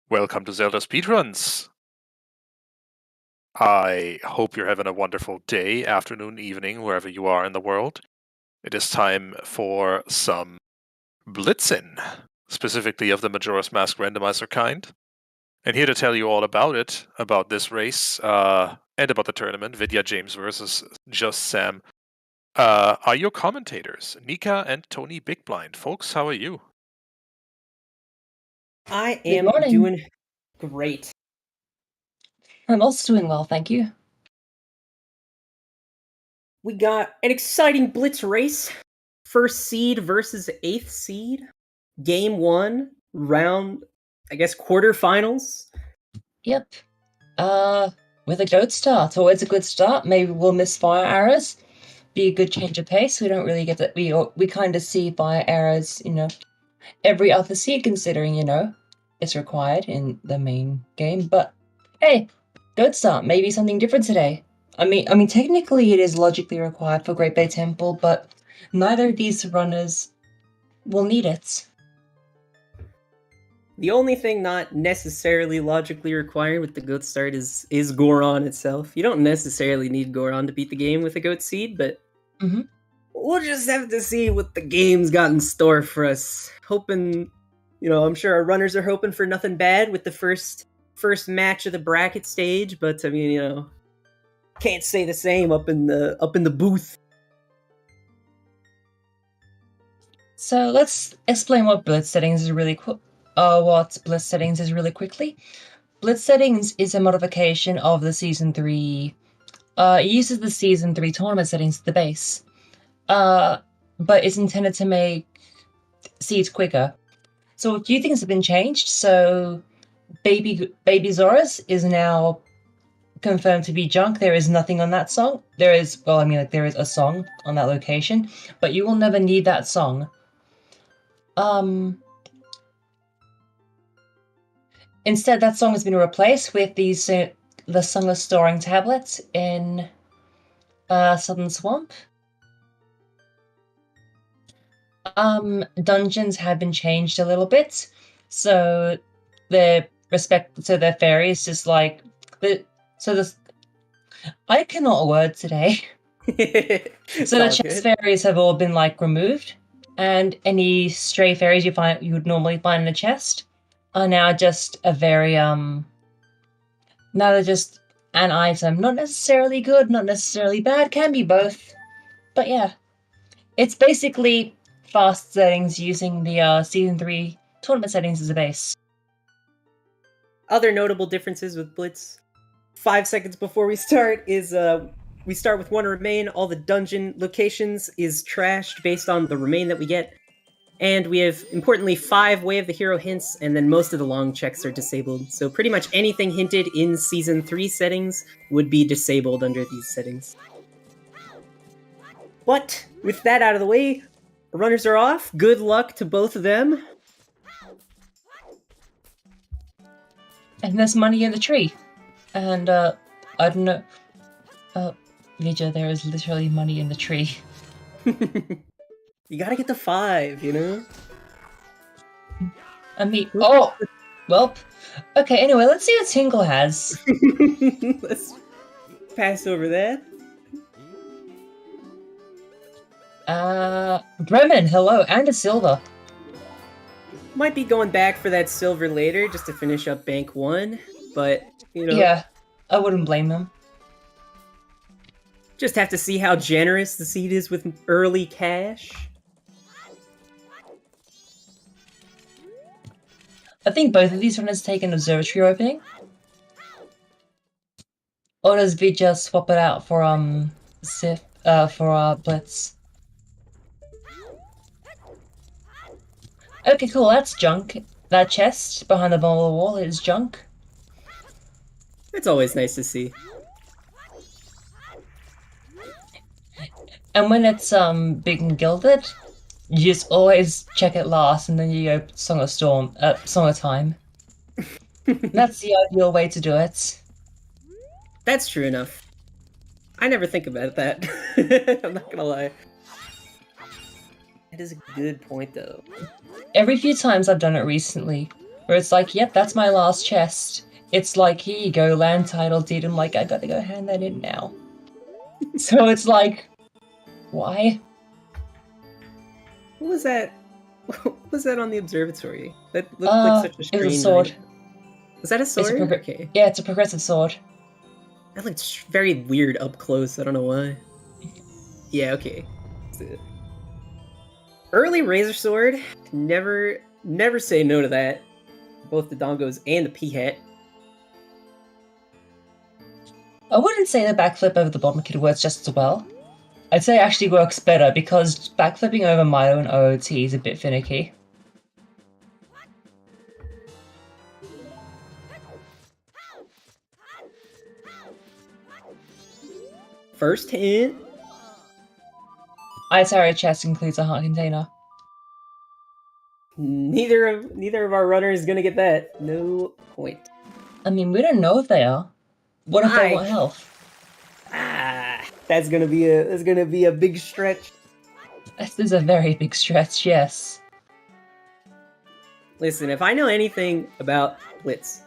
Welcome to Zelda Speedruns. I hope you're having a wonderful day, afternoon, evening, wherever you are in the world. It is time for some blitzing, specifically of the Majora's Mask Randomizer kind. And here to tell you all about it, about this race, and about the tournament, VidyaJames versus JustSam, are your commentators, Nika and Tony Bigblind. Folks, how are you? I Good am morning. doing great. I'm also doing well, thank you. We got an exciting Blitz race. First seed versus 8th seed. Game 1, round, I guess, quarterfinals. Yep. With a good start. Always a good start. Maybe we'll miss fire arrows. Be a good change of pace. We don't really get that. We kind of see fire arrows, every other seed, considering, it's required in the main game. But hey, good start. Maybe something different today. I mean, technically it is logically required for Great Bay Temple, but neither of these runners will need it. The only thing not necessarily logically required with the GOAT start is Goron itself. You don't necessarily need Goron to beat the game with a GOAT seed, but we'll just have to see what the game's got in store for us. Hoping, I'm sure our runners are hoping for nothing bad with the first match of the bracket stage, but I mean, can't say the same up in the booth. So let's explain what Blitz settings is really quickly. Blitz settings is a modification of the Season 3. It uses the Season 3 tournament settings at the base, but it's intended to make seeds quicker. So a few things have been changed. So Baby Zora's is now confirmed to be junk. There is nothing on that song. There is a song on that location, but you will never need that song. Instead, that song has been replaced with the Song of Storing tablets in Southern Swamp. Dungeons have been changed a little bit, so their fairies just like I cannot word today. So the chest fairies have all been like removed, and any stray fairies you would normally find in a chest are now just a very now they're just an item. Not necessarily good, not necessarily bad, can be both. But yeah. It's basically fast settings using the Season 3 tournament settings as a base. Other notable differences with Blitz 5 seconds before we start is we start with 1 remain. All the dungeon locations is trashed based on the remain that we get. And we have, importantly, 5 Way of the Hero hints, and then most of the long checks are disabled. So pretty much anything hinted in Season 3 settings would be disabled under these settings. But with that out of the way, runners are off. Good luck to both of them. And there's money in the tree. And I don't know. Vidya, there is literally money in the tree. You gotta get the 5, I mean, well, okay, anyway, let's see what Tingle has. Let's pass over that. Bremen, hello, and a silver. Might be going back for that silver later just to finish up Bank 1, but, Yeah, I wouldn't blame them. Just have to see how generous the seed is with early cash. I think both of these runners take an observatory opening. Or does Vidya swap it out for Blitz? Okay, cool, that's junk. That chest behind the bottom of the wall is junk. It's always nice to see. And when it's big and gilded, you just always check it last, and then you go Song of Time. That's the ideal way to do it. That's true enough. I never think about that. I'm not gonna lie. That is a good point, though. Every few times I've done it recently, Where it's like, yep, that's my last chest. It's like, here you go, land title deed. I'm like, I gotta go hand that in now. So it's like, why? What was that? What was that on the observatory? That looked like such a strange. It was a sword. Was that a sword? Okay. Yeah, it's a progressive sword. That looks very weird up close. I don't know why. Yeah, okay. Early Razor Sword. Never say no to that. Both the Dongos and the P-Hat. I wouldn't say the backflip over the bottom kid works just as well. I'd say it actually works better because backflipping over Milo and OOT is a bit finicky. First hit. Itara chest includes a heart container. Neither of our runners is gonna get that. No point. I mean, we don't know if they are. What if they want health? That's gonna be a big stretch. This is a very big stretch, yes. Listen, if I know anything about Blitz,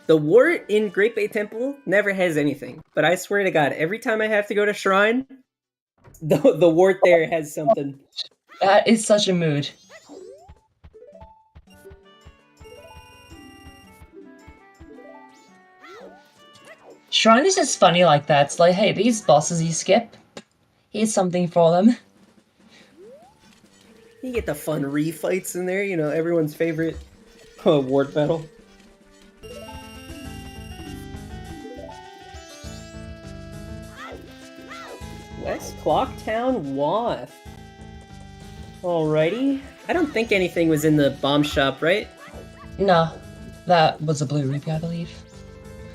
the wart in Great Bay Temple never has anything. But I swear to God, every time I have to go to Shrine, the wart there has something. That is such a mood. Shrine is just funny like that. It's like, hey, these bosses you skip, here's something for them. You get the fun refights in there, you know, everyone's favorite wart battle. West Clocktown Wath. Alrighty. I don't think anything was in the bomb shop, right? No, that was a blue rupee, I believe.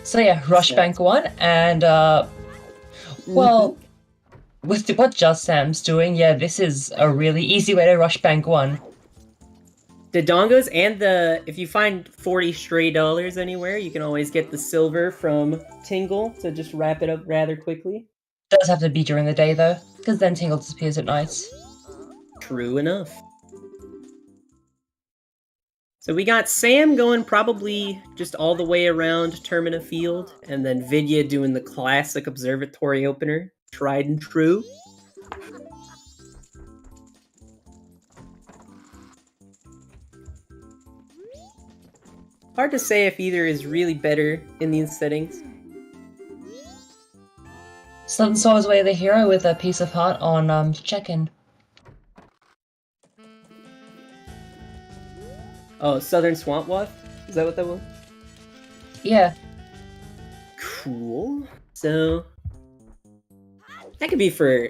So yeah, Rush Bank 1, and well, with what JustSam's doing, yeah, this is a really easy way to Rush Bank 1. The Dongos and if you find 40 stray dollars anywhere, you can always get the silver from Tingle to just wrap it up rather quickly. Does have to be during the day though, because then Tingle disappears at night. True enough. So we got Sam going probably just all the way around Termina Field, and then Vidya doing the classic observatory opener, tried and true. Hard to say if either is really better in these settings. Southern Soul's Way of the Hero with a piece of heart on check-in. Oh, Southern Swamp Wath? Is that what that was? Yeah. Cool. So that could be for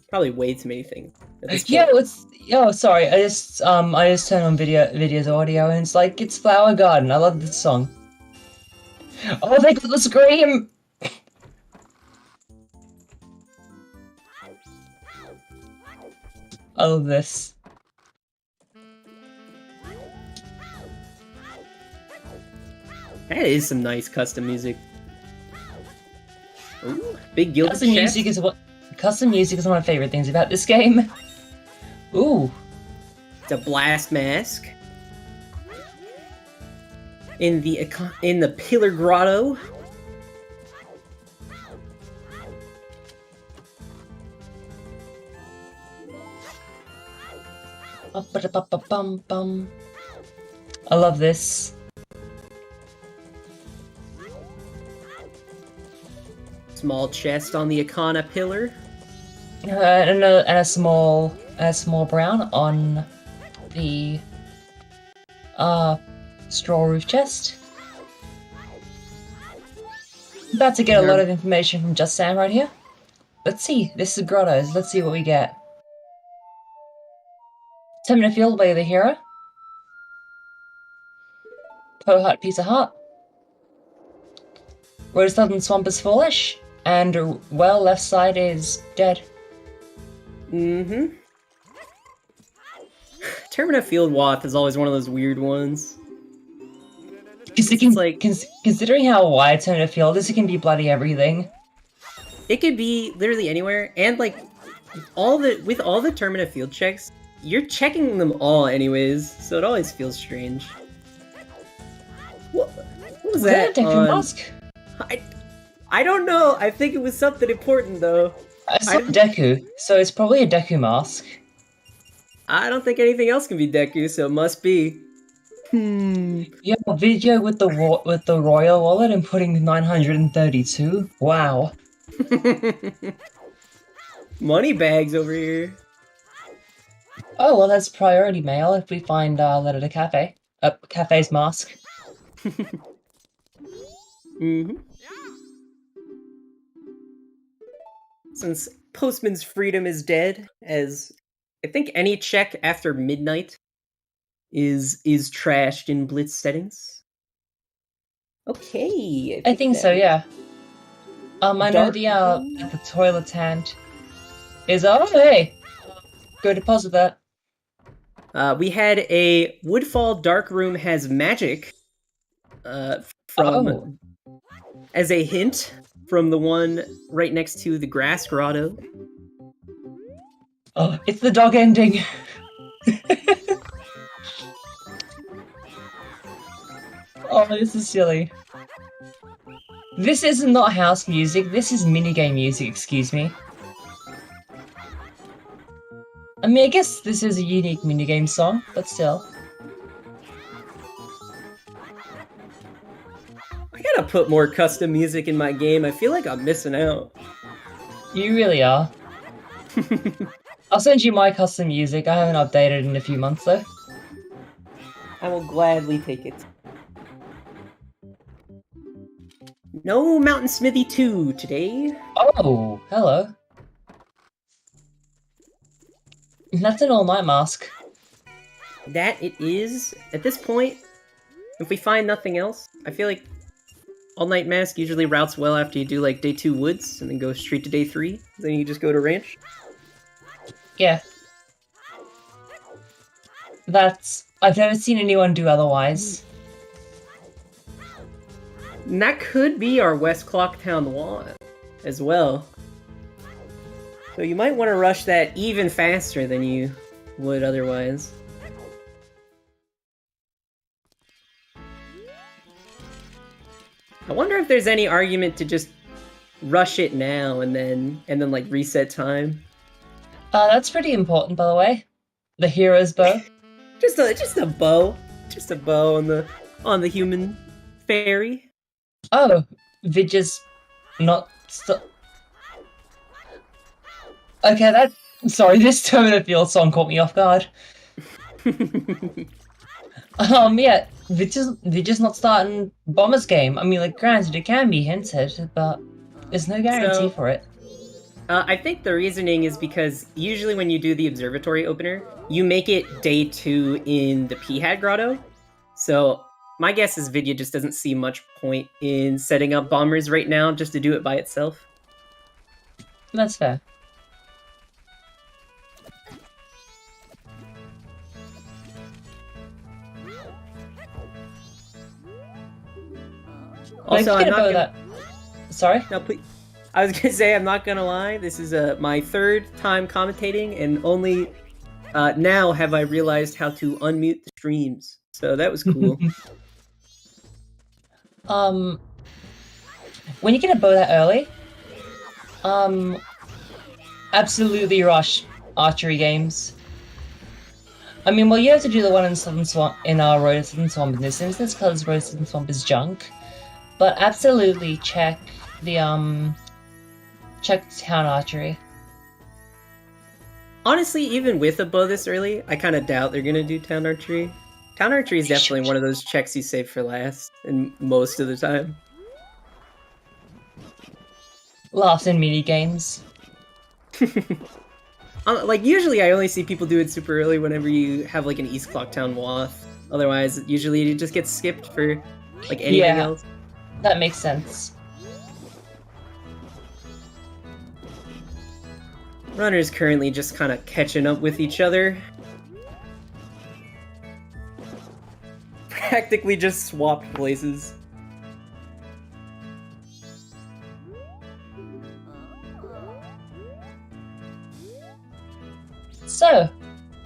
probably way too many things. Yeah, sorry. I just turned on Vidya's audio and it's like, it's Flower Garden. I love this song. Oh, they got the scream! I love this. That is some nice custom music. Ooh, big gilded Custom chest. music is one of my favorite things about this game. Ooh. It's a blast mask. In the Pillar Grotto. Bum. I love this. Small chest on the Akana pillar. And a small brown on the straw roof chest. About to get a lot of information from JustSam right here. Let's see. This is Grottos. Let's see what we get. Termina Field, Way of the Hero. Pearl Heart, Piece of Heart. Rose Southern Swamp is foolish. And, well, left side is dead. Mm-hmm. Termina Field Wath is always one of those weird ones. Considering how wide Termina Field is, it can be bloody everything. It could be literally anywhere, and like with all the Termina Field checks, you're checking them all anyways, so it always feels strange. What was that a Deku on... mask? I don't know. I think it was something important though. It's not Deku, so it's probably a Deku mask. I don't think anything else can be Deku, so it must be. You have a video with the royal wallet and putting 932. Wow. Money bags over here. Oh well, that's priority mail if we find Letter to Cafe. Cafe's mask. Since Postman's freedom is dead, as I think any check after midnight is trashed in Blitz settings. Okay. I think so, yeah. I know the toilet hand is hey! Go deposit that. We had a Woodfall Dark Room has magic from as a hint from the one right next to the Grass Grotto. Oh, it's the dog ending. Oh, this is silly. This is not house music, this is minigame music, excuse me. I mean, I guess this is a unique minigame song, but still. I gotta put more custom music in my game. I feel like I'm missing out. You really are. I'll send you my custom music. I haven't updated in a few months though. I will gladly take it. No Mountain Smithy 2 today. Oh, hello. That's an all-night mask. That it is. At this point, if we find nothing else, I feel like all-night mask usually routes well after you do like day 2 woods and then go straight to day 3. Then you just go to ranch. Yeah. I've never seen anyone do otherwise. And that could be our West Clocktown Wall as well. So you might want to rush that even faster than you would otherwise. I wonder if there's any argument to just rush it now and then like reset time. That's pretty important, by the way. The hero's bow. just a bow, just a bow on the human fairy. Oh, Vidya's not. Okay, sorry, this Terminator Field song caught me off guard. Yeah, Vidya's not starting Bomber's game. I mean, like, granted, it can be hinted, but there's no guarantee for it. I think the reasoning is because usually when you do the observatory opener, you make it day 2 in the P-Hat Grotto. So my guess is Vidya just doesn't see much point in setting up bombers right now just to do it by itself. That's fair. Also, I'm not gonna... Sorry? No, please. I was gonna say, I'm not gonna lie, this is my 3rd time commentating, and only now have I realized how to unmute the streams. So that was cool. When you get a bow that early, absolutely rush archery games. I mean, well, you have to do the one in Southern Swamp, in our Road to Southern Swamp in this instance, because Road to Southern Swamp is junk. But absolutely check the, check town archery. Honestly, even with a bow this early, I kind of doubt they're gonna do town archery. Town archery is definitely one of those checks you save for last, and most of the time. Last in mini games. Like, usually I only see people do it super early whenever you have, like, an East Clocktown Wath. Otherwise, usually it just gets skipped for, like, anything else. That makes sense. Runners currently just kind of catching up with each other. Practically just swapped places. So,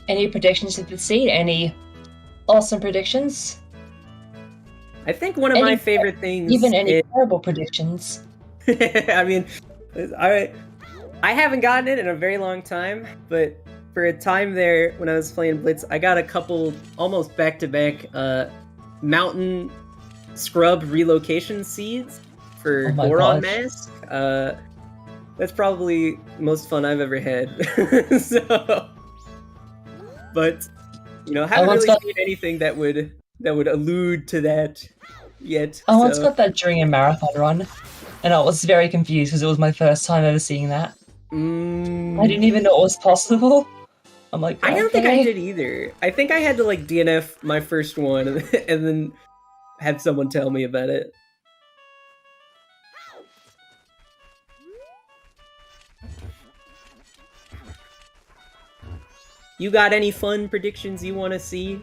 any predictions of the seed? Any awesome predictions? I think one of my favorite things... Even any terrible predictions. I mean, I haven't gotten it in a very long time, but for a time there, when I was playing Blitz, I got a couple almost back-to-back mountain scrub relocation seeds for Goron Mask. That's probably the most fun I've ever had. So, but you know, haven't really seen anything that would allude to that yet. I once got that during a marathon run, and I was very confused because it was my first time ever seeing that. I didn't even know it was possible. I'm like, I don't think I did either. I think I had to like DNF my first one and then have someone tell me about it. You got any fun predictions you want to see?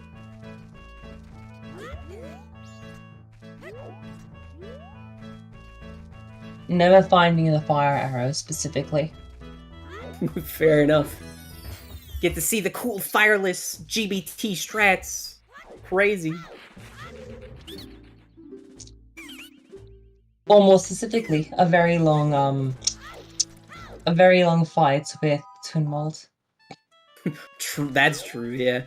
Never finding the fire arrow specifically. Fair enough. Get to see the cool fireless GBT strats. Crazy. Or more specifically, a very long fight with Twin Mold. True, that's true, yeah.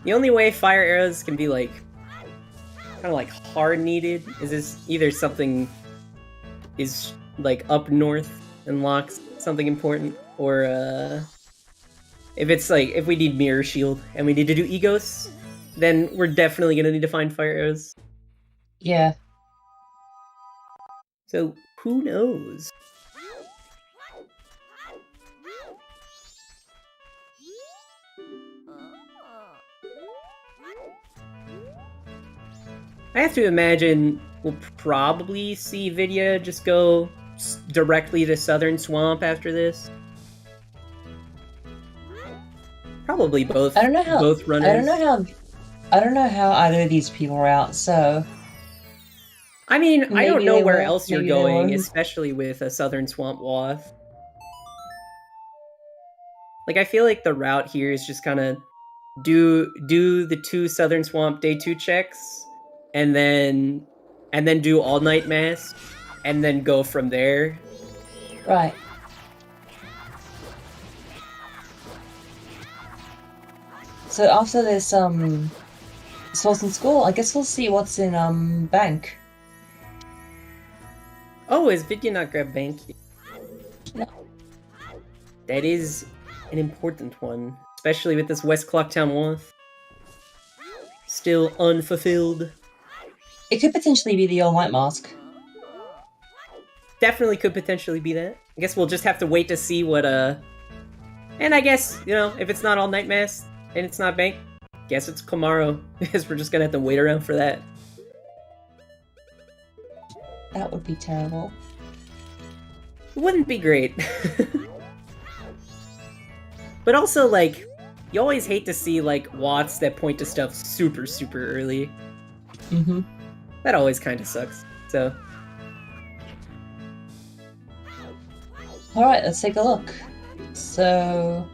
The only way fire arrows can be like kind of like hard needed is this either something is like up north and locks something important, or if it's like if we need mirror shield and we need to do egos, then we're definitely gonna need to find fire arrows. Yeah. So who knows? I have to imagine we'll probably see Vidya just go directly to Southern Swamp after this. Probably both. I don't know how. Both runners. I don't know how either of these people are out. So. I mean, I don't know where else you're going, especially with a Southern Swamp Wath. Like, I feel like the route here is just kind of do the 2 Southern Swamp Day 2 checks, and then do All Night Mask, and then go from there. Right. So after this Swords in School, I guess we'll see what's in Bank. Oh, is Vidya not grabbed Bank? No. That is an important one, especially with this West Clocktown Wath. Still unfulfilled. It could potentially be the All Night Mask. Definitely could potentially be that. I guess we'll just have to wait to see what, And I guess, you know, if it's not All Night Mask and it's not Bank, guess it's Komaro. Because we're just gonna have to wait around for that. That would be terrible. It wouldn't be great. But also, like, you always hate to see, like, Watts that point to stuff super, super early. Mm-hmm. That always kind of sucks, so... Alright, let's take a look. So...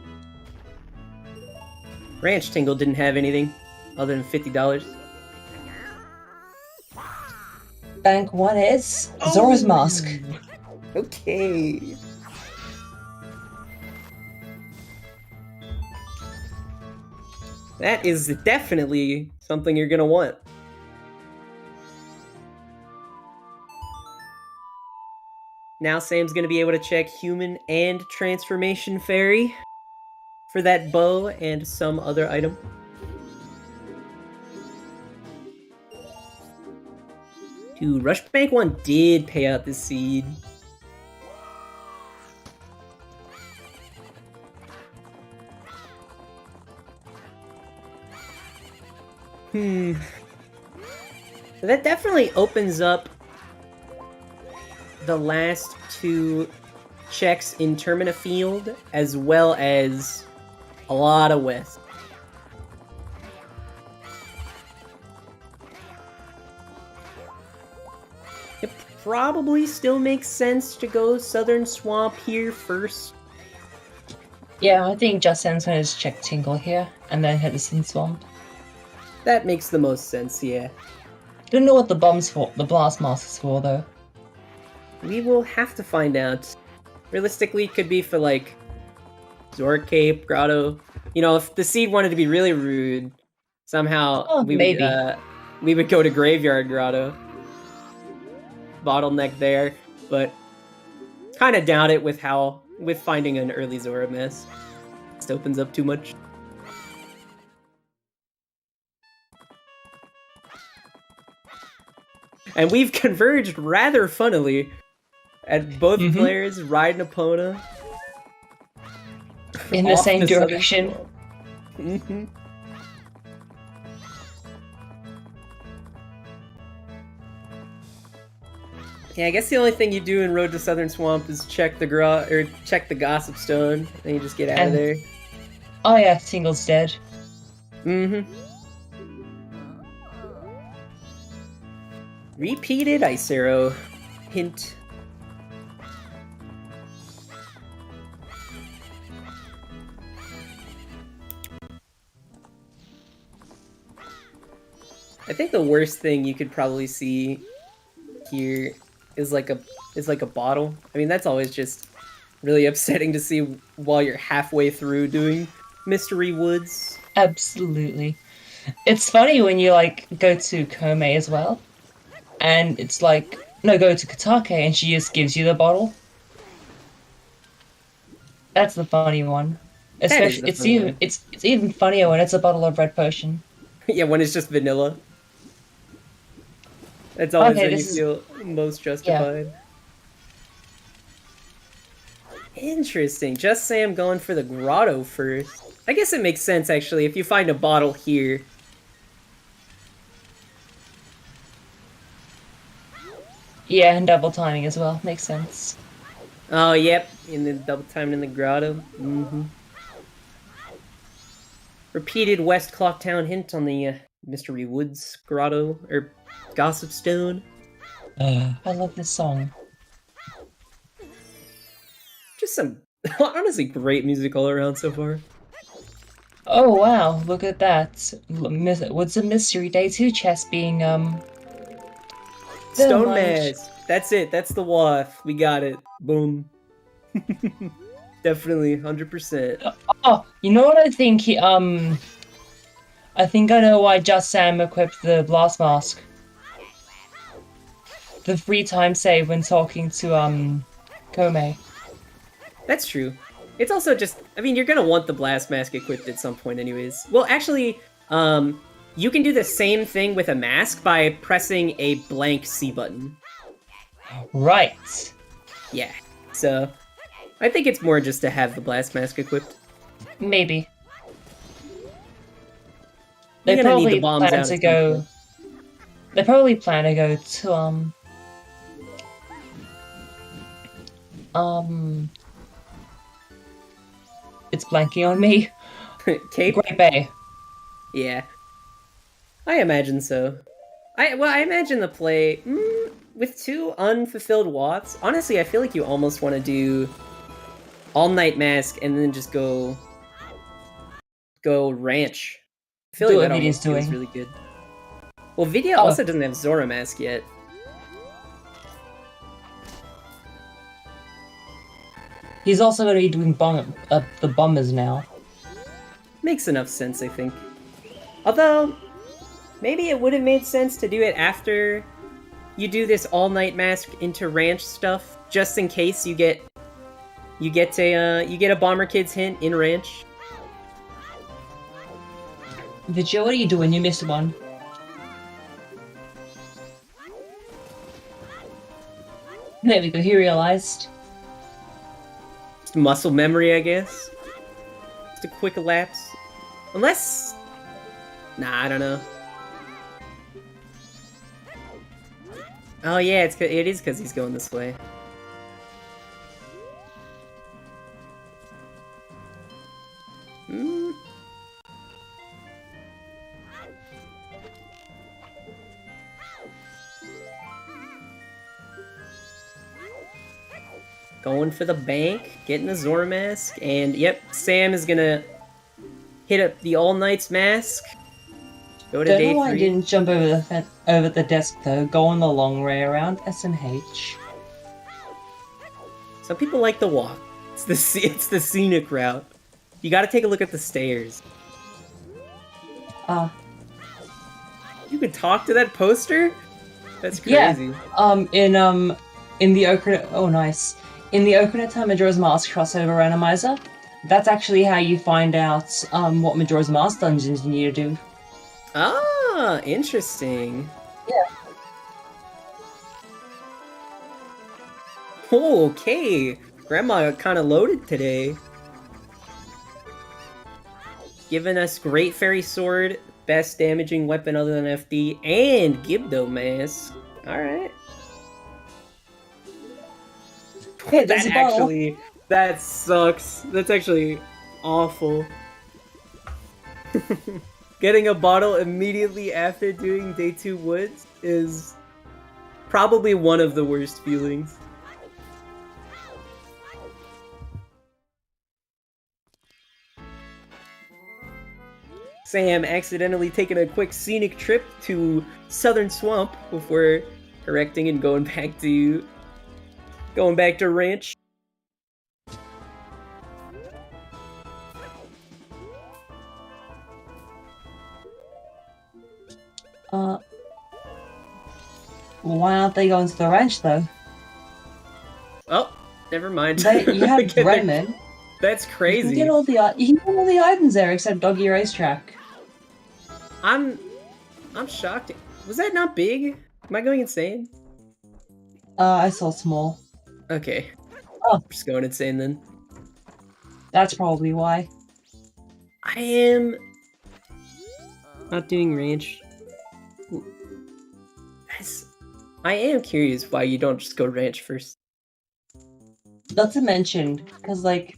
Ranch Tingle didn't have anything other than $50. Bank 1 is Zora's Mask. Okay. That is definitely something you're gonna want. Now Sam's gonna be able to check Human and Transformation Fairy for that bow and some other item. Dude, Rush Bank 1 did pay out this seed. That definitely opens up the last 2 checks in Termina Field, as well as a lot of West. It probably still makes sense to go Southern Swamp here first. Yeah, I think JustSam's gonna just check Tingle here, and then hit the Sin Swamp. That makes the most sense, yeah. Don't know what the Blast Mask is for, though. We will have to find out. Realistically, it could be for, like, Zora Cape, Grotto. You know, if the seed wanted to be really rude, somehow we would go to Graveyard Grotto. Bottleneck there, but kind of doubt it with finding an early Zora mess. Just opens up too much. And we've converged rather funnily at both players riding Epona. In the same direction. Yeah, I guess the only thing you do in Road to Southern Swamp is check the Gossip Stone, and you just get out of there. Oh yeah, Tingle's dead. Repeated Ice Arrow. Hint. I think the worst thing you could probably see here is like a bottle. I mean, that's always just really upsetting to see while you're halfway through doing Mystery Woods. Absolutely. It's funny when you like go to Komei as well, and it's like, no, go to Katake and she just gives you the bottle. That's the funny one. Especially it's even funnier when it's a bottle of red potion. Yeah, when it's just vanilla. That's always when you feel most justified. Yeah. Interesting. JustSam going for the grotto first. I guess it makes sense, actually, if you find a bottle here. Yeah, and double timing as well. Makes sense. Oh, yep. In the double timing in the grotto. Repeated West Clocktown hint on the Mystery Woods grotto, or Gossip Stone. I love this song. Just some, honestly, great music all around so far. Oh wow, look at that. What's a mystery? Day 2 chest being, Stone Mask. That's it. That's the waff. We got it. Boom. Definitely, 100%. Oh, you know what I think? I think I know why JustSam equipped the Blast Mask. The 3-time save when talking to, Komei. That's true. It's also just, I mean, you're gonna want the Blast Mask equipped at some point anyways. Well, actually, you can do the same thing with a mask by pressing a blank C button. Right. Yeah, so I think it's more just to have the Blast Mask equipped. Maybe. They probably plan to go. They probably plan to go to it's blanking on me. Cape? Great Bay. Yeah. I imagine so. I imagine the play with 2 unfulfilled Watts. Honestly, I feel like you almost want to do All Night Mask and then just go Ranch. I feel like that almost feels really good. Well, Vidya also doesn't have Zora Mask yet. He's also going to be doing the bombers now. Makes enough sense, I think. Although, maybe it would have made sense to do it after you do this all-night mask into ranch stuff, just in case you get a Bomber Kids hint in ranch. Vidya, what are you doing? You missed one. There we go. He realized. Just muscle memory, I guess. Just a quick lapse. Unless... Nah, I don't know. Oh yeah, it is because he's going this way. Going for the bank, getting the Zora mask, and yep, Sam is gonna hit up the All Knights mask. Go to Don't day know why I 3. didn't jump over the desk though. Go on the long way around SMH. Some people like the walk. It's the scenic route. You got to take a look at the stairs. You could talk to that poster? That's crazy. Yeah. In the Ocarina. Oh, nice. In the Ocarina of Time Majora's Mask crossover randomizer, that's actually how you find out what Majora's Mask dungeons you need to do. Ah, interesting. Yeah. Oh, okay. Grandma got kind of loaded today. Giving us Great Fairy Sword, best damaging weapon other than FD, and Gibdo Mask. Alright. Hey, there's a bottle. That sucks. That's actually awful. Getting a bottle immediately after doing Day 2 Woods is probably one of the worst feelings. Sam accidentally taking a quick scenic trip to Southern Swamp before correcting and going back to Ranch. Why aren't they going to the ranch though? Oh, never mind. You have Bremen. That's crazy. You can get all the items there except Doggy Racetrack. I'm shocked. Was that not big? Am I going insane? I saw small. Okay. Oh. I'm just going insane then. That's probably why. I am not doing ranch. I am curious why you don't just go ranch first. Not to mention, because like,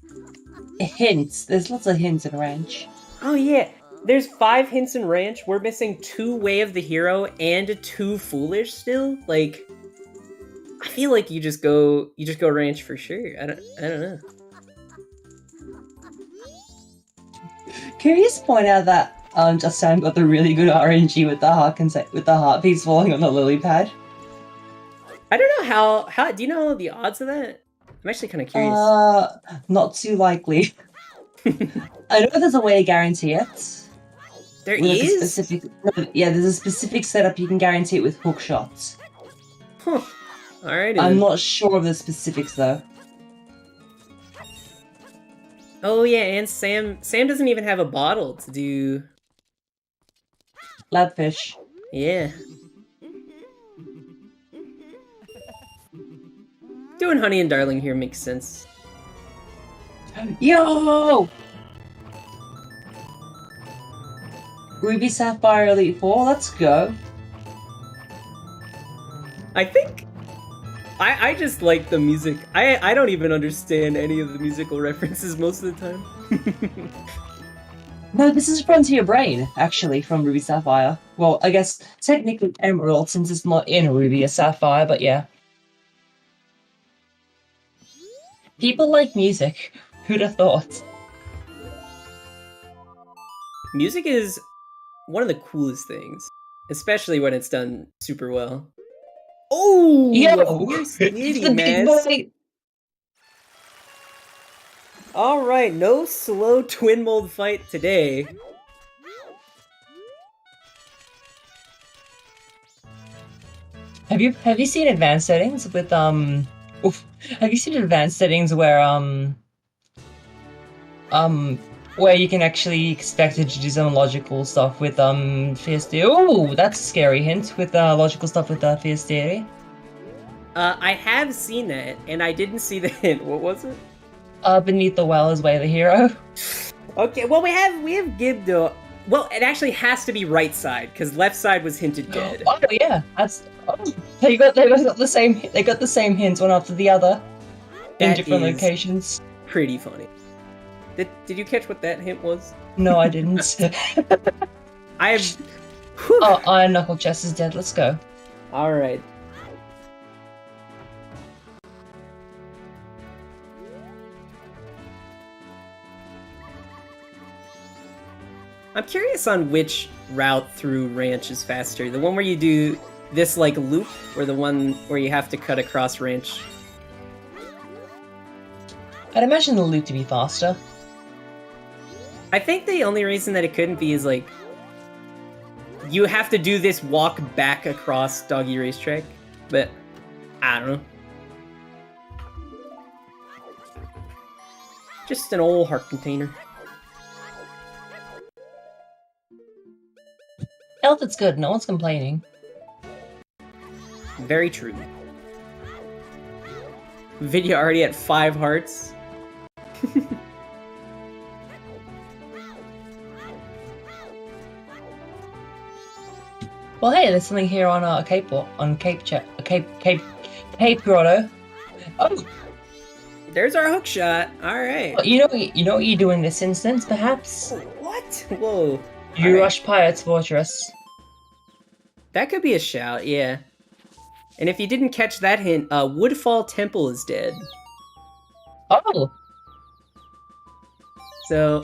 hints. There's lots of hints in ranch. Oh yeah, there's 5 hints in ranch. We're missing 2 Way of the Hero and 2 Foolish still. Like, I feel like you just go ranch for sure. I don't know. Can you just point out that JustSam got the really good RNG with the heartbeats falling on the lily pad? I don't know how do you know the odds of that? I'm actually kind of curious. Not too likely. I know there's a way to guarantee it. There is? There's a specific setup you can guarantee it with hook shots. Huh. Alright. I'm not sure of the specifics though. Oh yeah, and Sam doesn't even have a bottle to do Labfish. Yeah. Doing Honey and Darling here makes sense. Yo! Ruby Sapphire Elite 4, let's go. I think I just like the music. I don't even understand any of the musical references most of the time. No, this is Frontier Brain, actually, from Ruby Sapphire. Well, I guess technically Emerald, since it's not in Ruby or Sapphire, but yeah. People like music. Who'd have thought? Music is one of the coolest things, especially when it's done super well. Oh, yo, it's the big boy. All right, no slow twin mold fight today. Have you seen advanced settings with have you seen advanced settings where where you can actually expect it to do some logical stuff with Fierce Theory? Oh, that's a scary hint with logical stuff with Fierce Theory. I have seen that, and I didn't see the hint. What was it? Beneath the Well is Way the Hero. Okay, well we have Gibdo. Well, it actually has to be right side because left side was hinted dead. Oh yeah, they got the same hints one after the other in different locations. Pretty funny. Did you catch what that hint was? No, I didn't. Oh, Iron Knuckle Chest is dead. Let's go. All right. I'm curious on which route through Ranch is faster. The one where you do this like loop, or the one where you have to cut across Ranch? I'd imagine the loop to be faster. I think the only reason that it couldn't be is like you have to do this walk back across Doggy Racetrack, but I don't know. Just an old heart container. Health is good, no one's complaining. Very true. Vidya already at 5 hearts. Well, hey, there's something here on Cape Grotto. Oh, There's our hook shot. All right. well, you know what you do in this instance, perhaps? What? Whoa. You Alright. rush Pirate's Fortress. That could be a shout, yeah. And if you didn't catch that hint, Woodfall Temple is dead. Oh, So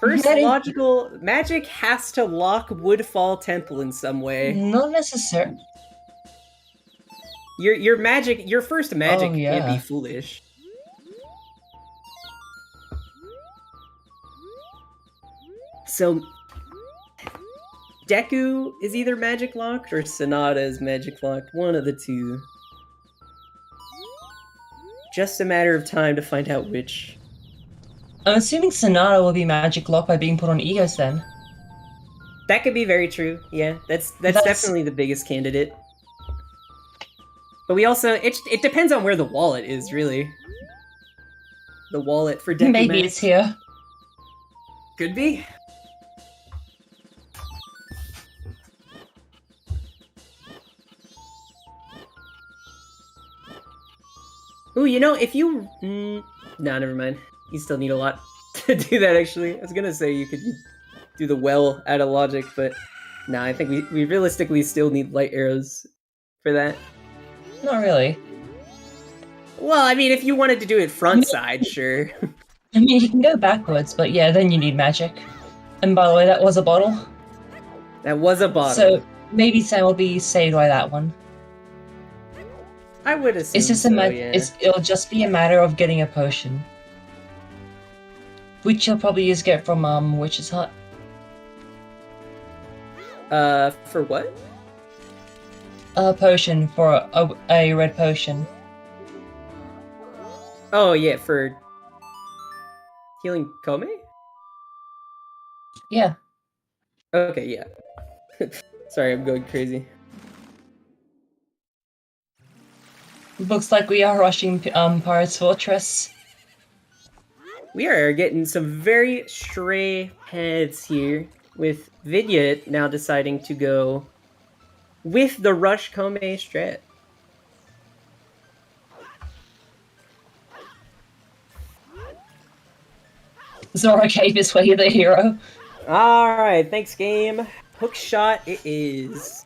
first That is- logical magic has to lock Woodfall Temple in some way. not necessary. Your magic, your first magic can't yeah. be foolish. So Deku is either magic locked or Sonata is magic locked. One of the two. Just a matter of time to find out which. I'm assuming Sonata will be magic locked by being put on Egos then. That could be very true. Yeah, that's definitely the biggest candidate. But we also it depends on where the wallet is, really. The wallet for Deku Maybe Max. it's here. Could be. Ooh, you know, if you... nah, never mind. You still need a lot to do that, actually. I was gonna say you could do the well out of logic, but... Nah, I think we realistically still need light arrows for that. Not really. Well, I mean, if you wanted to do it front side, sure. I mean, you can go backwards, but yeah, then you need magic. And by the way, that was a bottle. That was a bottle. So maybe Sam will be saved by that one. I would assume It's just so, yeah. it'll just be a matter of getting a potion. Which you'll probably just get from Witch's Hut. For what? A potion for a red potion. Oh, yeah, for... healing Kome? Yeah. Okay, yeah. Sorry, I'm going crazy. Looks like we are rushing Pirate's Fortress. We are getting some very stray paths here, with Vidya now deciding to go with the Rush Kome strat. Zora gave his way the hero. Alright, thanks game. Hook shot it is.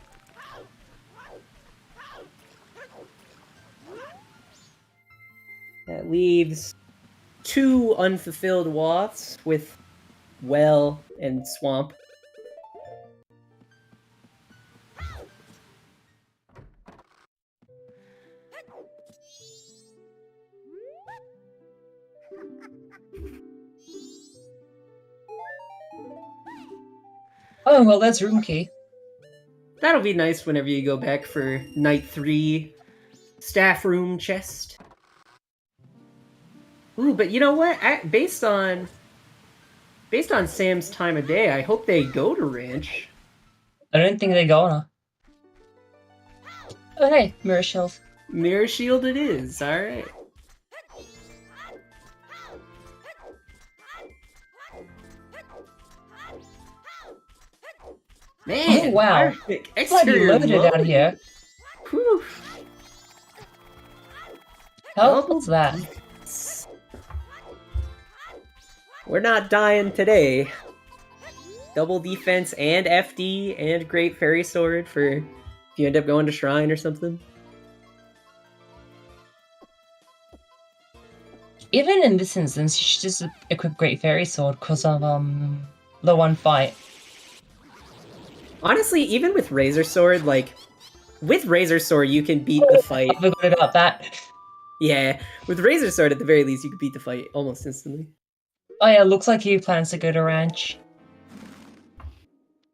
That leaves 2 unfulfilled waths with well and swamp. Oh, well, that's room key. That'll be nice whenever you go back for night 3 staff room chest. Ooh, but you know what? Based on Sam's time of day, I hope they go to Ranch. I don't think they're gonna. Oh, hey, Mirror Shield. Mirror Shield it is, alright. Man, Oh, wow. perfect. It's bloody Exterior loaded mode. out here. Whew. Hell, what's that? We're not dying today. Double defense and FD and Great Fairy Sword for if you end up going to Shrine or something. Even in this instance, you should just equip Great Fairy Sword because of the one fight. Honestly, even with Razor Sword, like, with Razor Sword, you can beat the fight. I forgot about that. Yeah, with Razor Sword, at the very least, you can beat the fight almost instantly. Oh yeah, looks like he plans to go to ranch.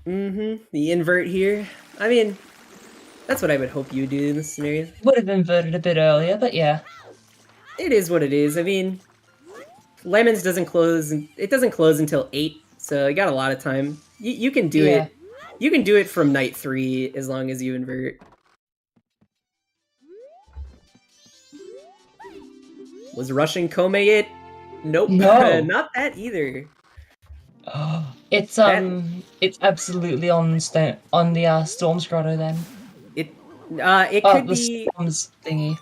The invert here. I mean, that's what I would hope you would do in this scenario. Would have inverted a bit earlier, but yeah. It is what it is. I mean, Lemons doesn't close. It doesn't close until 8, so you got a lot of time. You can do it. You can do it from night 3 as long as you invert. Was rushing Kome it? Nope. No. Not that either. It's absolutely on the Storm's Grotto then. It could the be Storm's thingy.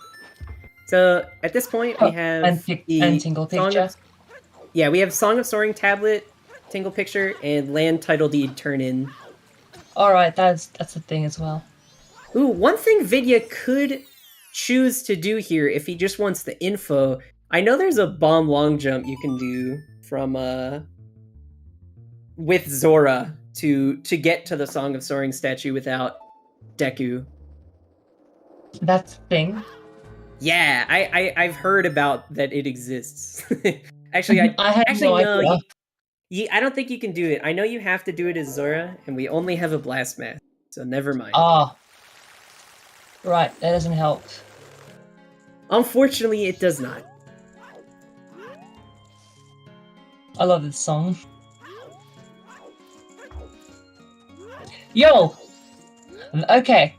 So at this point we have and Tingle Picture. We have Song of Soaring Tablet, Tingle Picture, and Land Title Deed Turn In. Alright, that's a thing as well. Ooh, one thing Vidya could choose to do here if he just wants the info. I know there's a bomb long jump you can do from with Zora to get to the Song of Soaring statue without Deku. That's a thing. Yeah, I've heard about that it exists. Actually, I had no idea. I don't think you can do it. I know you have to do it as Zora, and we only have a blast mask, so never mind. Ah. Right, that doesn't help. Unfortunately, it does not. I love this song. Yo! Okay.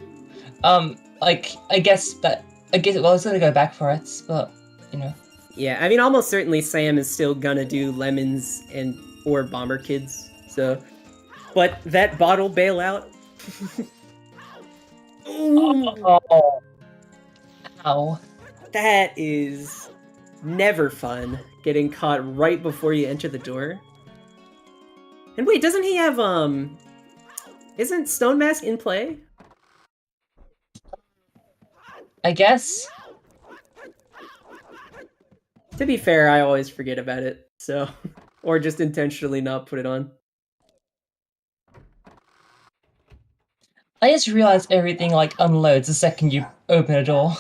I guess I was gonna go back for it, but, you know. Yeah, I mean, almost certainly Sam is still gonna do Lemons or Bomber Kids, so... But that bottle bailout... Oh. Ow. That is never fun, getting caught right before you enter the door. And wait, doesn't he have, Isn't Stone Mask in play? I guess. To be fair, I always forget about it, so... Or just intentionally not put it on. I just realized everything, unloads the second you open a door.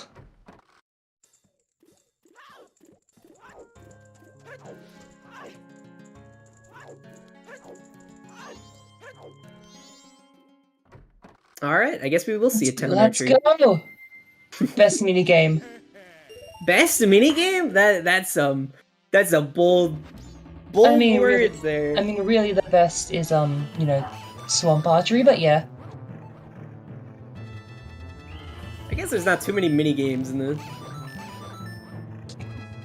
Alright, I guess we will see a 10 Let's go! Best minigame. Best minigame? That's a bold words there. I mean, really the best is, Swamp Archery, but yeah. I guess there's not too many minigames in this.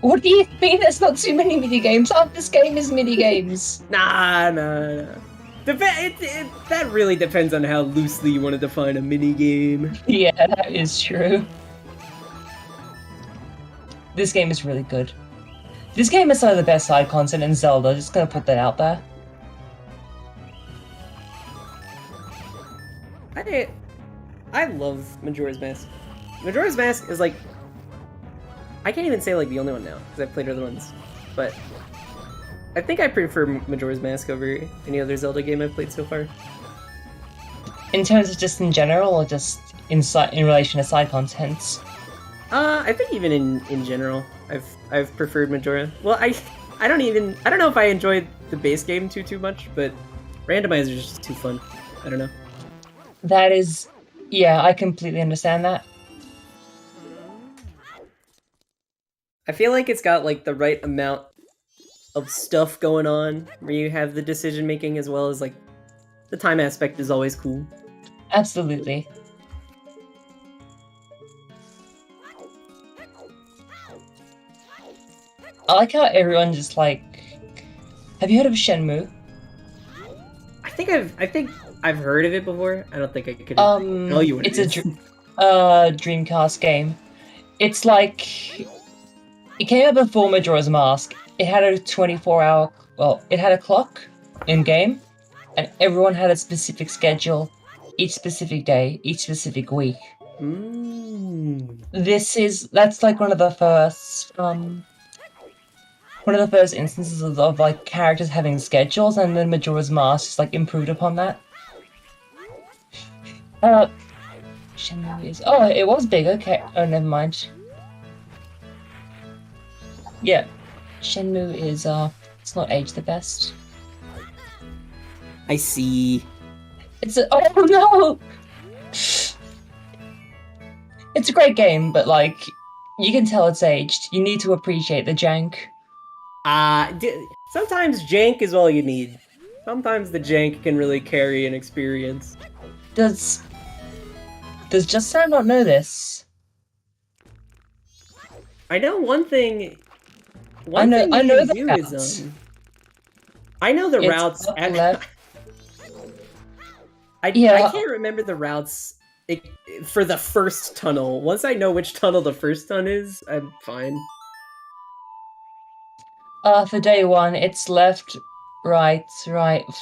What do you mean there's not too many minigames? Half this game is minigames. Nah. That really depends on how loosely you want to define a minigame. Yeah, that is true. This game is really good. This game is some of the best side content in Zelda, just gonna put that out there. I love Majora's Mask. Majora's Mask is like... I can't even say the only one now, because I've played other ones. But I think I prefer Majora's Mask over any other Zelda game I've played so far. In terms of just in general, or just in relation to side contents? I think even in general, I've preferred Majora. Well, I don't know if I enjoyed the base game too much, but Randomizer is just too fun. I don't know. That is, yeah, I completely understand that. I feel like it's got the right amount of stuff going on where you have the decision making as well as the time aspect is always cool. Absolutely. I like how everyone just have you heard of Shenmue? I think I've heard of it before. I don't think I could tell you what it is. It's a Dreamcast game. It's it came out before Majora's Mask. It had a 24-hour, it had a clock in game, and everyone had a specific schedule, each specific day, each specific week. Mm. That's one of the first one of the first instances of like characters having schedules, and then Majora's Mask just like improved upon that. Shenmue is it was big. Okay, oh never mind. Yeah, Shenmue is it's not aged the best. I see. Oh no! It's a great game, but like you can tell it's aged. You need to appreciate the jank. Sometimes jank is all you need. Sometimes the jank can really carry an experience. Does JustSam not know this? I know one thing. I know the do routes. is I know the It's routes. up, left. I can't remember the routes for the first tunnel. Once I know which tunnel the first tunnel is, I'm fine. For day 1, it's left, right,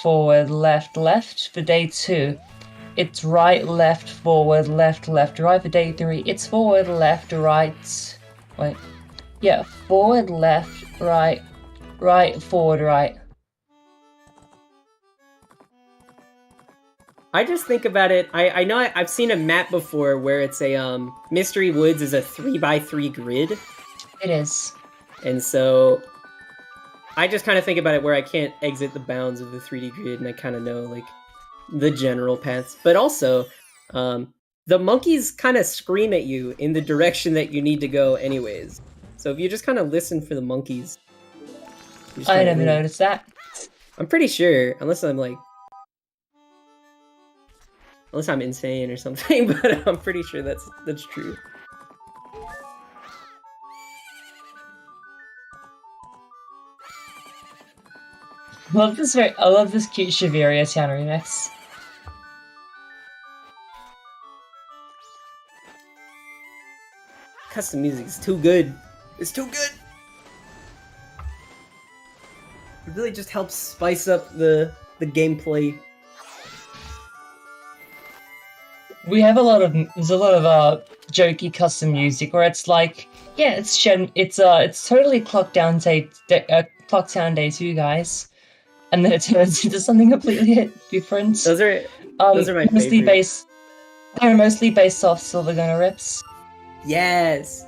forward, left, left. For day 2, it's right, left, forward, left, right. For day 3, it's forward, left, right. Wait. Yeah, forward, left, right, forward, right. I just think about it. I know I've seen a map before where it's a Mystery Woods is a 3x3 grid. It is. And so I just kind of think about it where I can't exit the bounds of the 3D grid, and I kind of know like the general paths. But also, the monkeys kind of scream at you in the direction that you need to go anyways. So if you just kind of listen for the monkeys. I never noticed that. I'm pretty sure, unless I'm insane or something, but I'm pretty sure that's true. I love this cute Shiveria Town remix. Custom music is too good. It's too good. It really just helps spice up the gameplay. There's a lot of jokey custom music where it's like, yeah, it's totally Clock Town Day 2, guys, and then it turns into something completely different. Those are my favorite. They're mostly based off Silver Gunner rips. Yes,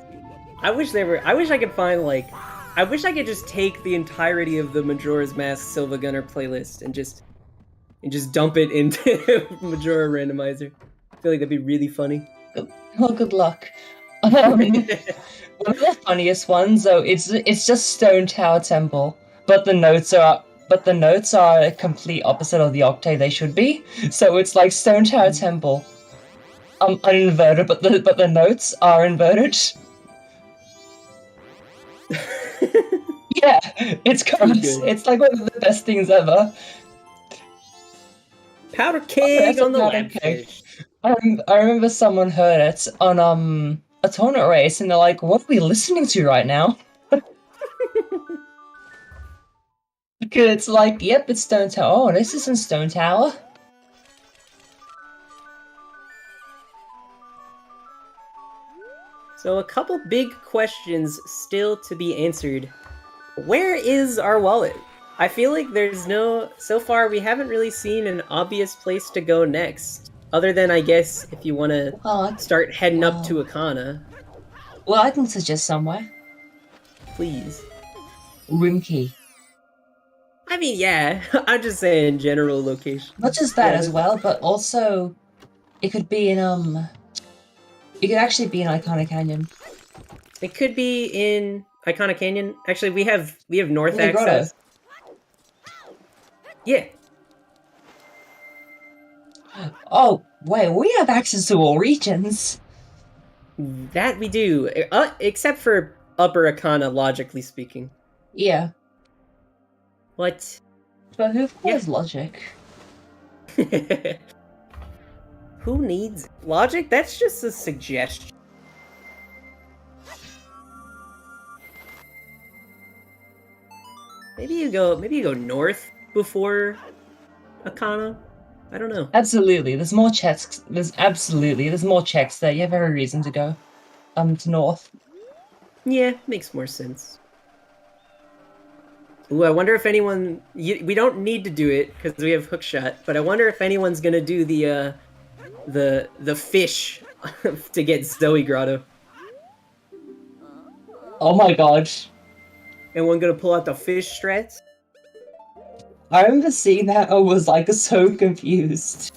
I wish I could find I wish I could just take the entirety of the Majora's Mask Silver Gunner playlist and just dump it into Majora Randomizer. I feel like that'd be really funny. Well, good luck. One of the funniest ones, though, it's just Stone Tower Temple, but the notes are a complete opposite of the octave they should be. So it's like Stone Tower Temple, uninverted, but the notes are inverted. Yeah, it's gross. It's like one of the best things ever. Powder keg on the labfish. I remember someone heard it on a tournament race, and they're like, "What are we listening to right now?" Because it's like, yep, it's Stone Tower. Oh, this isn't Stone Tower. So a couple big questions still to be answered. Where is our wallet? I feel like so far we haven't really seen an obvious place to go next. Other than, I guess, if you want to start heading up to Akana. Well, I can suggest somewhere. Please. Room key. I mean, yeah. I'm just saying general location. Not just that as well, but also it could be in it could actually be in Iconic Canyon. It could be in Iconic Canyon. Actually, we have north access. Yeah. Oh, wait, we have access to all regions. That we do, except for Upper Akana, logically speaking. Yeah. What? But who has logic? Who needs logic? That's just a suggestion. Maybe you go north before Akana. I don't know. Absolutely. There's more checks. There's more checks there. You have every reason to go to north. Yeah, makes more sense. Ooh, I wonder if anyone... we don't need to do it, because we have hookshot, but I wonder if anyone's gonna do the fish to get Zoe Grotto. Oh my god. Anyone gonna pull out the fish strats? I remember seeing that and was like so confused.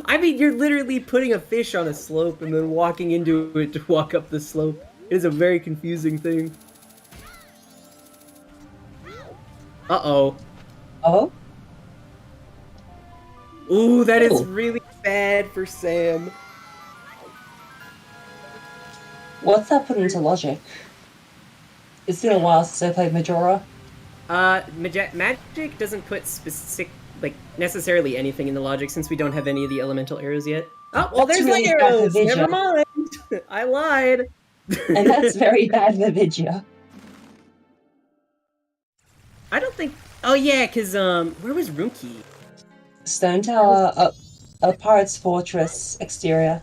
I mean, you're literally putting a fish on a slope and then walking into it to walk up the slope. It is a very confusing thing. Uh-oh. Oh? Ooh, that is really bad for Sam. What's that put into logic? It's been a while since I played Majora. Magic doesn't put specific, like, necessarily anything in the logic since we don't have any of the elemental arrows yet. Oh, well, there's really the bad arrows! for Vidya. Never mind! I lied! And that's very bad for Vidya. I don't think... Oh, yeah, because, where was Roomkey? Stone Tower, a Pirate's Fortress exterior.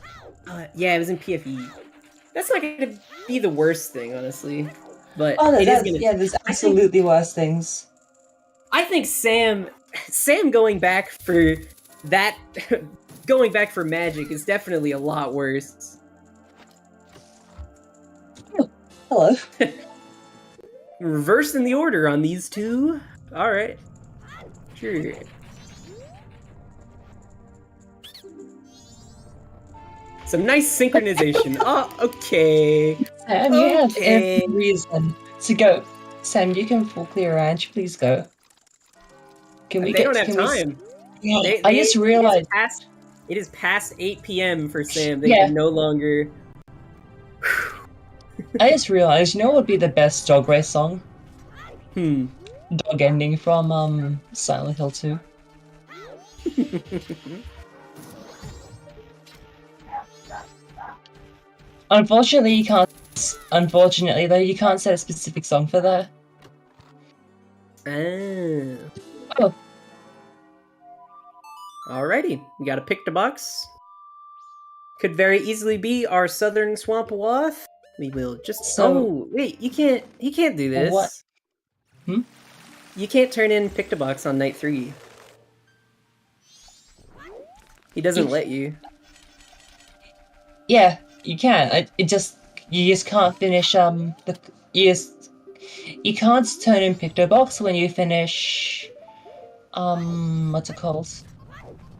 Yeah, it was in PFE. That's not going to be the worst thing, honestly. But there's absolutely worse things. I think Sam going back for that, going back for magic is definitely a lot worse. Oh, hello. Reversing the order on these two. All right, sure. Some nice synchronization. Oh, okay. Sam, you have every reason to go. Sam, you can full clear ranch. Please go. Can we? They don't have time. I just realized it is past 8 p.m. for Sam. They can no longer. I just realized. You know what would be the best dog race song? Dog ending from Silent Hill 2. Unfortunately, you can't. Unfortunately, though, you can't set a specific song for that. Oh. Alrighty, we got a pick the box. Could very easily be our Southern Swamp Wath. We will just. Oh wait, you can't. He can't do this. What? You can't turn in pick the box on night 3. He doesn't let you. Yeah, you can. You just can't finish you can't turn in Picto Box when you finish what's it called?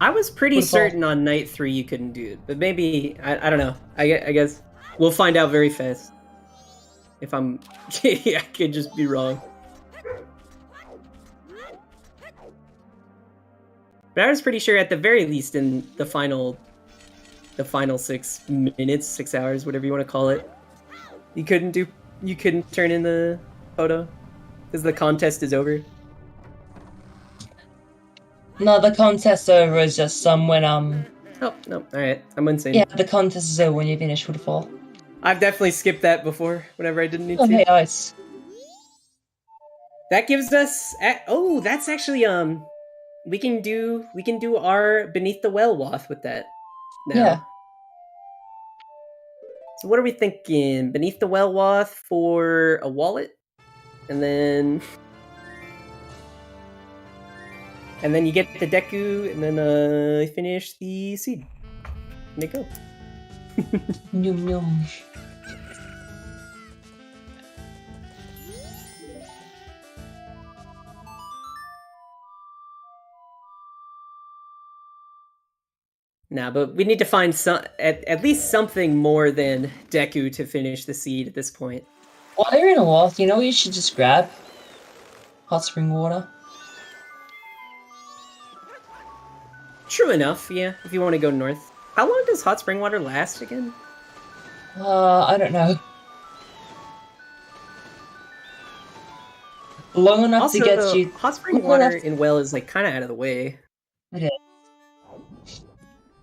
I was pretty certain on night 3 you couldn't do it, but maybe I don't know. I guess we'll find out very fast. If I'm I could just be wrong. But I was pretty sure at the very least in the final 6 minutes, 6 hours, whatever you want to call it, you couldn't turn in the photo because the contest is over. No, the contest over is just when Oh no! All right, I'm insane. Yeah, the contest is over when you finish Woodfall. I've definitely skipped that before. Whenever I didn't need to. Okay, nice. That gives us. That's actually we can do our Beneath the Well Wath with that. Now. Yeah. So what are we thinking? Beneath the Well Wath for a wallet, and then you get the Deku, and then finish the seed. And they go. Yum yum. Nah, but we need to find at least something more than Deku to finish the seed at this point. While you're in a Wath, you know what you should just grab? Hot spring water. True enough, yeah, if you want to go north. How long does hot spring water last again? I don't know. Long enough Also, to get you... hot spring water in Well is like kind of out of the way. It is.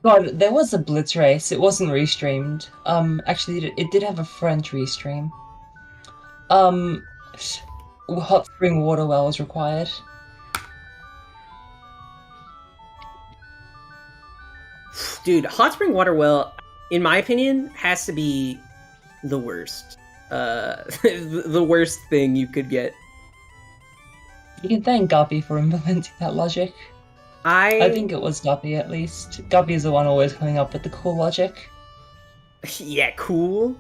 God, there was a Blitz race. It wasn't restreamed. Actually, it did have a French restream. Hot spring water well was required. Dude, hot spring water well, in my opinion, has to be the worst. The worst thing you could get. You can thank Guppy for implementing that logic. I think it was Guppy, at least. Guppy is the one always coming up with the cool logic. Yeah, cool.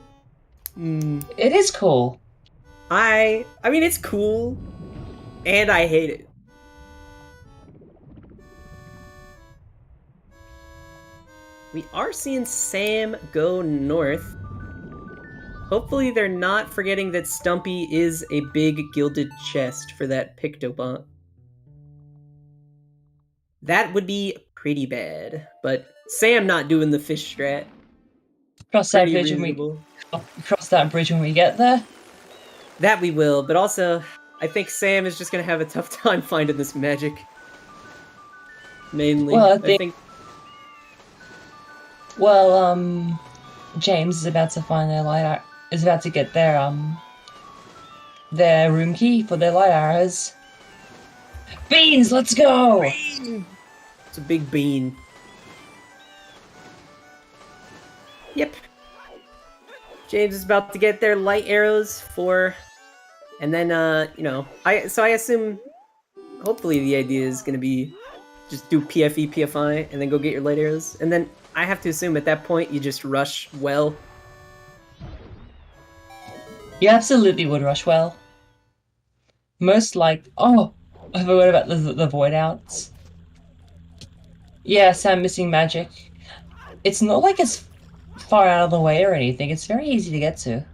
It is cool. I mean, it's cool, and I hate it. We are seeing Sam go north. Hopefully they're not forgetting that Stumpy is a big gilded chest for that Pictobot. That would be pretty bad, but Sam not doing the fish strat. Cross that bridge when we get there. That we will, but also, I think Sam is just gonna have a tough time finding this magic. Mainly, well, I think. Well, James is about to find is about to get their room key for their light arrows. Beans, let's go! Bean! It's a big bean. Yep. James is about to get their light arrows for, and then you know, I assume, hopefully the idea is gonna be just do PFE, PFI, and then go get your light arrows, and then I have to assume at that point you just rush well. You absolutely would rush well. Most oh, I forgot about the void outs. Yeah, Sam missing magic. It's not like it's far out of the way or anything. It's very easy to get to.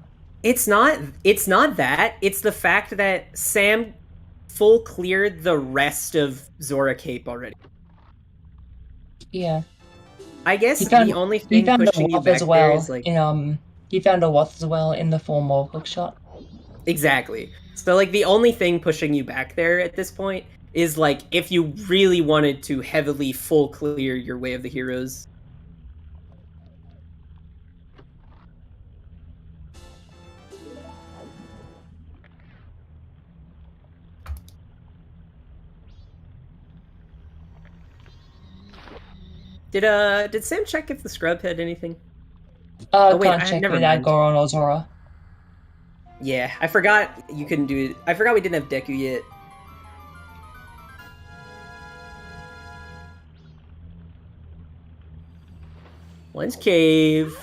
It's not that. It's the fact that Sam full cleared the rest of Zora Cape already. Yeah. I guess the only thing pushing you back there is like he found a Wath as well in the form of hookshot. Exactly. So like the only thing pushing you back there at this point is like if you really wanted to heavily full clear your Way of the Heroes. Did Sam check if the scrub had anything? Oh wait, can't check without Goron or Zora. Yeah, I forgot you couldn't do it. I forgot we didn't have Deku yet. One's cave.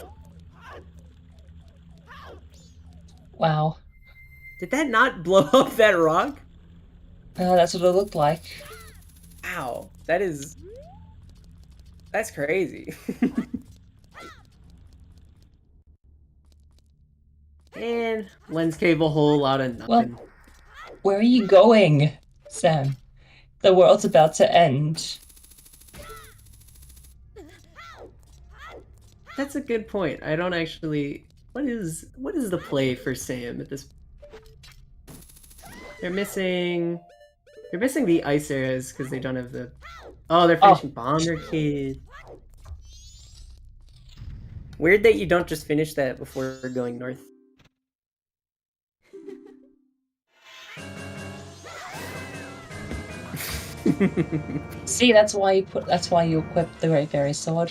Wow. Did that not blow up that rock? That's what it looked like. Ow. That's crazy. And Lens Cave a whole lot of nothing. Well, where are you going, Sam? The world's about to end. That's a good point. I don't actually... What is the play for Sam at this... They're missing the ice arrows because they don't have the... Oh, they're finishing Bomber Kid. Weird that you don't just finish that before going north. See, that's why you equip the Great Fairy Sword.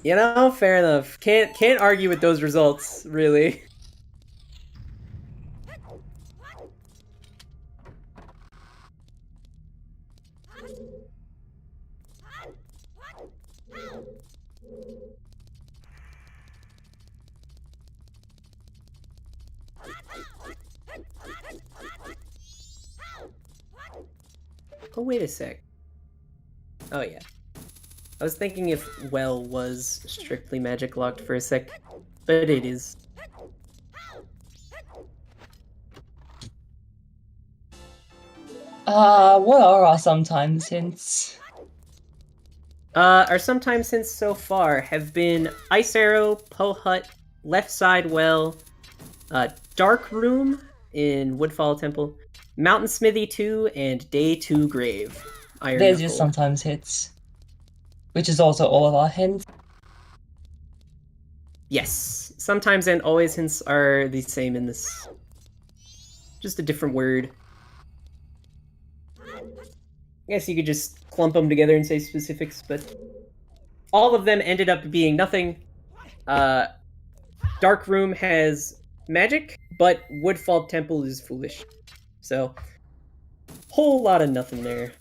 You know, fair enough. Can't argue with those results, really. Oh, wait a sec. Oh, yeah. I was thinking if Well was strictly magic locked for a sec, but it is. What are our sometimes hints? Our sometimes hints so far have been Ice Arrow, Poe Hut, Left Side Well, Dark Room in Woodfall Temple, Mountain Smithy 2, and Day 2 Grave. Iron There's Knuckle. your sometimes hits. Which is also all of our hints. Yes. Sometimes and always hints are the same in this. Just a different word. I guess you could just clump them together and say specifics, but all of them ended up being nothing. Dark Room has magic, but Woodfall Temple is foolish. So, Whole lot of nothing there.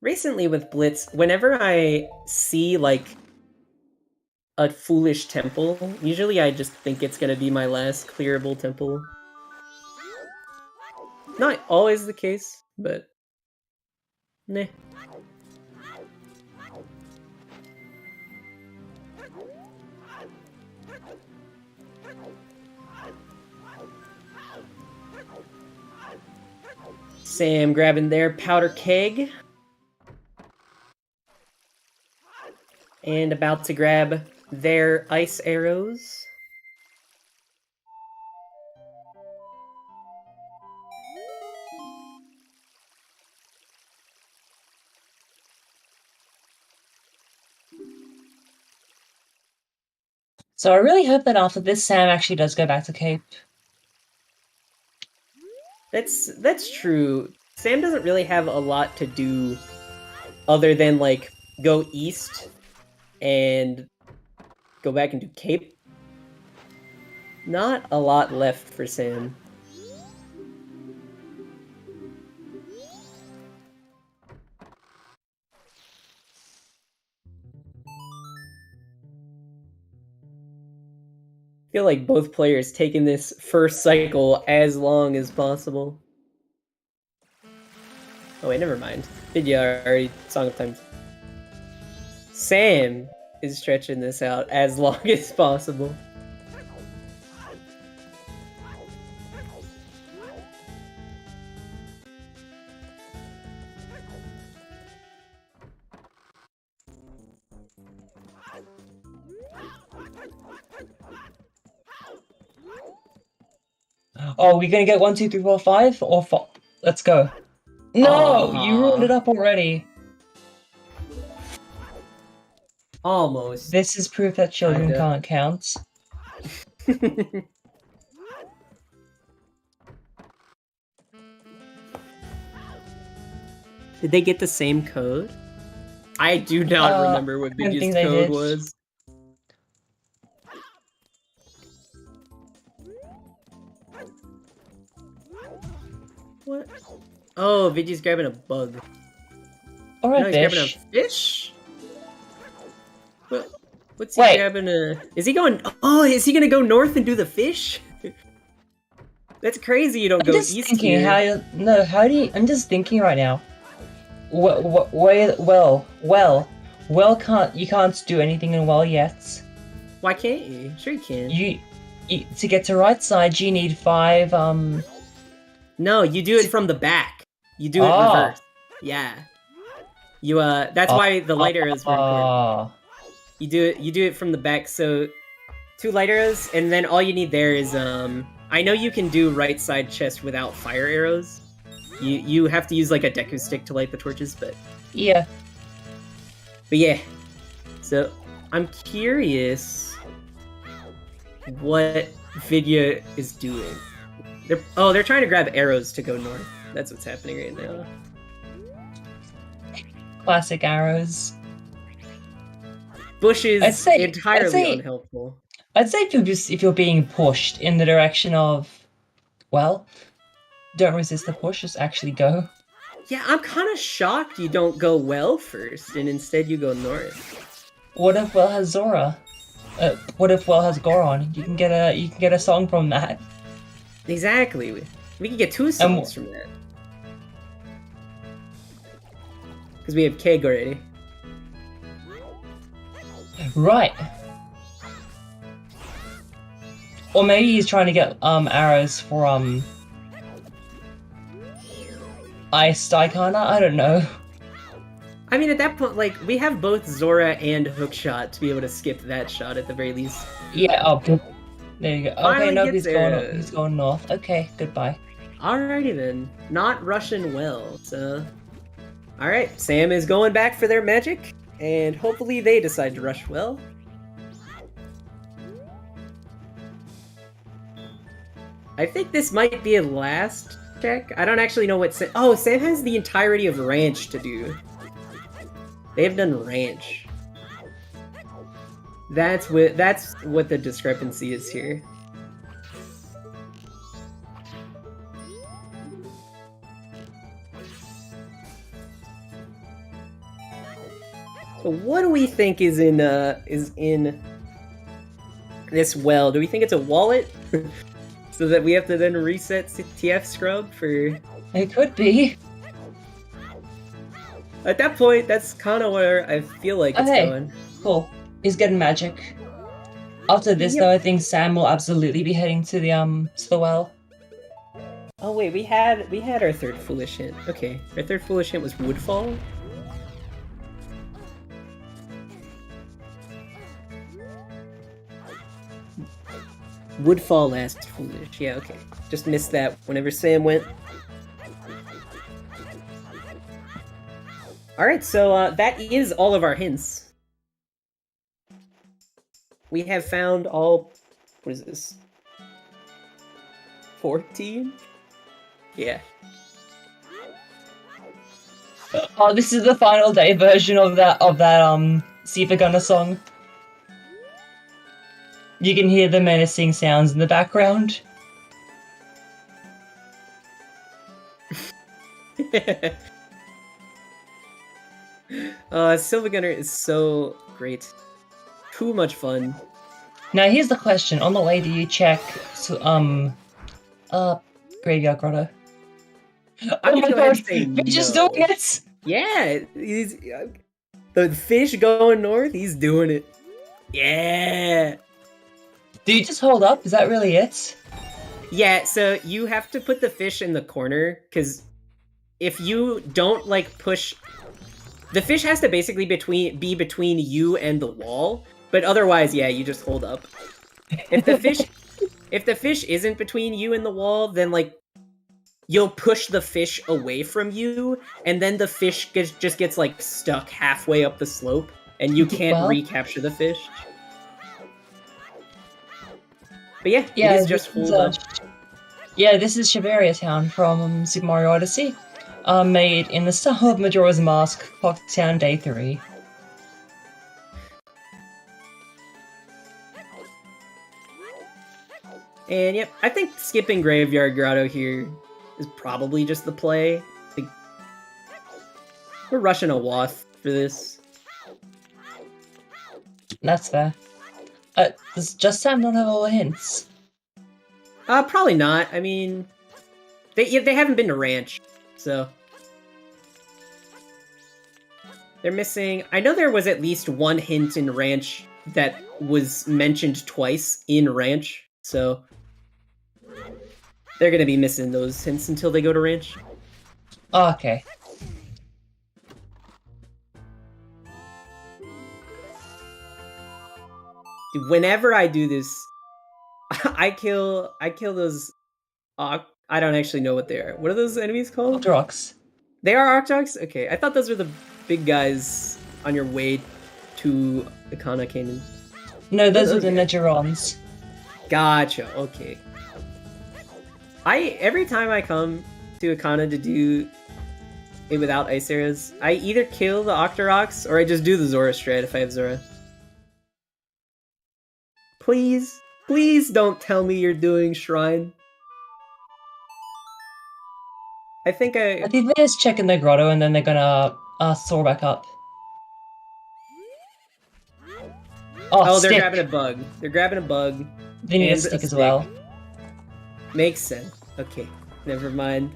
Recently with Blitz, whenever I see, like, a foolish temple, usually I just think it's gonna be my last clearable temple. Not always the case, but... Nah. Sam grabbing their powder keg. And about to grab their ice arrows. So I really hope that after this, Sam actually does go back to Cape. That's true. Sam doesn't really have a lot to do other than, like, go east and go back and do Cape. Not a lot left for Sam. I feel like both players taking this first cycle as long as possible. Oh wait, never mind. Vidya already Song of Time. Sam is stretching this out as long as possible. Oh, we're gonna get 1, 2, 3, 4, 5, or 4? Let's go. No, you ruined it up already. Almost. This is proof that children can't count. Did they get the same code? I do not remember what Vidya's code was. What? Oh, Vidya's grabbing a bug. Or a no, he's fish. grabbing a fish? What's he grabbing a... Is he going... Oh, is he gonna go north and do the fish? That's crazy you don't go east thinking here. how do you... I'm just thinking right now. Well, you can't do anything in well yet. Why can't you? Sure you can. To get to right side, you need 5, No, you do it from the back. You do it reverse. Yeah. You that's why the light arrows were important. You do it from the back, so 2 light arrows, and then all you need there is I know you can do right side chest without fire arrows. You have to use like a Deku stick to light the torches, but yeah. But yeah. So I'm curious what Vidya is doing. They're trying to grab arrows to go north. That's what's happening right now. Classic arrows. Bush is entirely unhelpful. I'd say if you're being pushed in the direction of, well, don't resist the push, just actually go. Yeah, I'm kind of shocked you don't go well first, and instead you go north. What if well has Zora? What if well has Goron? You can get a song from that. Exactly. We can get 2 songs from that. Because we have Keg already. Right. Or maybe he's trying to get arrows for Ice Daikana? I don't know. I mean, at that point, like, we have both Zora and Hookshot to be able to skip that shot at the very least. Yeah, there you go. Okay, no, he's going north. Okay, goodbye. Alrighty then. Not Russian well, so... Alright, Sam is going back for their magic, and hopefully they decide to rush well. I think this might be a last check. I don't actually know what Sam... Oh, Sam has the entirety of Ranch to do. They've done ranch. That's what the discrepancy is here. So what do we think is in this well? Do we think it's a wallet? So that we have to then reset TF scrub for... It could be. At that point, that's kind of where I feel like it's going. Cool. He's getting magic. After this, though, I think Sam will absolutely be heading to the well. Oh wait, we had our third foolish hint. Okay, our third foolish hint was Woodfall. Woodfall last foolish. Yeah, okay. Just missed that whenever Sam went. Alright, so that is all of our hints. We have found all... What is this? 14? Yeah. Oh, this is the final day version of that Siva Gunner song. You can hear the menacing sounds in the background. Silver Gunner is so great. Too much fun. Now here's the question. On the way, do you check Graveyard Grotto? I'm my god, you're just doing it! Yeah, he's the fish going north, he's doing it. Yeah! Do you just hold up? Is that really it? Yeah, so you have to put the fish in the corner, because if you don't, like, push... The fish has to basically be between you and the wall, but otherwise, yeah, you just hold up. If the fish isn't between you and the wall, then, like, you'll push the fish away from you, and then the fish just gets, like, stuck halfway up the slope, and you can't recapture the fish. But yeah, it is just hold up. Yeah, this is Shiveria Town from Super Mario Odyssey. Made in the style of Majora's Mask, Clock Town Day 3. And yep, I think skipping Graveyard Grotto here is probably just the play. Like, we're rushing a wath for this. That's fair. Does JustSam not have all the hints? Probably not. I mean, they haven't been to Ranch, so... They're missing... I know there was at least one hint in Ranch that was mentioned twice in Ranch, so... They're gonna be missing those hints until they go to Ranch. Oh, okay. Dude, whenever I do this, I kill those... I don't actually know what they are. What are those enemies called? Octoroks. They are Octoroks? Okay, I thought those were the big guys on your way to the Kana Canyon. No, those are the Nedgerons. Gotcha, okay. Every time I come to Akana to do it without ice arrows, I either kill the Octoroks or I just do the Zora strat if I have Zora. Please, please don't tell me you're doing Shrine. I think they're just checking the grotto and then they're gonna soar back up. Oh, they're grabbing a bug. They're grabbing a bug. They need a stick as well. Makes sense. Okay, never mind.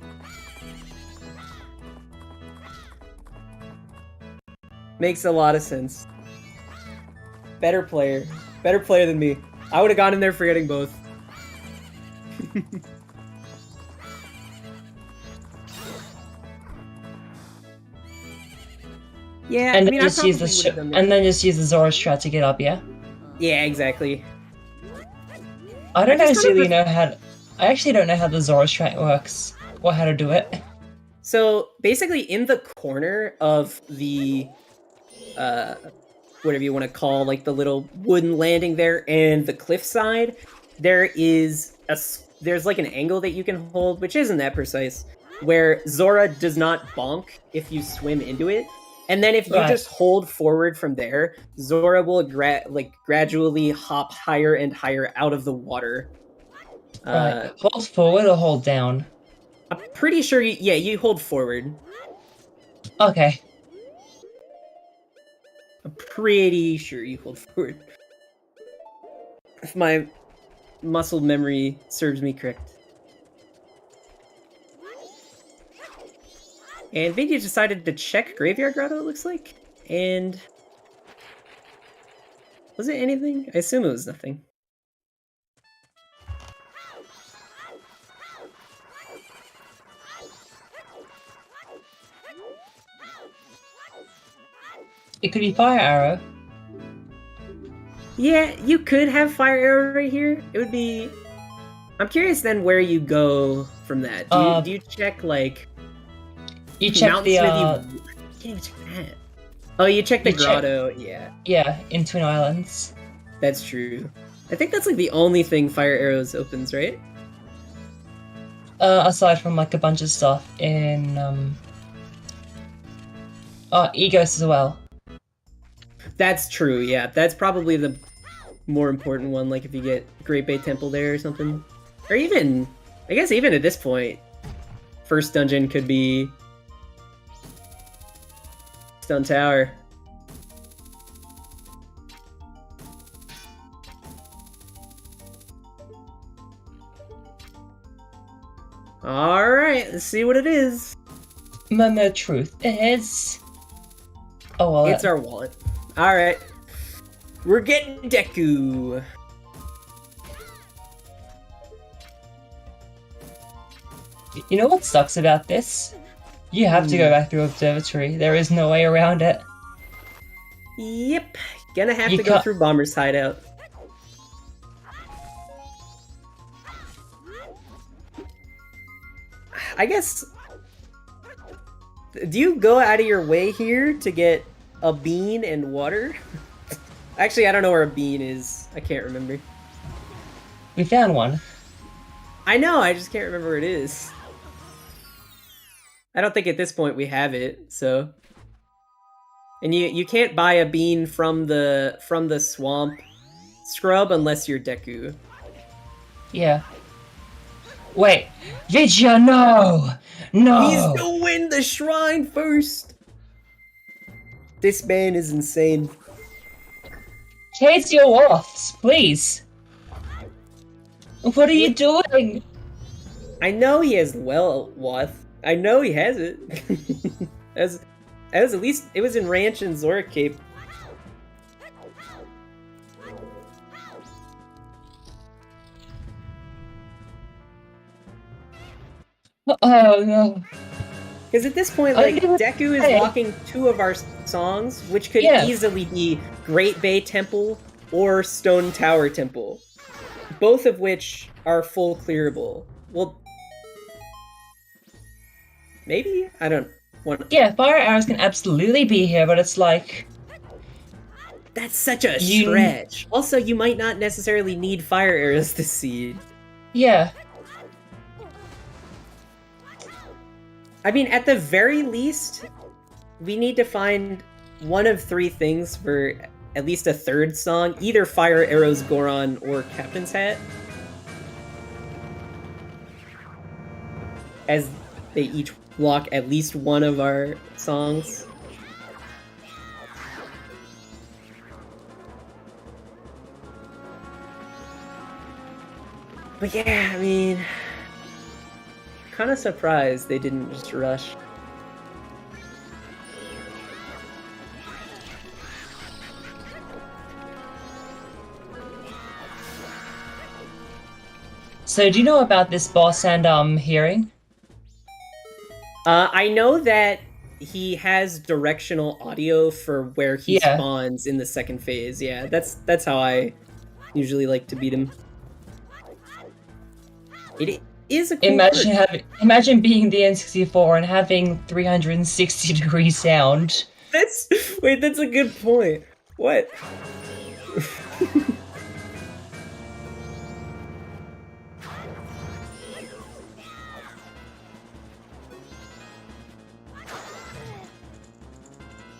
Makes a lot of sense. Better player. Better player than me. I would have gone in there forgetting both. Yeah, and I mean, just use the Zora strat to get up, yeah? Yeah, exactly. I actually don't know how the Zora strat works, or how to do it. So, basically, in the corner of the, whatever you want to call, like, the little wooden landing there, and the cliffside, there's like an angle that you can hold, which isn't that precise, where Zora does not bonk if you swim into it, And then if you Right. just hold forward from there, Zora will gradually hop higher and higher out of the water. Right. Hold forward or hold down? I'm pretty sure you hold forward. Okay. I'm pretty sure you hold forward. If my muscle memory serves me correct. And Vidya decided to check Graveyard Grotto, it looks like. And... was it anything? I assume it was nothing. It could be Fire Arrow. Yeah, you could have Fire Arrow right here. It would be... I'm curious then where you go from that. Do you check, like... You check the... You can't even check that. Oh, you check the grotto, yeah. Yeah, in Twin Islands. That's true. I think that's, like, the only thing Fire Arrows opens, right? Aside from, like, a bunch of stuff in, Egos as well. That's true, yeah. That's probably the more important one, like if you get Great Bay Temple there or something. Or even, I guess even at this point, first dungeon could be Stone Tower. Alright, let's see what it is. Momo truth is... Oh, well, it's our wallet. Alright. We're getting Deku. You know what sucks about this? You have to go back through Observatory. There is no way around it. Yep. Gonna have to go through Bomber's Hideout. I guess... do you go out of your way here to get a bean and water? Actually, I don't know where a bean is. I can't remember. We found one. I know, I just can't remember where it is. I don't think at this point we have it, so... And you can't buy a bean from the swamp scrub unless you're Deku. Yeah. Wait, Vidya, no! No! He's gonna win the shrine first! This man is insane. Chase your wasps, please! What are you doing? I know he has Wath. I know he has it. as at least it was in Ranch and Zora Cape. Oh no. Because at this point, like, Deku is walking two of our songs, which could easily be Great Bay Temple or Stone Tower Temple. Both of which are full clearable. Well, maybe? I don't want. Yeah, Fire Arrows can absolutely be here, but it's like... that's such a stretch. Also, you might not necessarily need Fire Arrows to seed. Yeah. I mean, at the very least, we need to find one of three things for at least a third song. Either Fire Arrows, Goron, or Captain's Hat. As they each block at least one of our songs. But yeah, I mean... kind of surprised they didn't just rush. So do you know about this boss and hearing? I know that he has directional audio for where he spawns in the second phase. Yeah, that's how I usually like to beat him. It is a cool imagine being the N64 and having 360-degree sound. That's a good point. What?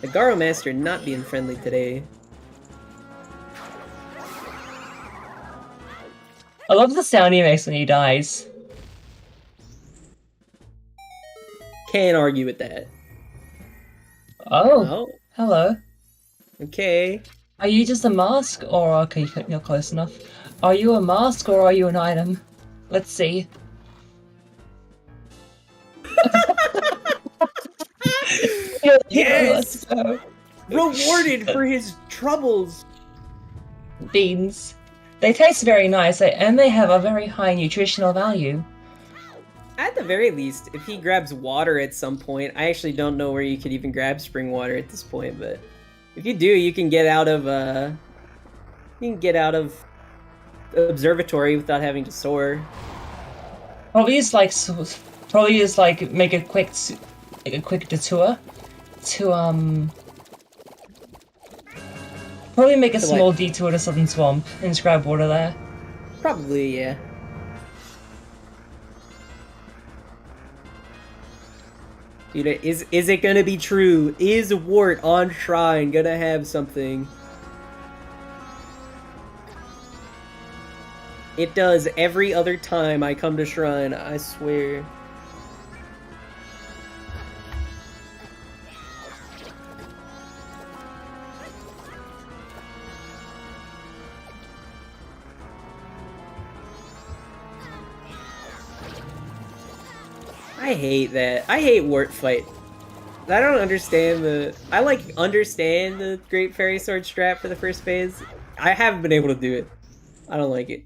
The Garo Master not being friendly today. I love the sound he makes when he dies. Can't argue with that. Oh, hello. Okay. Are you just a mask, or okay, you're close enough. Are you a mask, or are you an item? Let's see. Yes! Rewarded for his troubles! Beans. They taste very nice, and they have a very high nutritional value. At the very least, if he grabs water at some point, I actually don't know where you could even grab spring water at this point, but if you do, you can get out of observatory without having to soar. Probably just like make a quick detour to probably make a small detour to Southern Swamp and just grab water there. Probably, yeah. Dude, is it gonna be true? Is Wart on Shrine gonna have something? It does every other time I come to Shrine, I swear. I hate that. I hate Wart Fight. I don't understand the... I, understand the Great Fairy Sword strat for the first phase. I haven't been able to do it. I don't like it.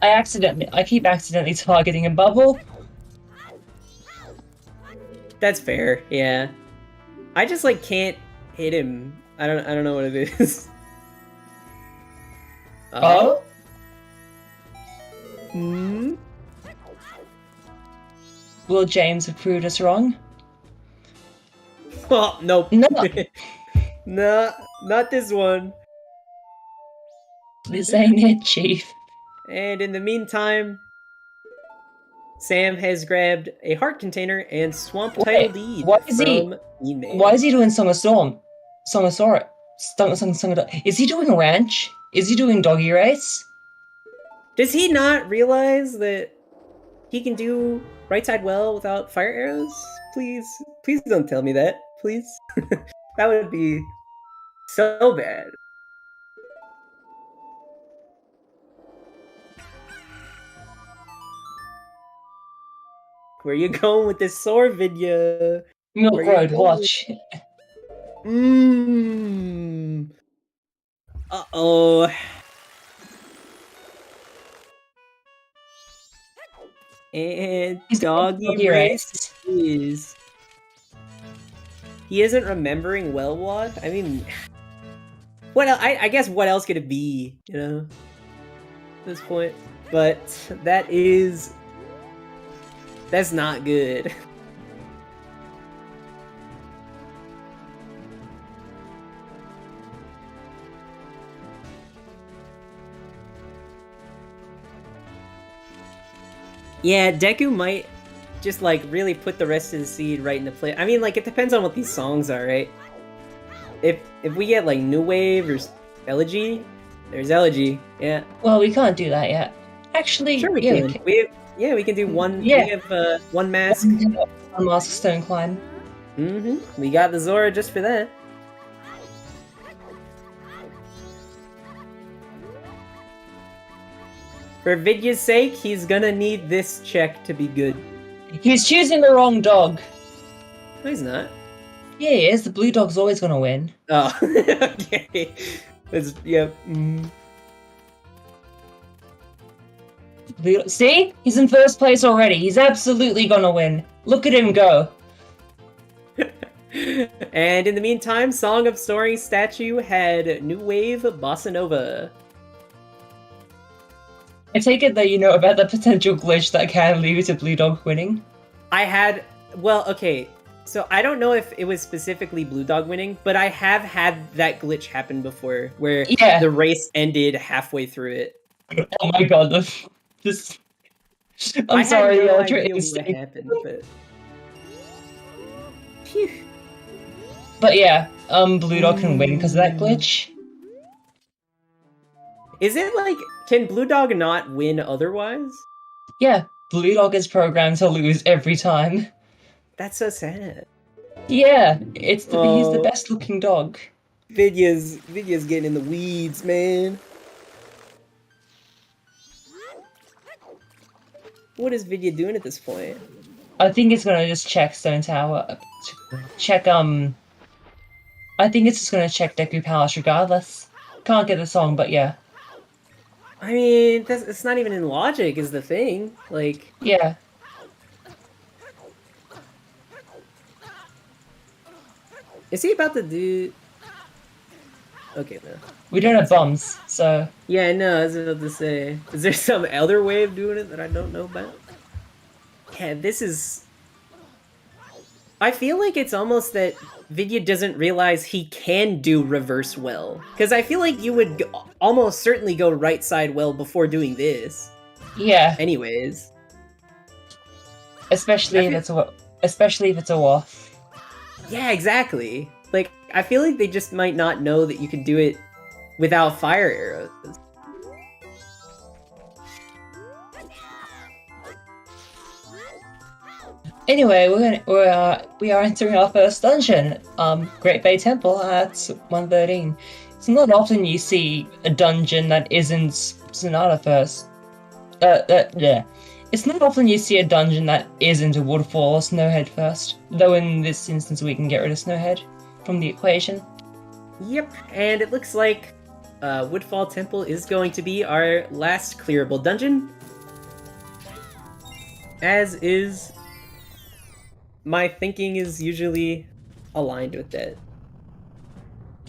I keep accidentally targeting a bubble. That's fair, yeah. I just, can't hit him. I don't know what it is. Oh? Hmm? Will James have proved us wrong? Oh, nope. No. Nah, not this one. This ain't it, Chief. And in the meantime, Sam has grabbed a heart container and swamp title deed from email. Why is he doing Song of Storm? Is he doing Ranch? Is he doing Doggy Race? Does he not realize that he can do right side well without fire arrows? Please don't tell me that, please. That would be so bad. Where you going with this sword, Vidya? Milk Road, watch. Uh-oh. And Doggy Race is... He isn't remembering Wellwad? I mean... What else? I guess what else could it be, you know? At this point. But that's not good. Yeah, Deku might just really put the rest of the seed right into play. I mean, it depends on what these songs are, right? If we get New Wave or Elegy, there's Elegy. Yeah. Well, we can't do that yet. Actually, sure we can. We can do one. Yeah. We have one mask. One mask Stone Climb. We got the Zora just for that. For Vidya's sake, he's gonna need this check to be good. He's choosing the wrong dog. No, he's not. Yeah, he is. The blue dog's always gonna win. Oh, okay. See? He's in first place already. He's absolutely gonna win. Look at him go. And in the meantime, Song of Soaring Statue had New Wave Bossa Nova. I take it that you know about the potential glitch that can lead to Blue Dog winning? Okay, so I don't know if it was specifically Blue Dog winning, but I have had that glitch happen before, where the race ended halfway through it. Oh my god, this... I'm sorry, had no the Ultra idea what Instinct. happened, but... Phew. But yeah, Blue Dog can win because of that glitch. Is it like, can Blue Dog not win otherwise? Yeah, Blue Dog is programmed to lose every time. That's so sad. Yeah, he's the best looking dog. Vidya's getting in the weeds, man. What is Vidya doing at this point? I think it's gonna just check Stone Tower. Check, I think it's just gonna check Deku Palace regardless. Can't get the song, but yeah. I mean, it's not even in logic, is the thing. Like... Yeah. Is he about to do... Okay, no. We don't have bombs, so... Yeah, no, I was about to say. Is there some other way of doing it that I don't know about? Yeah, this is... I feel like it's almost that Vidya doesn't realize he can do reverse well. Because I feel like you would almost certainly go right side well before doing this. Yeah. Anyways. Especially if it's a waff. Yeah, exactly. Like, I feel like they just might not know that you can do it without fire arrows. Anyway, we are entering our first dungeon, Great Bay Temple at 113. It's not often you see a dungeon that isn't Sonata first. Yeah. It's not often you see a dungeon that isn't a Woodfall or Snowhead first, though in this instance we can get rid of Snowhead from the equation. Yep, and it looks like Woodfall Temple is going to be our last clearable dungeon. As is... My thinking is usually aligned with that.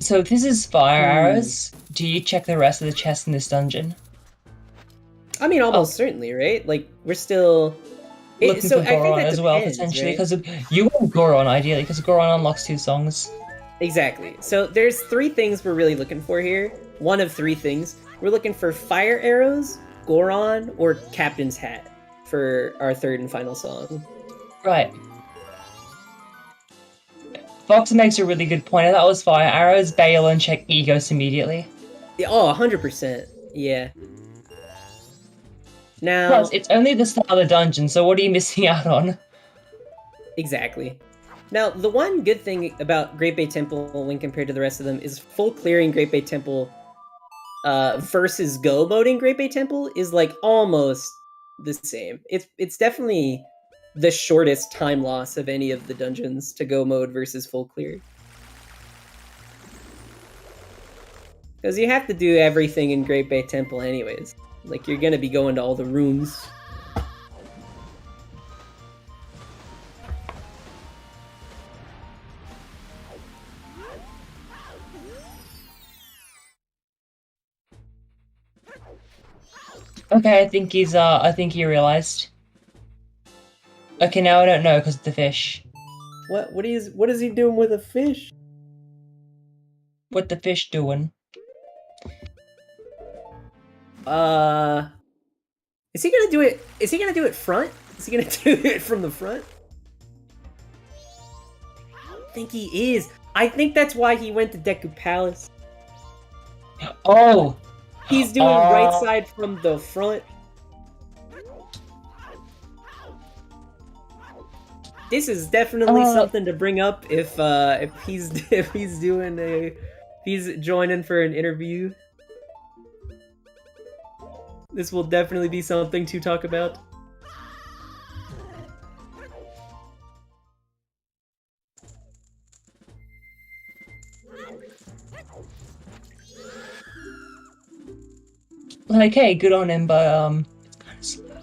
So if this is fire arrows, do you check the rest of the chests in this dungeon? I mean, almost certainly, right? Like, we're still... Looking for Goron as well, potentially, because you want Goron, ideally, because Goron unlocks 2 songs. Exactly. So there's 3 things we're really looking for here. One of 3 things. We're looking for fire arrows, Goron, or Captain's Hat for our 3rd and final song. Right. Fox makes a really good point. That was fire arrows, bail, and check Egos immediately. Yeah, oh, 100%. Yeah. Now... Plus, it's only the start of the dungeon, so what are you missing out on? Exactly. Now, the one good thing about Great Bay Temple when compared to the rest of them is full clearing Great Bay Temple versus go moding Great Bay Temple is like almost the same. It's definitely the shortest time loss of any of the dungeons to go mode versus full clear. Because you have to do everything in Great Bay Temple anyways. Like, you're gonna be going to all the rooms. Okay, I think he realized. Okay, now I don't know because of the fish. What is he doing with a fish? What the fish doing? Is he gonna do it? Is he gonna do it front? Is he gonna do it from the front? I don't think he is. I think that's why he went to Deku Palace. Oh! He's doing right side from the front. This is definitely something to bring up if he's joining for an interview. This will definitely be something to talk about. Like, hey, good on him, but it's kind of slow.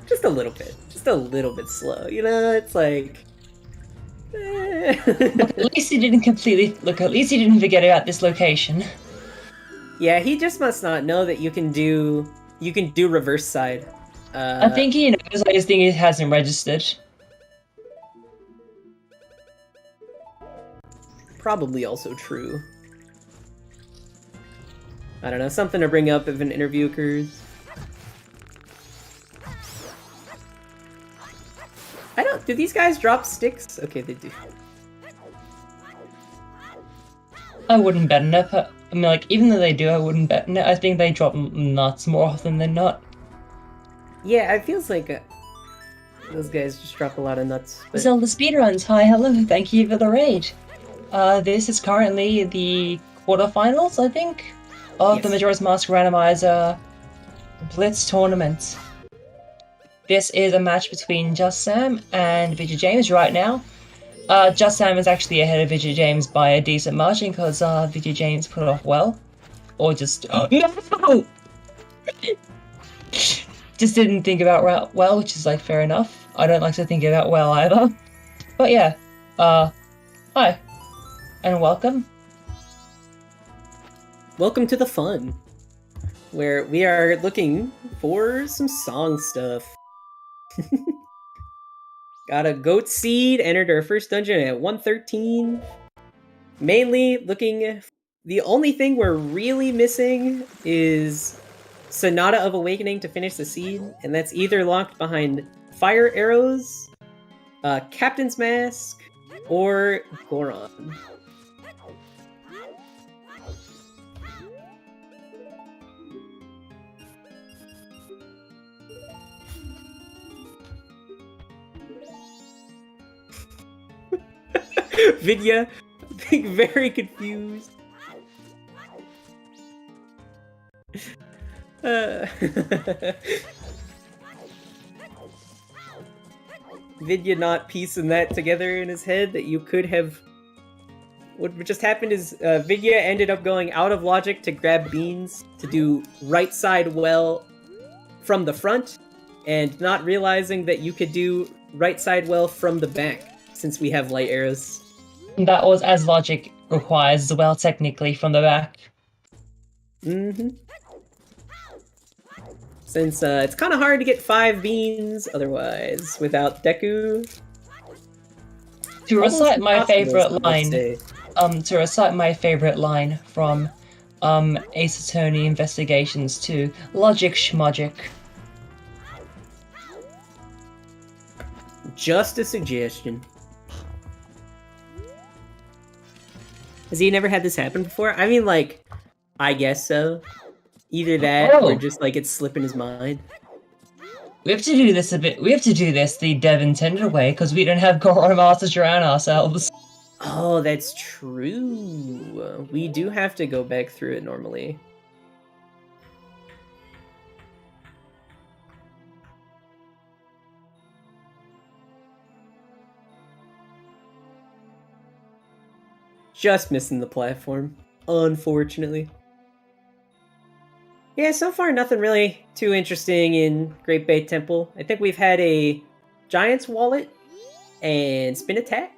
Just a little bit. Just a little bit slow. You know, it's like... Look, at least he didn't forget about this location. Yeah, he just must not know that you can do reverse side. I think he knows, I just think it hasn't registered. Probably also true. I don't know, something to bring up if an interview occurs. I don't... Do these guys drop sticks? Okay, they do. I wouldn't bet on it. I mean, like, even though they do, I wouldn't bet on it. I think they drop nuts more often than not. Yeah, it feels like those guys just drop a lot of nuts. But... ZeldaSpeedRuns, hi, hello, thank you for the raid. This is currently the quarterfinals, I think, of the Majora's Mask Randomizer Blitz tournament. This is a match between JustSam and VidyaJames right now. JustSam is actually ahead of VidyaJames by a decent margin because VidyaJames put it off well. Or just... No! Just didn't think about well, which is like fair enough. I don't like to think about well either. But yeah, hi, and welcome. Welcome to the fun, where we are looking for some song stuff. Got a goat seed, entered our first dungeon at 113. Mainly looking, the only thing we're really missing is Sonata of Awakening to finish the seed, and that's either locked behind Fire Arrows, Captain's Mask, or Goron. Vidya being very confused. Vidya not piecing that together in his head that you could have... What just happened is Vidya ended up going out of logic to grab beans to do right side well from the front, and not realizing that you could do right side well from the back, since we have light arrows. That was as logic requires as well, technically, from the back. Mm-hmm. Since it's kind of hard to get 5 beans otherwise without Deku. To recite my favorite line, from Ace Attorney Investigations 2, Logic Schmogic. Just a suggestion. Has he never had this happen before? I mean, like, I guess so. Either that, or just, like, it's slipping his mind. We have to do this the dev intended way, because we don't have Goron Masters around ourselves. Oh, that's true. We do have to go back through it normally. Just missing the platform, unfortunately. Yeah, so far nothing really too interesting in Great Bay Temple. I think we've had a Giant's Wallet and Spin Attack.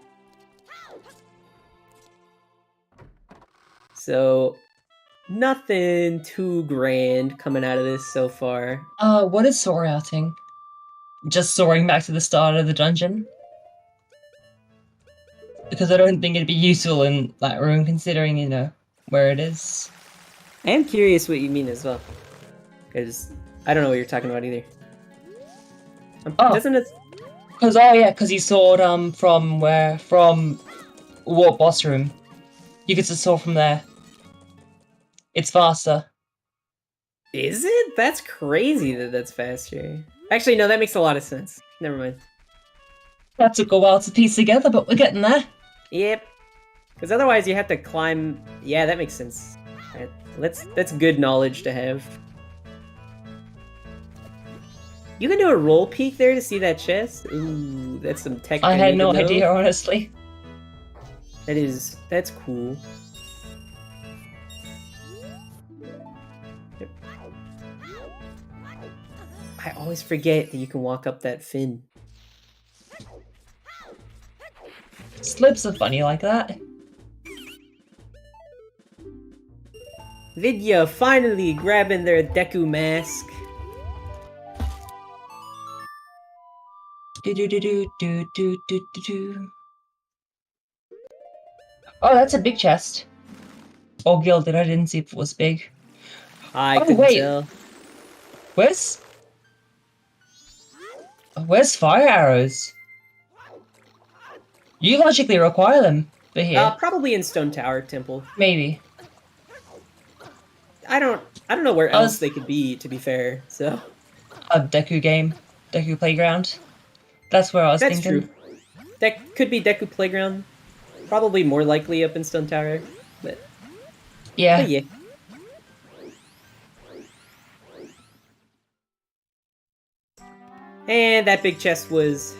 So, nothing too grand coming out of this so far. What is soar outing? Just soaring back to the start of the dungeon? Because I don't think it'd be useful in that room, considering, you know, where it is. I am curious what you mean as well. Because I don't know what you're talking about either. Doesn't it... Because he soared, from Warp Boss Room. You get to soar from there. It's faster. Is it? That's crazy that that's faster. Actually, no, that makes a lot of sense. Never mind. That took a while to piece together, but we're getting there. Yep. Because otherwise you have to climb... Yeah, that makes sense. Right. That's good knowledge to have. You can do a roll peek there to see that chest? Ooh, that's some tech. I had no idea, honestly. That's cool. I always forget that you can walk up that fin. Slips are funny like that. Vidya finally grabbing their Deku mask. Oh, that's a big chest. Or gilded, I didn't see if it was big. I couldn't tell. Where's Fire Arrows? You logically require them for here. Probably in Stone Tower Temple. Maybe. I don't know where else they could be, to be fair, so... A Deku game. Deku Playground. That's where I was thinking. That's true. That could be Deku Playground. Probably more likely up in Stone Tower, but... Yeah. But yeah. And that big chest was...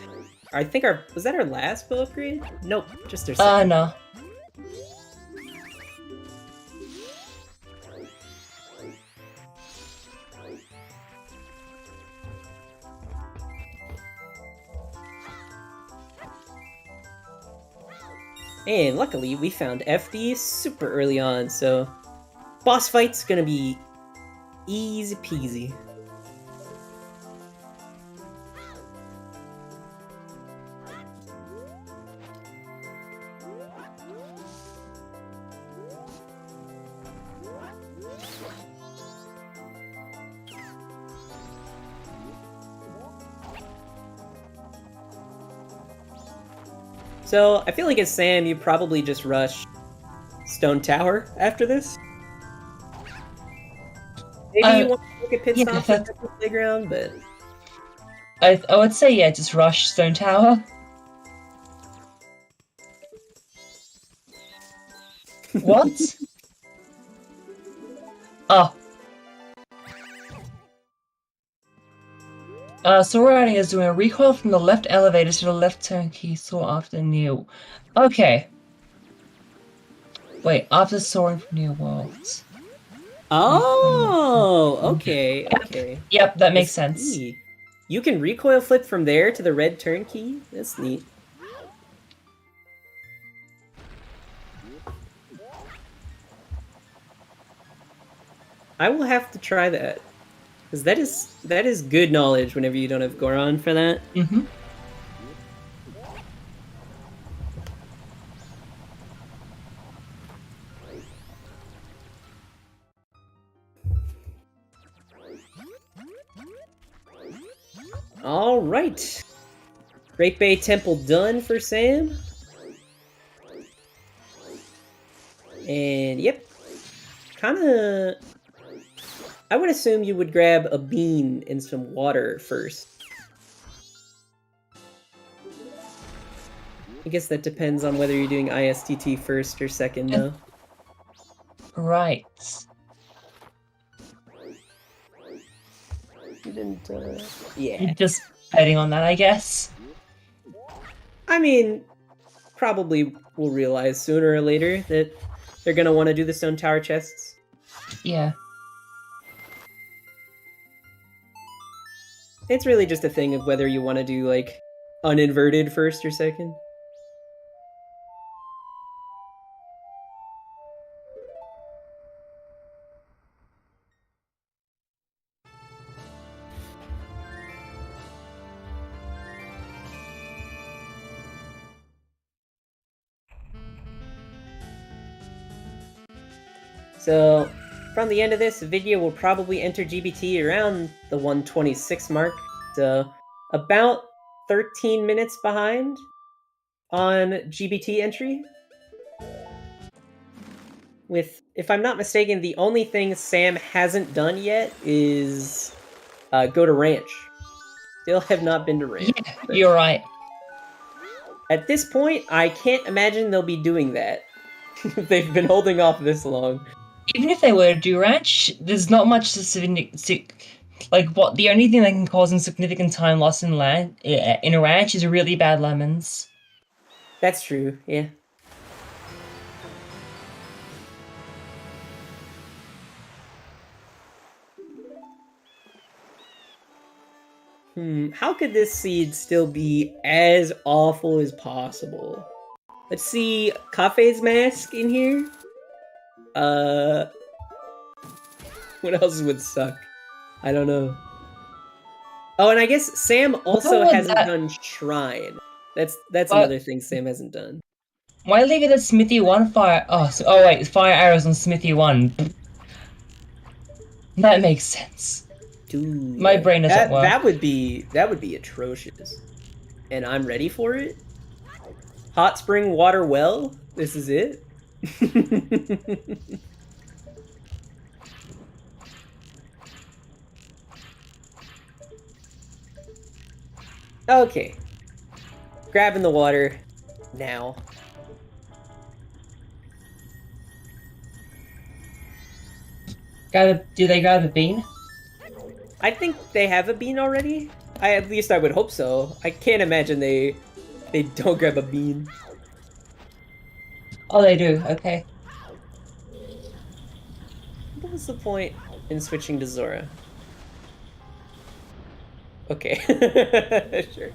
I think was that our last bow upgrade? Nope, just our second. No. And luckily, we found FD super early on, so... Boss fight's gonna be... easy peasy. So, I feel like as Sam, you probably just rush Stone Tower after this. Maybe you want to look at pit stops at the playground, but... I would say, yeah, just rush Stone Tower. What? Oh. Sword riding is doing a recoil from the left elevator to the left turn key, so after near... Okay. Wait, after soaring from near worlds. Oh, okay, okay. Yep, that makes sense. You can recoil flip from there to the red turn key? That's neat. I will have to try that. Because that is good knowledge whenever you don't have Goron for that. Mm-hmm. All right. Great Bay Temple done for Sam. And yep. Kinda... I would assume you would grab a bean and some water first. I guess that depends on whether you're doing ISTT first or second, though. Right. You didn't, yeah. You're just betting on that, I guess. I mean, probably we'll realize sooner or later that they're gonna want to do the Stone Tower chests. Yeah. It's really just a thing of whether you want to do, like, uninverted first or second. So, from the end of this, Vidya will probably enter GBT around the 126 mark, so about 13 minutes behind on GBT entry. With, if I'm not mistaken, the only thing Sam hasn't done yet is go to Ranch. Still have not been to Ranch. Yeah, you're right. At this point, I can't imagine they'll be doing that. They've been holding off this long. Even if they were to do Ranch, there's not much like what the only thing that can cause them significant time loss in a Ranch is really bad lemons. That's true, yeah. How could this seed still be as awful as possible? Let's see, Kafe's mask in here? What else would suck? I don't know. Oh, and I guess Sam also hasn't done Shrine. That's another thing Sam hasn't done. Why leave it at Smithy 1 fire? Oh, wait, fire arrows on Smithy 1. That makes sense. Dude, my brain doesn't work. That would be atrocious. And I'm ready for it? Hot spring water well? This is it? Okay. Grabbing the water now. Do they grab a bean? I think they have a bean already. At least I would hope so. I can't imagine they don't grab a bean. Oh, they do. Okay. What was the point in switching to Zora? Okay. Sure.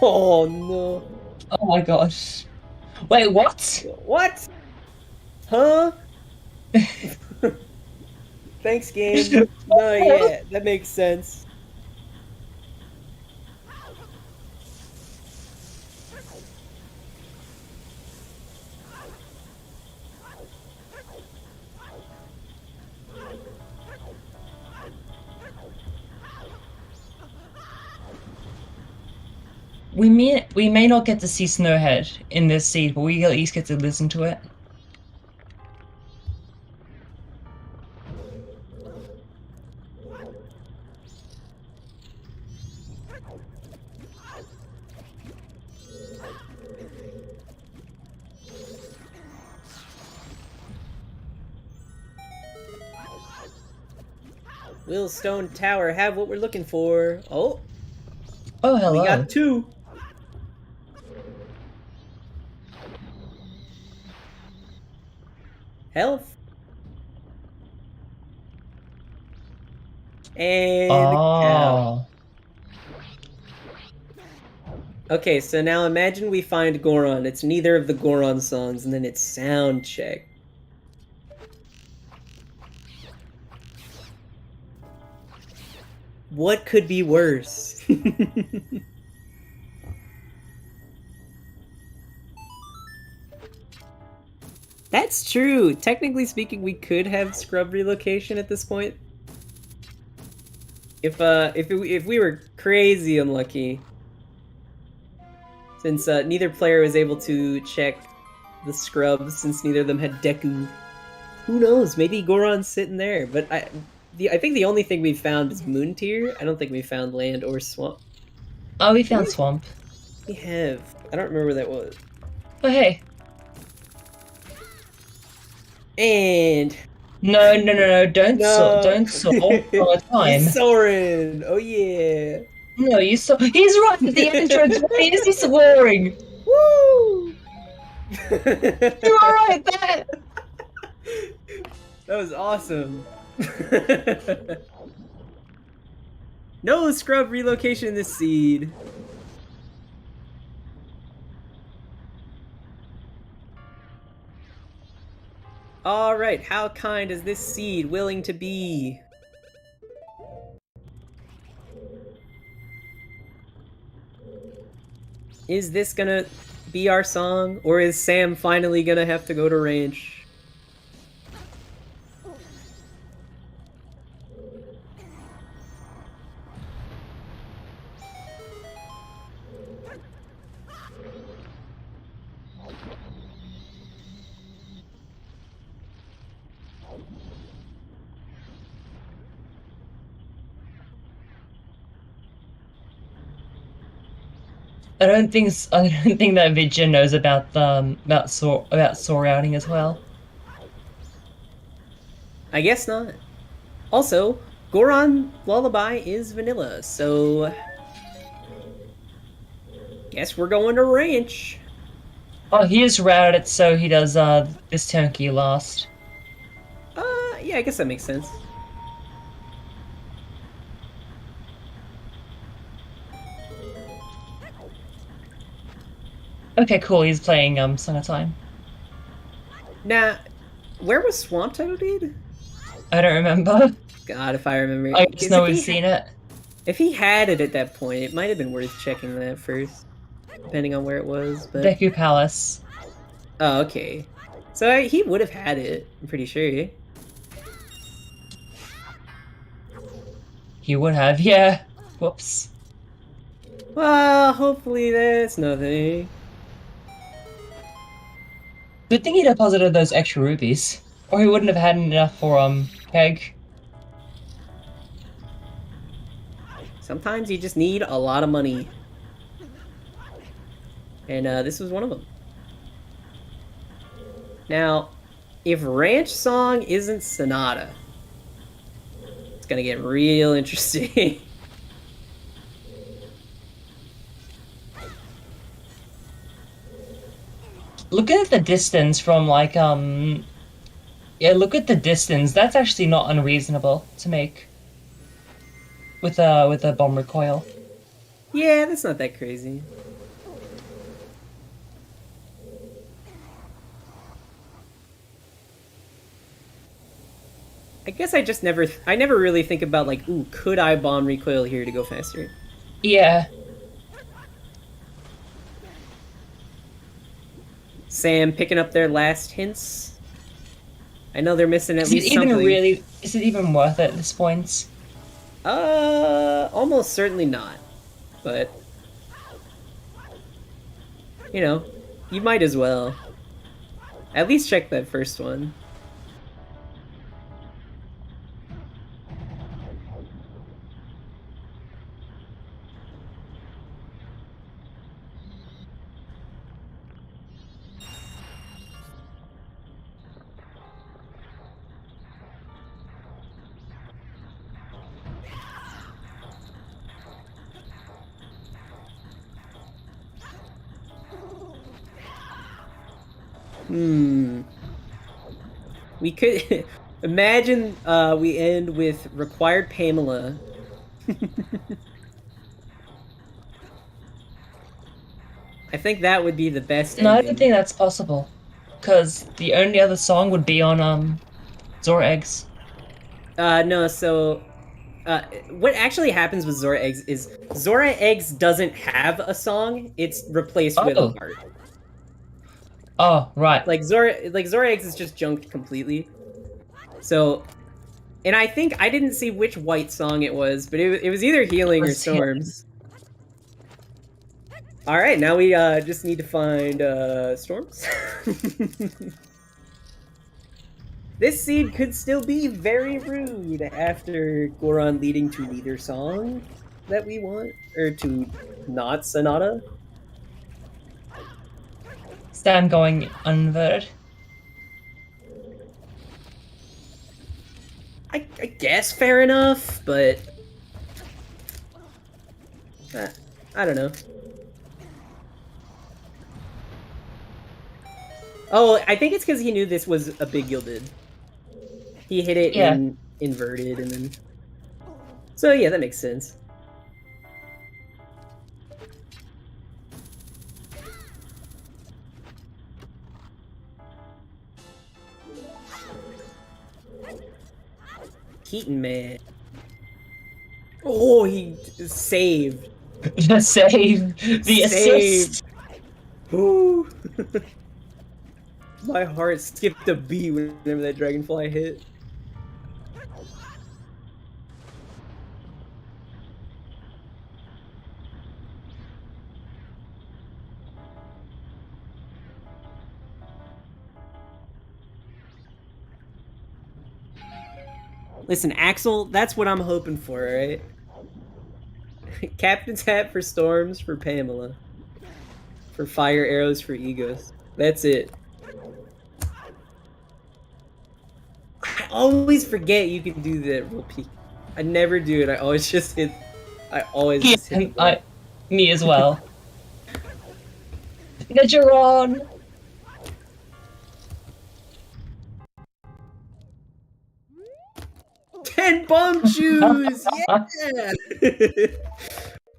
Oh no. Oh my gosh. Wait, what? What? Huh? Thanks, game. No, yeah, that makes sense. We may not get to see Snowhead in this seed, but we at least get to listen to it. Will Stone Tower have what we're looking for? Oh, Oh, hello. we got 2. Health. And cow. Okay, so now imagine we find Goron. It's neither of the Goron songs, and then it's sound check. What could be worse? That's true. Technically speaking, we could have scrub relocation at this point. If we were crazy unlucky, since neither player was able to check the scrubs, since neither of them had Deku. Who knows? Maybe Goron's sitting there. But I think the only thing we've found is Moon Tier. I don't think we found land or swamp. Oh, we found swamp. We have. I don't remember where that was. Oh, hey. And No, don't soar all the time. Soren! Oh yeah! No, you saw. He's right at the entrance. Why is he soaring? Woo! You are right there. That was awesome. No scrub relocation in this seed. Alright, how kind is this seed willing to be? Is this gonna be our song? Or is Sam finally gonna have to go to ranch? I don't think that Vidya knows about soar outing as well. I guess not. Also, Goron Lullaby is vanilla, so guess we're going to ranch. Oh, he just routed it so he does this turnkey last. Yeah, I guess that makes sense. Okay, cool. He's playing Song of Time. Now, where was Swamp Title Deed? I don't remember. God, if I remember. I just know we've seen it. If he had it at that point, it might have been worth checking that first, depending on where it was. But Deku Palace. Oh, okay. So he would have had it. I'm pretty sure. He would have, yeah. Whoops. Well, hopefully that's nothing. Good thing he deposited those extra rupees. Or he wouldn't have had enough for, Keg. Sometimes you just need a lot of money. And this was one of them. Now, if Ranch Song isn't Sonata, it's gonna get real interesting. Look at the distance from, like, yeah, look at the distance. That's actually not unreasonable to make. With a bomb recoil. Yeah, that's not that crazy. I guess I never really think about, like, ooh, could I bomb recoil here to go faster? Yeah. Sam picking up their last hints. I know they're missing at least Is it something. even worth it at this point? Almost certainly not. But, you know, you might as well. At least check that first one. We could imagine we end with required Pamela. I think that would be the best ending. No, I don't think that's possible. Because the only other song would be on Zora Eggs. No, so what actually happens with Zora Eggs is Zora Eggs doesn't have a song, it's replaced with a heart. Oh, right. Like Zora Eggs is just junked completely. So, and I think I didn't see which white song it was, but it was either Healing or Storms. All right, now we just need to find Storms. This seed could still be very rude after Goron leading to neither song that we want, or to not Sonata. Sam going uninverted. I guess fair enough, but I don't know. Oh, I think it's because he knew this was a big gilded. He hit it in inverted, and then... So yeah, that makes sense. Keaton, man. Oh, he saved. The save. The assist. Ooh. My heart skipped a beat whenever that dragonfly hit. Listen, Axel, that's what I'm hoping for, alright? Captain's hat for Storms for Pamela. For Fire Arrows for Egos. That's it. I always forget you can do that real peak. I never do it. I always just hit. Just hit. Me as well. Get your on. 10 bomb shoes! Yeah!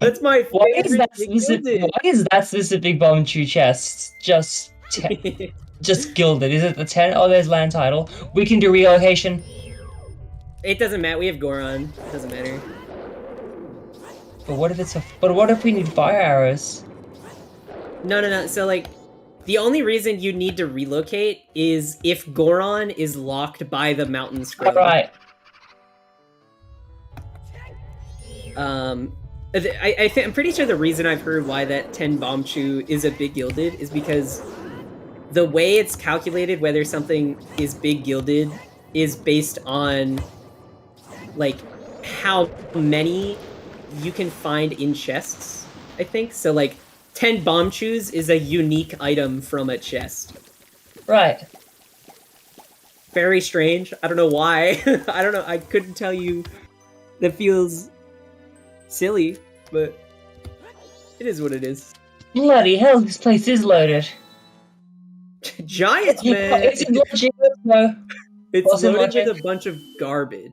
That's my favorite. Why is that specific bomb chew chest just gilded? Is it the 10? Oh, there's land title. We can do relocation. It doesn't matter. We have Goron. It doesn't matter. But what if we need fire arrows? No. So like, the only reason you need to relocate is if Goron is locked by the mountain scrub. Alright. I'm pretty sure the reason I've heard why that 10 Bombchu is a big gilded is because the way it's calculated whether something is big gilded is based on like how many you can find in chests, I think. So like 10 Bombchus is a unique item from a chest. Right. Very strange. I don't know why. I don't know. I couldn't tell you. That feels silly, but it is what it is. Bloody hell, this place is loaded. Giants, man! It's in logic, no. It's loaded with a bunch of garbage.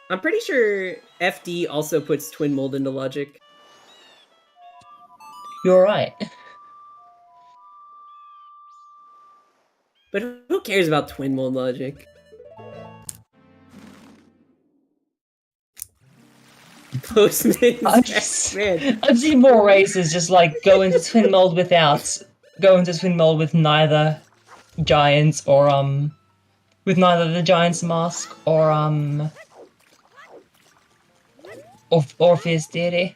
I'm pretty sure FD also puts Twin Mold into logic. You're right. But who cares about Twin Mold logic? Postman, man. I've seen more races just like go into Twin Mold with neither Giants or with neither the Giant's Mask or Fierce Deity.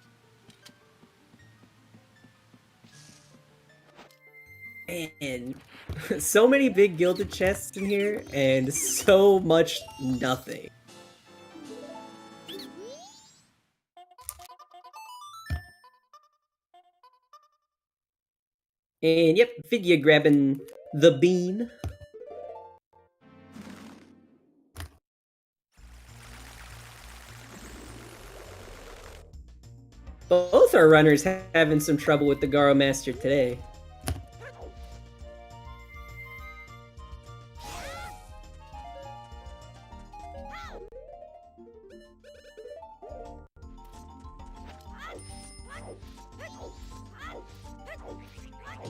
And so many big gilded chests in here, and so much nothing. And yep, Vidya grabbing the bean. Both our runners having some trouble with the Garo Master today.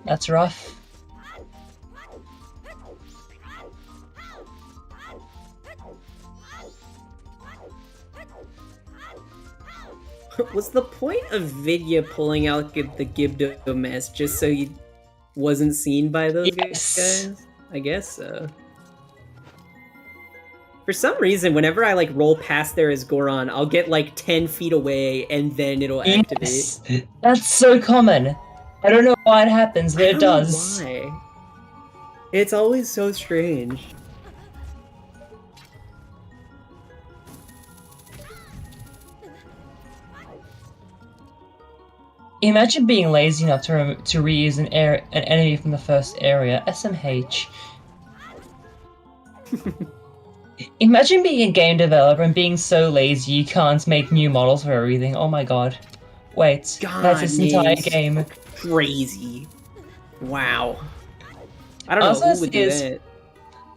That's rough. Was the point of Vidya pulling out the Gibdo mask just so he wasn't seen by those guys? I guess so. For some reason, whenever I like roll past there as Goron, I'll get like 10 feet away and then it'll activate. Yes. That's so common. I don't know why it happens, but it does. Why? It's always so strange. Imagine being lazy enough to reuse an enemy from the first area. SMH. Imagine being a game developer and being so lazy you can't make new models for everything. Oh my god. Wait, that's this entire game. Crazy. Wow. I don't know who would do that.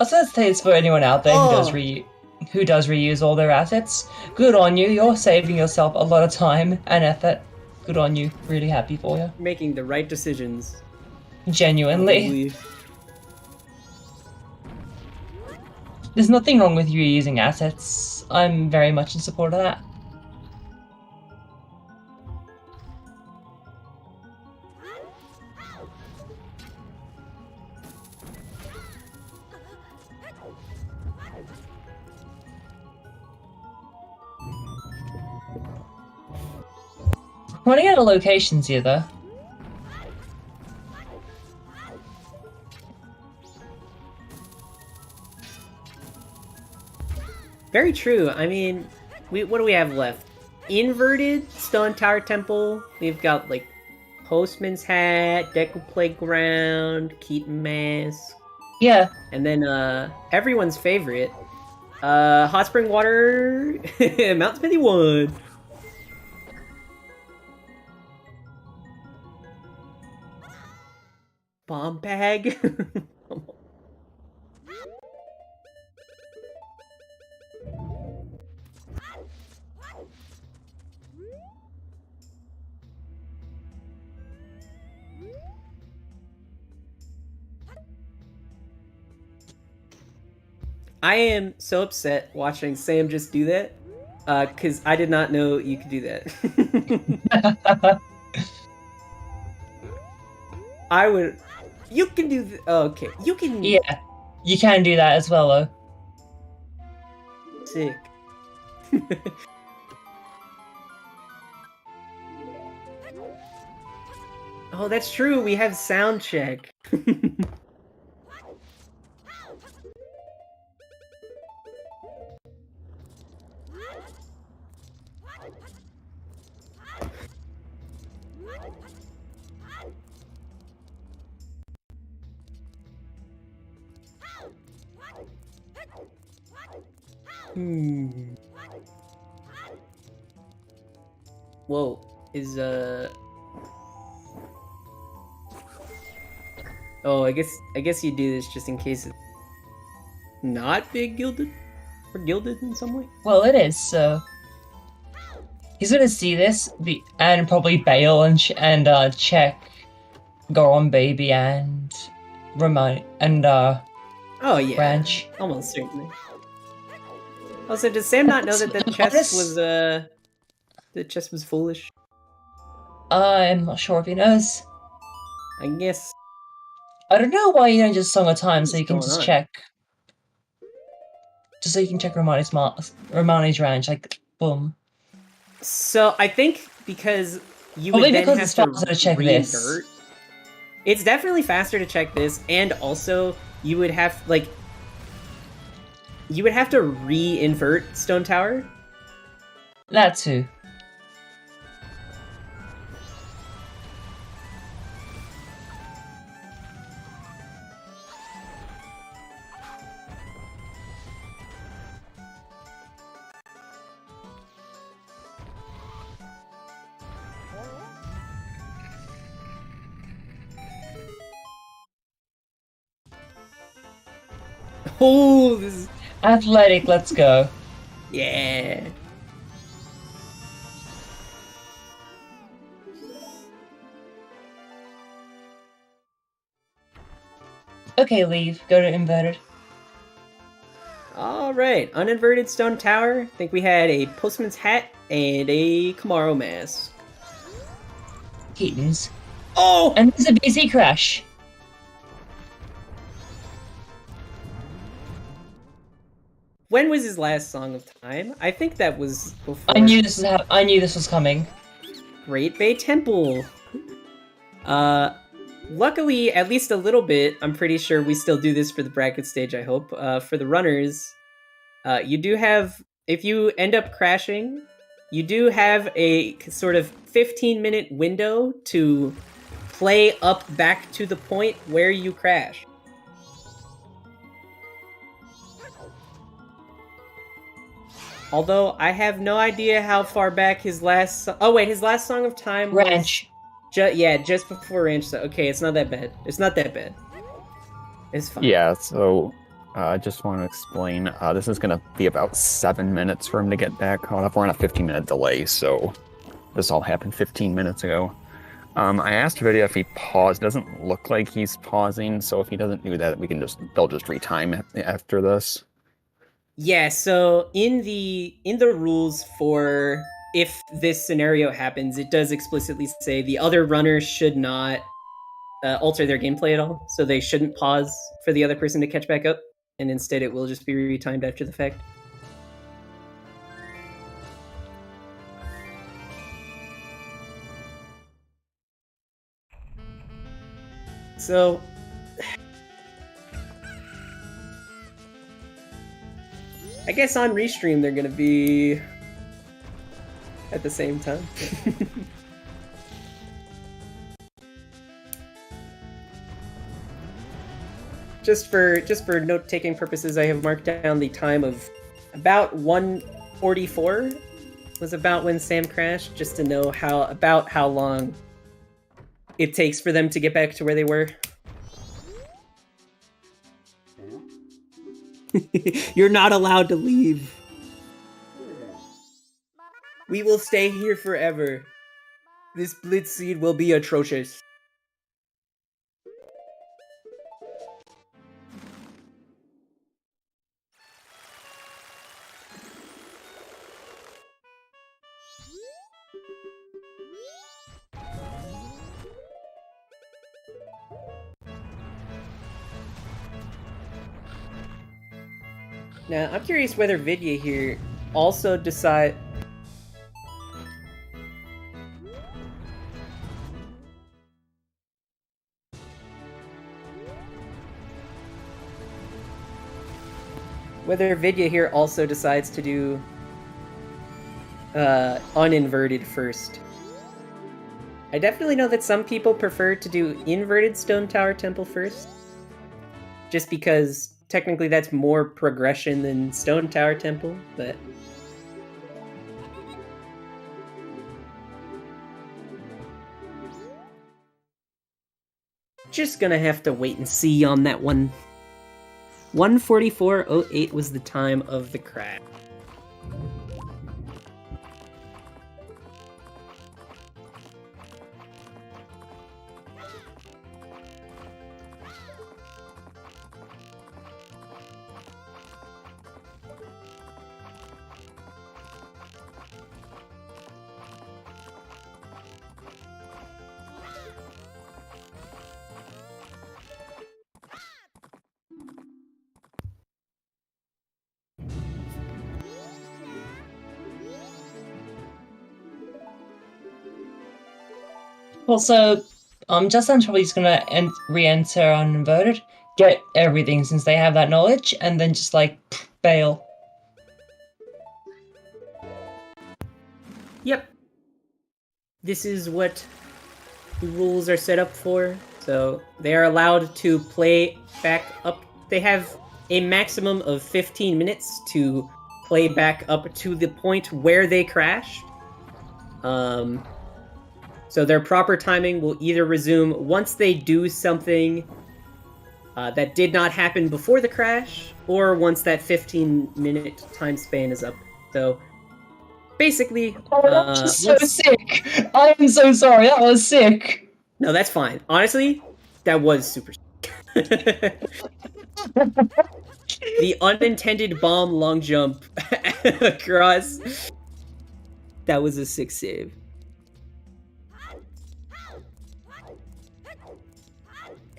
Also, let's say it's for anyone out there who does reuse all their assets. Good on you. You're saving yourself a lot of time and effort. Good on you. Really happy for you. Making the right decisions. Genuinely. There's nothing wrong with you using assets. I'm very much in support of that. Running out of locations here, though. Very true. I mean, what do we have left? Inverted Stone Tower Temple. We've got like Postman's Hat, Deku Playground, Keaton Mask. Yeah. And then everyone's favorite, Hot Spring Water, Mount Smithy 1. Bomb bag. I am so upset watching Sam just do that, because I did not know you could do that. I would... You can do... okay, you can... Yeah, you can do that as well, though. Sick. Oh, that's true. We have sound check. Whoa, is Oh, I guess you do this just in case it's not big gilded or gilded in some way. Well, it is. So he's gonna see this and probably bail and check Goron Baby and Ramon and Oh yeah, Branch. almost certainly. Also, does Sam not know that the chest was foolish? I'm not sure if he knows. I guess. I don't know why you don't just Song of Time so What's you can just going on? check. Just so you can check Romani's range, like, boom. So, I think because you Probably would then because have it's faster to check this. reinvert. It's definitely faster to check this, and also you would have, like... You would have to re-invert Stone Tower. That too. Oh, this is... Athletic, let's go. Yeah. Okay, leave. Go to inverted. Alright, uninverted Stone Tower. I think we had a Postman's Hat and a Camaro Mask. Keaton's. Oh! And there's a BC crash. When was his last Song of Time? I think that was before... I knew this was coming. Great Bay Temple. Luckily, at least a little bit, I'm pretty sure we still do this for the bracket stage, I hope. For the runners, you do have... If you end up crashing, you do have a sort of 15-minute window to play up back to the point where you crash. Although, I have no idea how far back his last... Oh wait, his last Song of Time was... Ranch. just before Ranch. So, okay, it's not that bad. It's not that bad. It's fine. Yeah, so I just want to explain. This is going to be about 7 minutes for him to get back caught up. We're on a 15-minute delay, so this all happened 15 minutes ago. I asked Vidya if he paused. It doesn't look like he's pausing, so if he doesn't do that, they'll just retime after this. Yeah, so in the rules for if this scenario happens, it does explicitly say the other runners should not alter their gameplay at all. So they shouldn't pause for the other person to catch back up, and instead it will just be retimed after the fact. So... I guess on Restream they're gonna be at the same time. Just for note-taking purposes, I have marked down the time of about 1:44 was about when Sam crashed, just to know how long it takes for them to get back to where they were. You're not allowed to leave. We will stay here forever. This Blitz seed will be atrocious. Now, I'm curious whether Vidya here also decide... whether Vidya here also decides to do uninverted first. I definitely know that some people prefer to do inverted Stone Tower Temple first, just because technically that's more progression than Stone Tower Temple, but... Just gonna have to wait and see on that one. 1:44:08 was the time of the crash. Also, JustSam's probably just gonna re-enter uninverted, get everything since they have that knowledge, and then just like bail. Yep. This is what the rules are set up for. So they are allowed to play back up. They have a maximum of 15 minutes to play back up to the point where they crashed. So their proper timing will either resume once they do something that did not happen before the crash, or once that 15-minute time span is up. So basically, that was so sick. I am so sorry. That was sick. No, that's fine. Honestly, that was super sick. The unintended bomb long jump across. That was a sick save.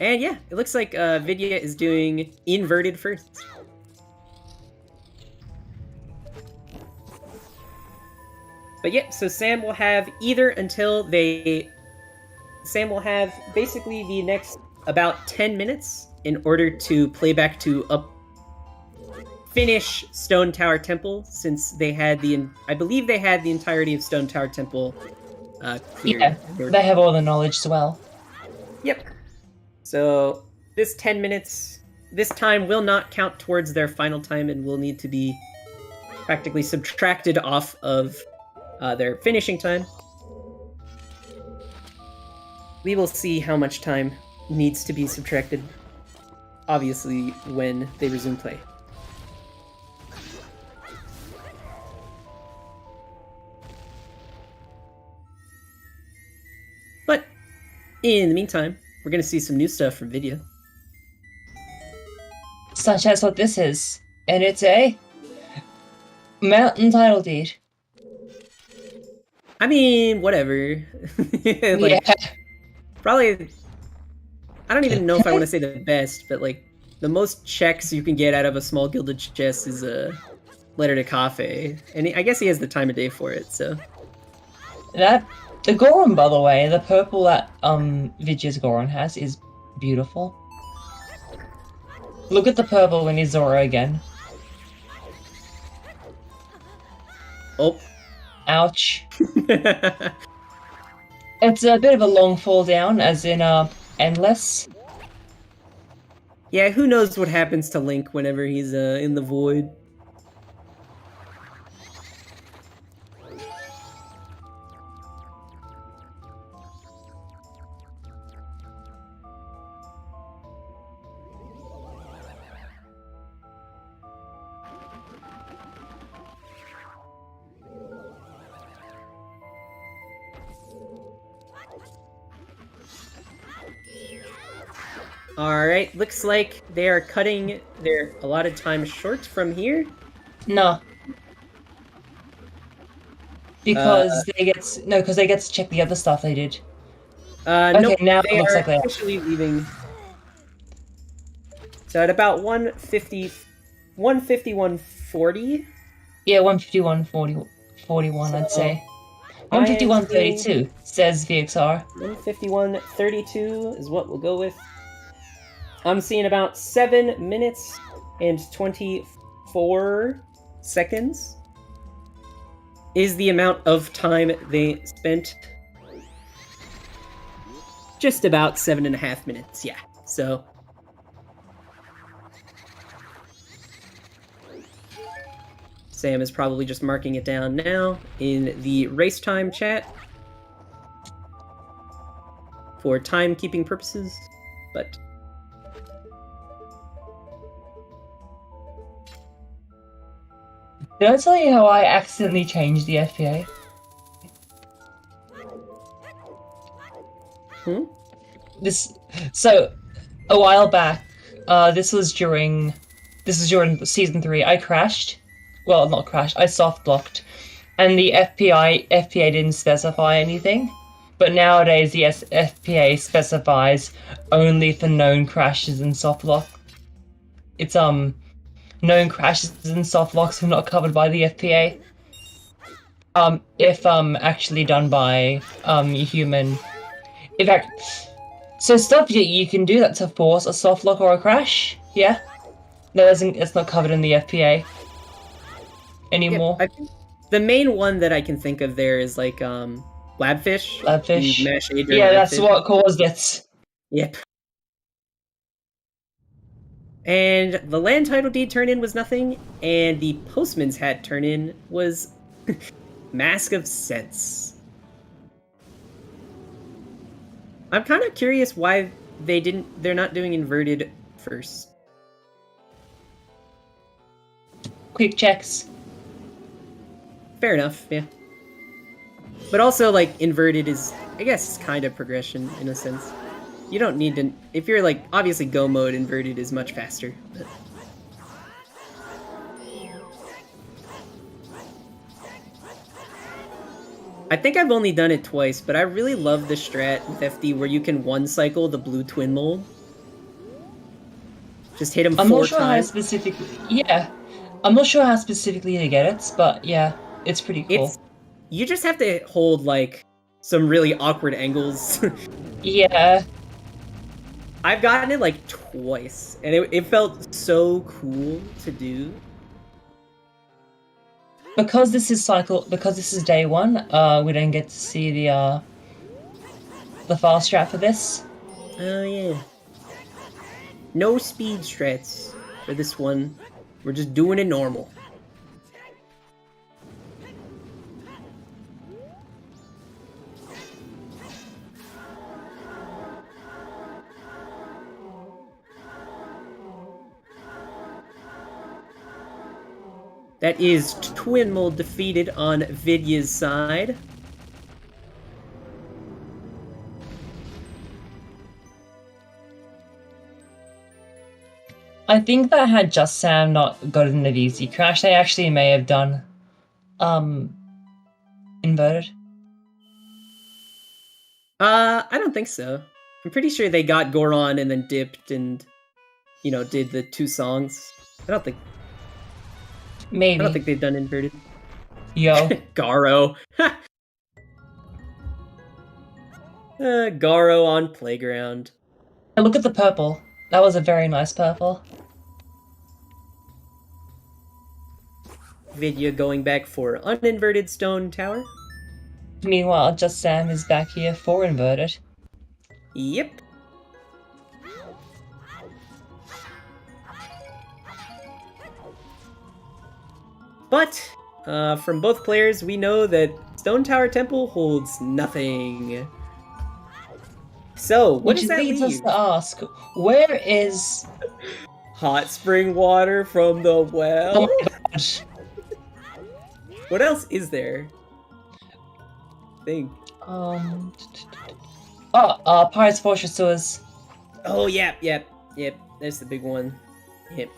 And yeah, it looks like Vidya is doing inverted first. But yeah, so Sam will have either until they... Sam will have basically the next about 10 minutes in order to play back to finish Stone Tower Temple, since they had I believe they had the entirety of Stone Tower Temple cleared. Yeah, they have all the knowledge as well. Yep. So this 10 minutes, this time will not count towards their final time and will need to be practically subtracted off of their finishing time. We will see how much time needs to be subtracted, obviously, when they resume play. But in the meantime, we're going to see some new stuff from Vidya. Such as what this is. And it's a mountain title deed. I mean, whatever. Yeah. Probably, I don't even know if I want to say the best, but like, the most checks you can get out of a small gilded chest is a letter to Cafe. And I guess he has the time of day for it, so. The Goron, by the way, the purple that Vidya's Goron has is beautiful. Look at the purple when he's Zora again. Oh. Ouch. It's a bit of a long fall down, as in endless. Yeah, who knows what happens to Link whenever he's in the void. Alright, looks like they are cutting their allotted time short from here. No. Because they get to check the other stuff they did. Okay, nope, now they it looks are like they are. officially leaving. So at about 1:51:40. Yeah, 1:51:41, I'd say. 1:51:32 says VXR. 1:51:32 is what we'll go with. I'm seeing about 7 minutes and 24 4 seconds is the amount of time they spent. Just about 7.5 minutes, yeah. So Sam is probably just marking it down now in the race time chat for timekeeping purposes, but Did I tell you how I accidentally changed the FPA? So a while back, this was during season 3. I crashed. Well, not crashed. I soft blocked, and the FPA didn't specify anything. But nowadays, the FPA specifies only for known crashes and soft lock. It's known crashes and soft locks are not covered by the FPA. If actually done by a human. In fact, so stuff you can do that to force a soft lock or a crash. Yeah, it's not covered in the FPA anymore. I think the main one that I can think of there is like Labfish. Labfish. Yeah, that's what caused it. Yep. And the land title deed turn-in was nothing, and the postman's hat turn-in was Mask of Sense. I'm kind of curious why they're not doing inverted first. Quick checks. Fair enough, yeah. But also, like, inverted is, I guess, kind of progression in a sense. You don't need to... If you're, like, obviously go mode, inverted is much faster. But... I think I've only done it twice, but I really love the strat with FD where you can one-cycle the blue twin mold. Just hit him 4 times. I'm not sure how specifically... Yeah. I'm not sure how specifically to get it, but yeah, it's pretty cool. You just have to hold, like, some really awkward angles. Yeah. I've gotten it, like, twice, and it felt so cool to do. Because this is day 1, we don't get to see the fast strat for this. Oh, yeah. No speed strats for this one. We're just doing it normal. That is Twin Mold defeated on Vidya's side. I think that had JustSam not gotten an easy crash, they actually may have done inverted. I don't think so. I'm pretty sure they got Goron and then dipped and, you know, did the 2 songs. I don't think... Maybe. I don't think they've done inverted. Yo. Garo. Garo on Playground. And look at the purple. That was a very nice purple. Vidya going back for uninverted stone tower. Meanwhile, JustSam is back here for inverted. Yep. But, from both players, we know that Stone Tower Temple holds nothing. So, what does that leave? Which leads us to ask, where is... Hot spring water from the well? Oh my gosh. What else is there? Think. Pirate's Fortress Sewers. Oh, yep. That's the big one. Yep.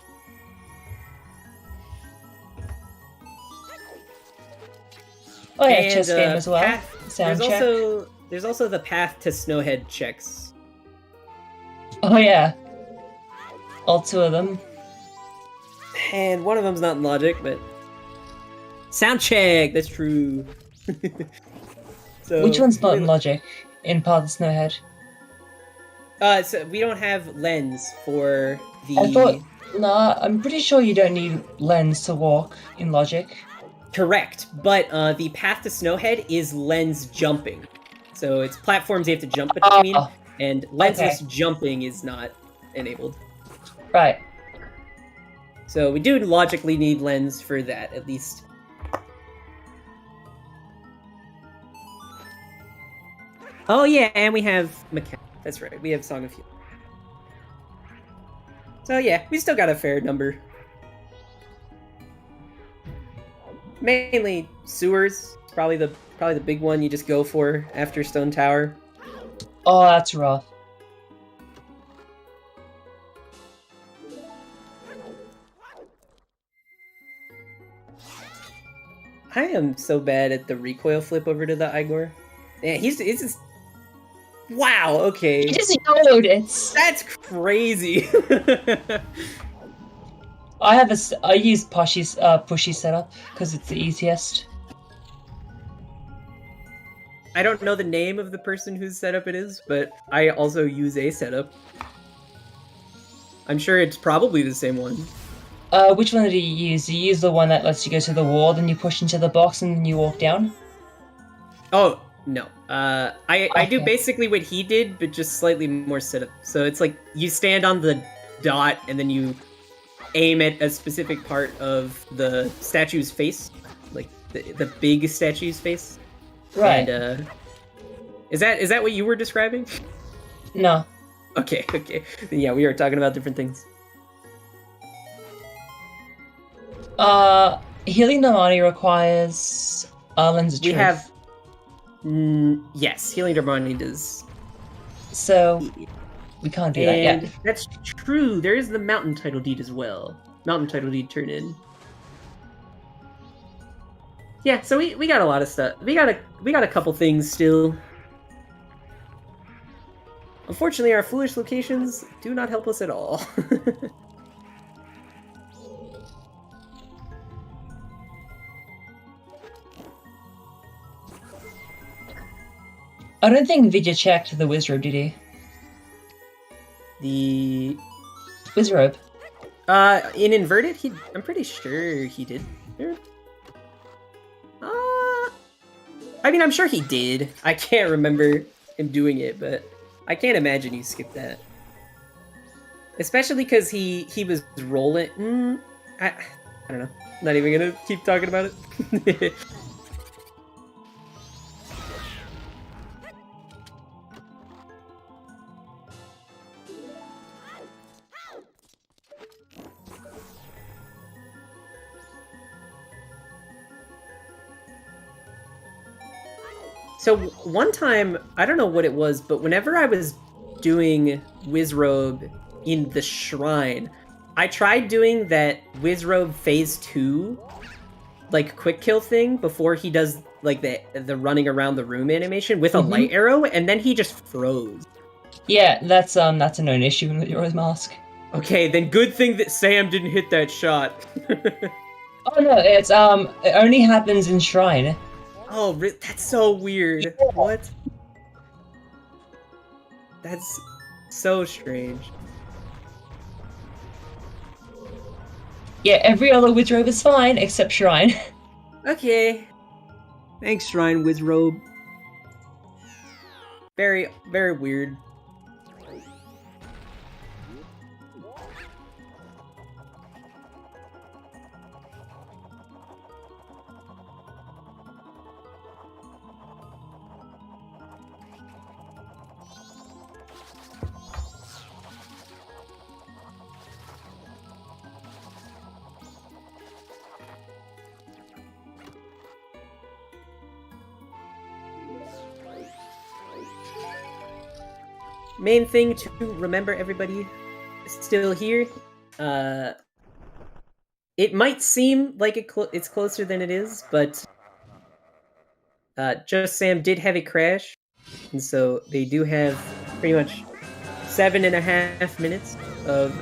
Oh yeah, chess game as well. There's also the path to Snowhead checks. Oh yeah. All 2 of them. And one of them's not in logic, but... Sound check! That's true. So, which one's not in logic in Path of Snowhead? So we don't have lens for the... I thought... Nah, I'm pretty sure you don't need lens to walk in Logic. Correct, but the path to Snowhead is lens jumping. So it's platforms you have to jump between, and lensless jumping is not enabled. Right. So we do logically need lens for that, at least. Oh yeah, and we have Macau. That's right, we have Song of Healing. So yeah, we still got a fair number. Mainly sewers, probably the big one you just go for after Stone Tower. Oh, that's rough. I am so bad at the recoil flip over to the Igor. Yeah, he's just... Wow, okay. He just yellowed it. That's crazy. I use pushy setup because it's the easiest. I don't know the name of the person whose setup it is, but I also use a setup. I'm sure it's probably the same one. Which one do you use? Do you use the one that lets you go to the wall, then you push into the box, and then you walk down? Oh, no. I do basically what he did, but just slightly more setup. So it's like, you stand on the dot, and then you aim at a specific part of the statue's face. Like, the big statue's face. Right. And, is that what you were describing? No. Okay. Yeah, we were talking about different things. Healing Damani requires Lens of Truth. We have... yes, Healing Darmani does. So, we can't do that yet. That's true, there is the Mountain Title Deed as well. Mountain Title Deed turn in. Yeah, so we got a lot of stuff. We got a couple things still. Unfortunately, our foolish locations do not help us at all. I don't think Vidya checked the Wizrobe, did he? The... Wizrobe? In Inverted, I'm pretty sure he did. I mean, I'm sure he did. I can't remember him doing it, but I can't imagine he skipped that. Especially because he was rolling... I don't know. Not even gonna keep talking about it. So one time, I don't know what it was, but whenever I was doing Wizrobe in the shrine, I tried doing that Wizrobe phase 2, like quick kill thing before he does like the running around the room animation with a light arrow, and then he just froze. Yeah, that's a known issue with your mask. Okay, then good thing that Sam didn't hit that shot. Oh no, it's it only happens in shrine. Oh, that's so weird. Yeah. What? That's so strange. Yeah, every other Wizrobe is fine, except Shrine. Okay. Thanks, Shrine Wizrobe. Very, very weird. Main thing to remember, everybody still here. It might seem like it's closer than it is, but JustSam did have a crash, and so they do have pretty much 7.5 minutes of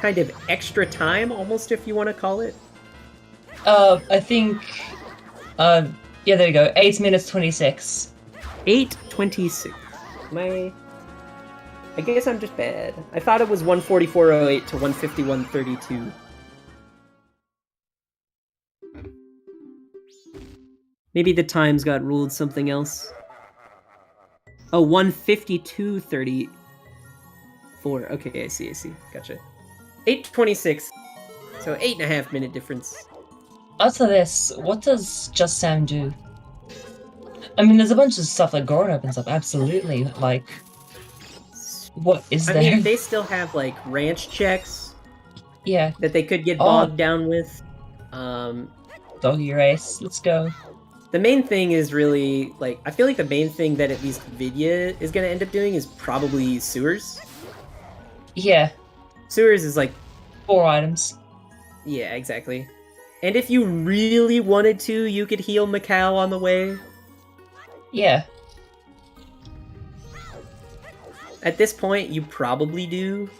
kind of extra time, almost, if you want to call it. I think, yeah, there you go. 8 minutes 26. 8:26. I guess I'm just bad. I thought it was 144.08 to 151.32. Maybe the times got ruled something else. Oh, 152.34. Okay, I see. Gotcha. 8:26. So 8.5 minute difference. After this, what does JustSam do? I mean, there's a bunch of stuff like Goron opens up, absolutely. Like, what is there? I mean, they still have, like, ranch checks. Yeah. That they could get bogged down with. Doggy race, let's go. The main thing is really, like, I feel like the main thing that at least Vidya is going to end up doing is probably sewers. Yeah. Sewers is, like... 4 items. Yeah, exactly. And if you really wanted to, you could heal Macau on the way. Yeah. At this point, you probably do.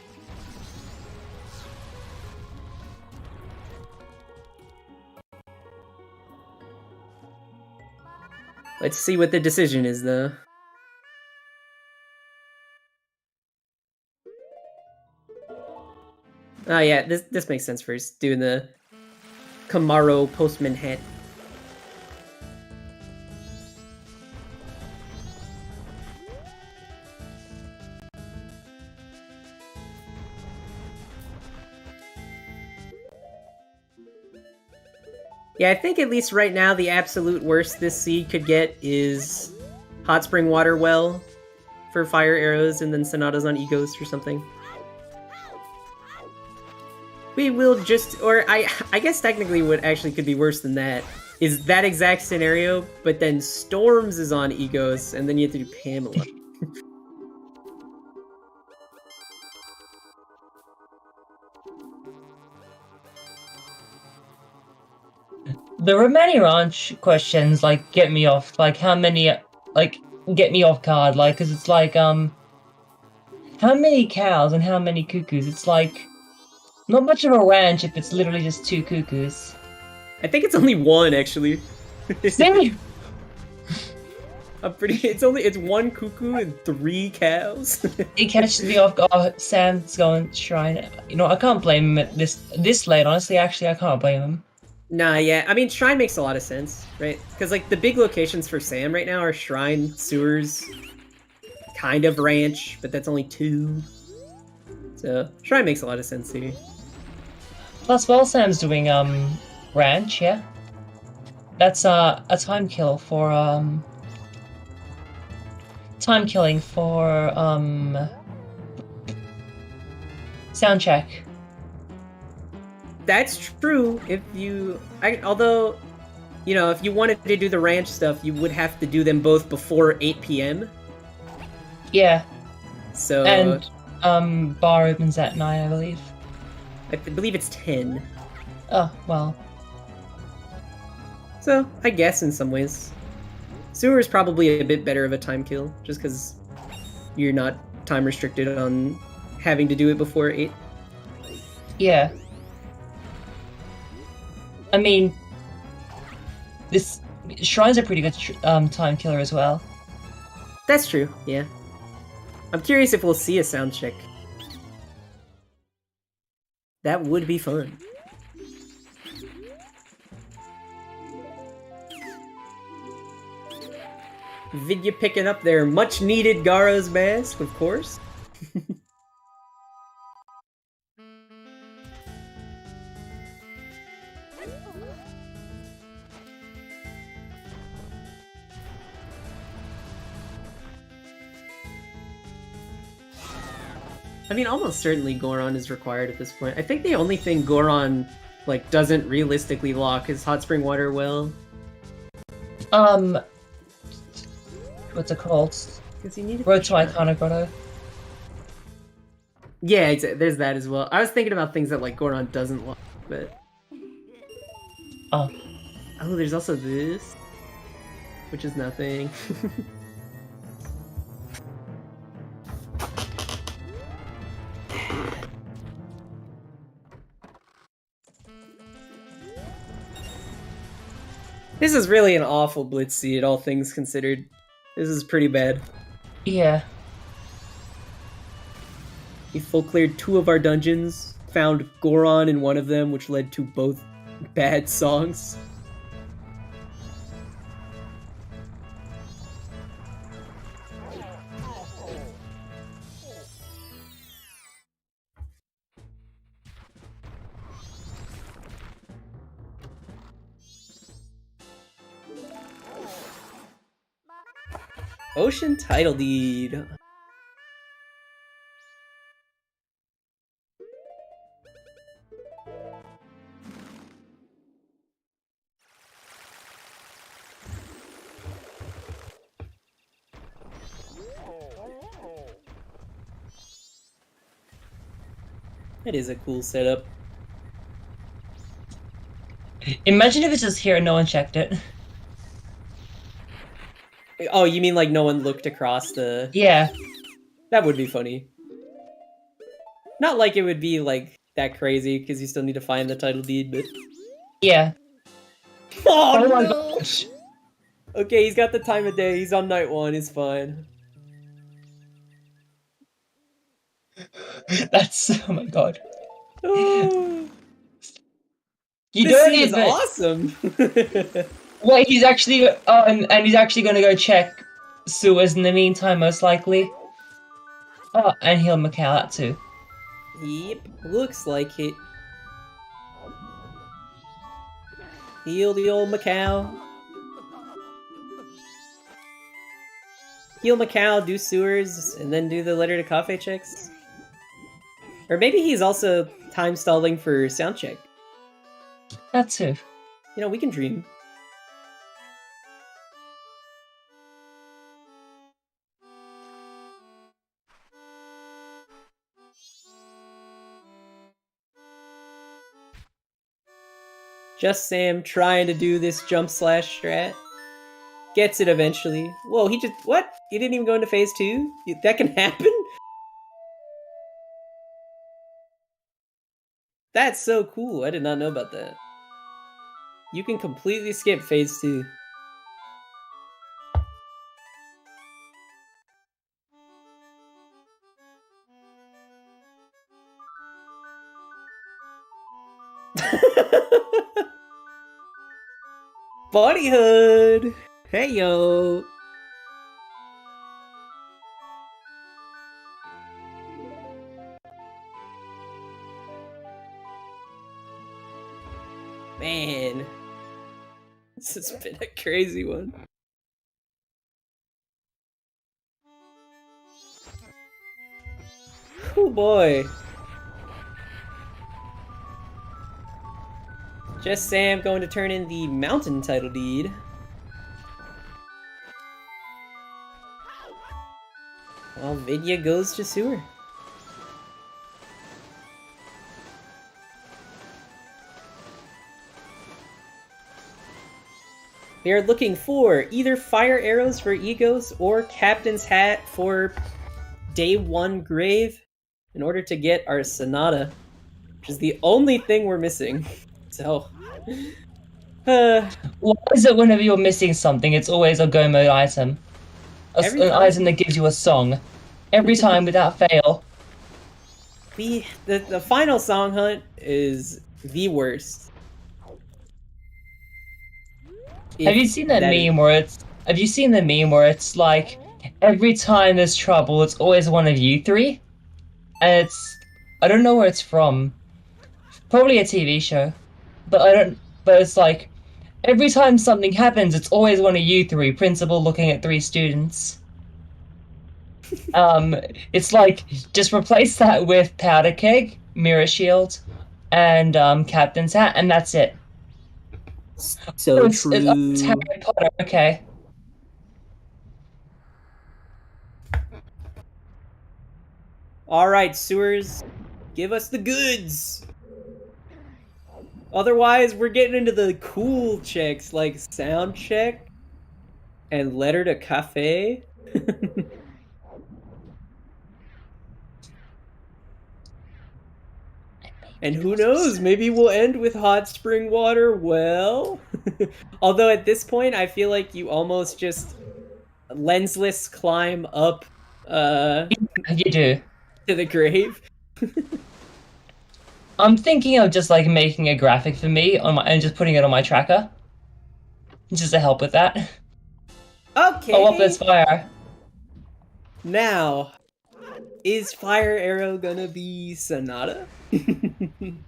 Let's see what the decision is, though. Oh yeah, this makes sense first. Doing the Camaro postman hat. Yeah, I think at least right now the absolute worst this seed could get is Hot Spring Water Well for fire arrows and then Sonatas on Egos or something. We will just, or I guess technically what actually could be worse than that is that exact scenario, but then Storms is on Egos and then you have to do Pamela. The remaining ranch questions, like, get me off. Like, how many, like, get me off guard. Like, because it's like, how many cows and how many cuckoos? It's like, not much of a ranch if it's literally just 2 cuckoos. I think it's only 1, actually. Same. I'm pretty. It's 1 cuckoo and 3 cows. It catches me off guard. Sam's going shrine. You know, I can't blame him at this late. Honestly, actually, I can't blame him. Nah, yeah. I mean, Shrine makes a lot of sense, right? Because, like, the big locations for Sam right now are Shrine, Sewers, kind of Ranch, but that's only 2. So, Shrine makes a lot of sense here. Plus, while Sam's doing, Ranch, yeah? That's, a time kill for, time killing for, sound check. That's true. If you, although, you know, if you wanted to do the ranch stuff, you would have to do them both before 8 p.m. Yeah. So. And bar opens at 9, I believe. I believe it's 10. Oh well. So I guess in some ways, Sewer is probably a bit better of a time kill, just because you're not time restricted on having to do it before 8. Yeah. I mean, this Shrine's a pretty good time killer as well. That's true, yeah. I'm curious if we'll see a sound check. That would be fun. Vidya picking up their much-needed Garo's mask, of course. I mean, almost certainly Goron is required at this point. I think the only thing Goron, like, doesn't realistically lock is Hot Spring Water Well. What's it called? Because you need Road to Iconic Grotto. Yeah, there's that as well. I was thinking about things that, like, Goron doesn't lock, but... Oh. Oh, there's also this. Which is nothing. This is really an awful Blitz seed, all things considered. This is pretty bad. Yeah. We full cleared 2 of our dungeons, found Goron in one of them, which led to both bad songs. Ocean title deed. That is a cool setup. Imagine if it's just here and no one checked it. Oh, you mean like no one looked across the... Yeah. That would be funny. Not like it would be like that crazy, because you still need to find the title deed, but... Yeah. Oh, my no! gosh. Okay, he's got the time of day, he's on night 1, it's fine. That's... oh my god. Oh, You this don't scene is even... awesome! Wait, he's actually... oh, and he's actually gonna go check sewers in the meantime, most likely. Oh, and heal Macau out too. Yep, looks like it. Heal the old Macau. Heal Macau, do sewers, and then do the letter to cafe checks. Or maybe he's also time stalling for sound check. That too. You know, we can dream. JustSam trying to do this jump slash strat. Gets it eventually. Whoa, he just... what? He didn't even go into phase 2? That can happen? That's so cool. I did not know about that. You can completely skip phase 2. Bodyhood! Hey yo! Man, this has been a crazy one. Oh boy. JustSam going to turn in the mountain title deed. While Vidya goes to sewer. We are looking for either fire arrows for egos or captain's hat for day 1 grave in order to get our Sonata, which is the only thing we're missing. So, why is it whenever you're missing something, it's always a go mode item? An item that gives you a song. Every time without fail. The final song hunt is the worst. Have you seen that meme where it's... have you seen the meme where it's like, every time there's trouble, it's always one of you 3? And it's... I don't know where it's from. Probably a TV show. But it's like, every time something happens, it's always one of you 3, principal looking at 3 students. It's like, just replace that with powder keg, mirror shield, and captain's hat, and that's it. So true. It's Harry Potter, okay. Alright, sewers, give us the goods! Otherwise, we're getting into the cool checks, like sound check and letter to cafe. And who knows, maybe we'll end with hot spring water well. Although at this point, I feel like you almost just lensless climb up. You do. to the grave. I'm thinking of just like making a graphic for me on my and just putting it on my tracker, just to help with that. Okay. Oh, up there's fire. Now, is Fire Arrow gonna be Sonata? Did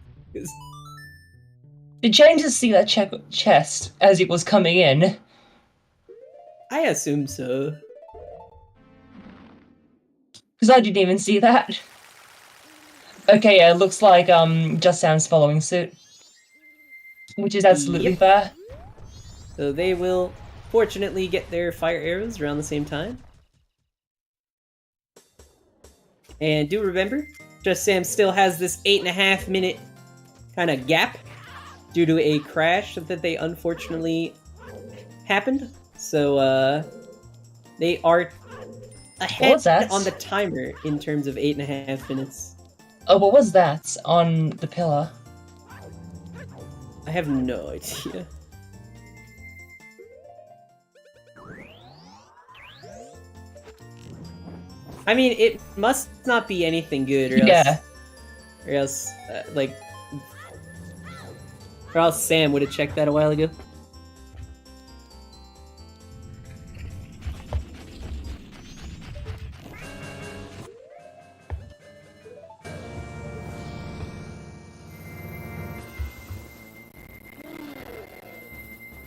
James just see that chest as it was coming in? I assume so. Because I didn't even see that. Okay, yeah, it looks like JustSam's following suit. Which is absolutely fair. So they will fortunately get their fire arrows around the same time. And do remember, JustSam still has this 8.5 minute kind of gap due to a crash that they unfortunately happened. So they are ahead on the timer in terms of 8.5 minutes. Oh, what was that on the pillar? I have no idea. I mean, it must not be anything good, or else, or else Sam would have checked that a while ago.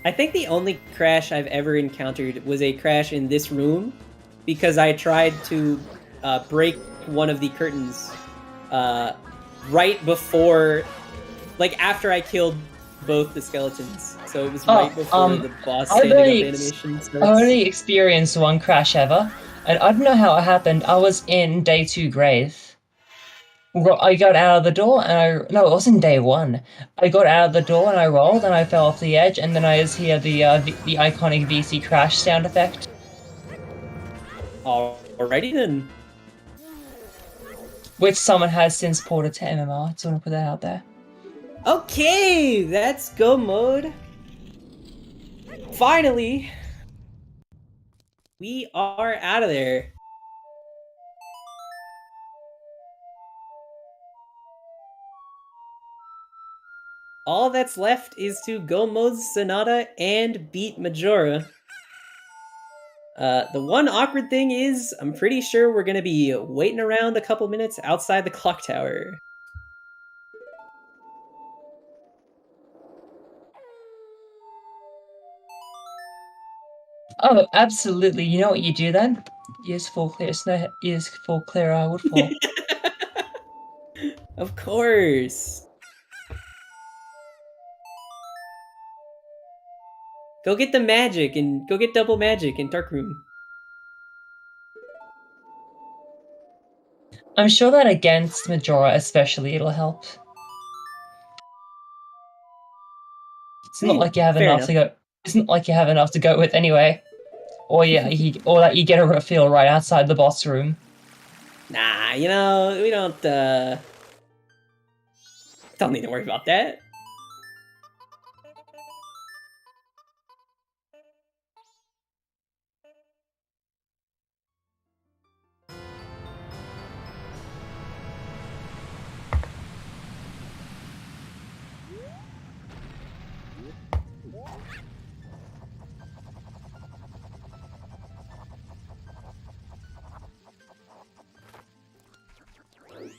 I think the only crash I've ever encountered was a crash in this room, because I tried to break one of the curtains right before, like after I killed both the skeletons. So it was right before the boss standing up animation starts. I only experienced one crash ever, and I don't know how it happened. I was in day 2 grave. I got out of the door and no, it wasn't day 1. I got out of the door and I rolled and I fell off the edge, and then I just hear the iconic VC crash sound effect. Alrighty then. Which someone has since ported to MMR. Just want to put that out there. Okay, that's go mode. Finally, we are out of there. All that's left is to go mode Sonata and beat Majora. The one awkward thing is, I'm pretty sure we're gonna be waiting around a couple minutes outside the clock tower. Oh, absolutely. You know what you do then? Use full clear woodfall. Of course. Go get the magic and go get double magic in Darkroom. I'm sure that against Majora especially it'll help. It's not like you have enough to go. It's not like you have enough to go with anyway. Or or that you get a refill right outside the boss room. Nah, you know, we don't need to worry about that.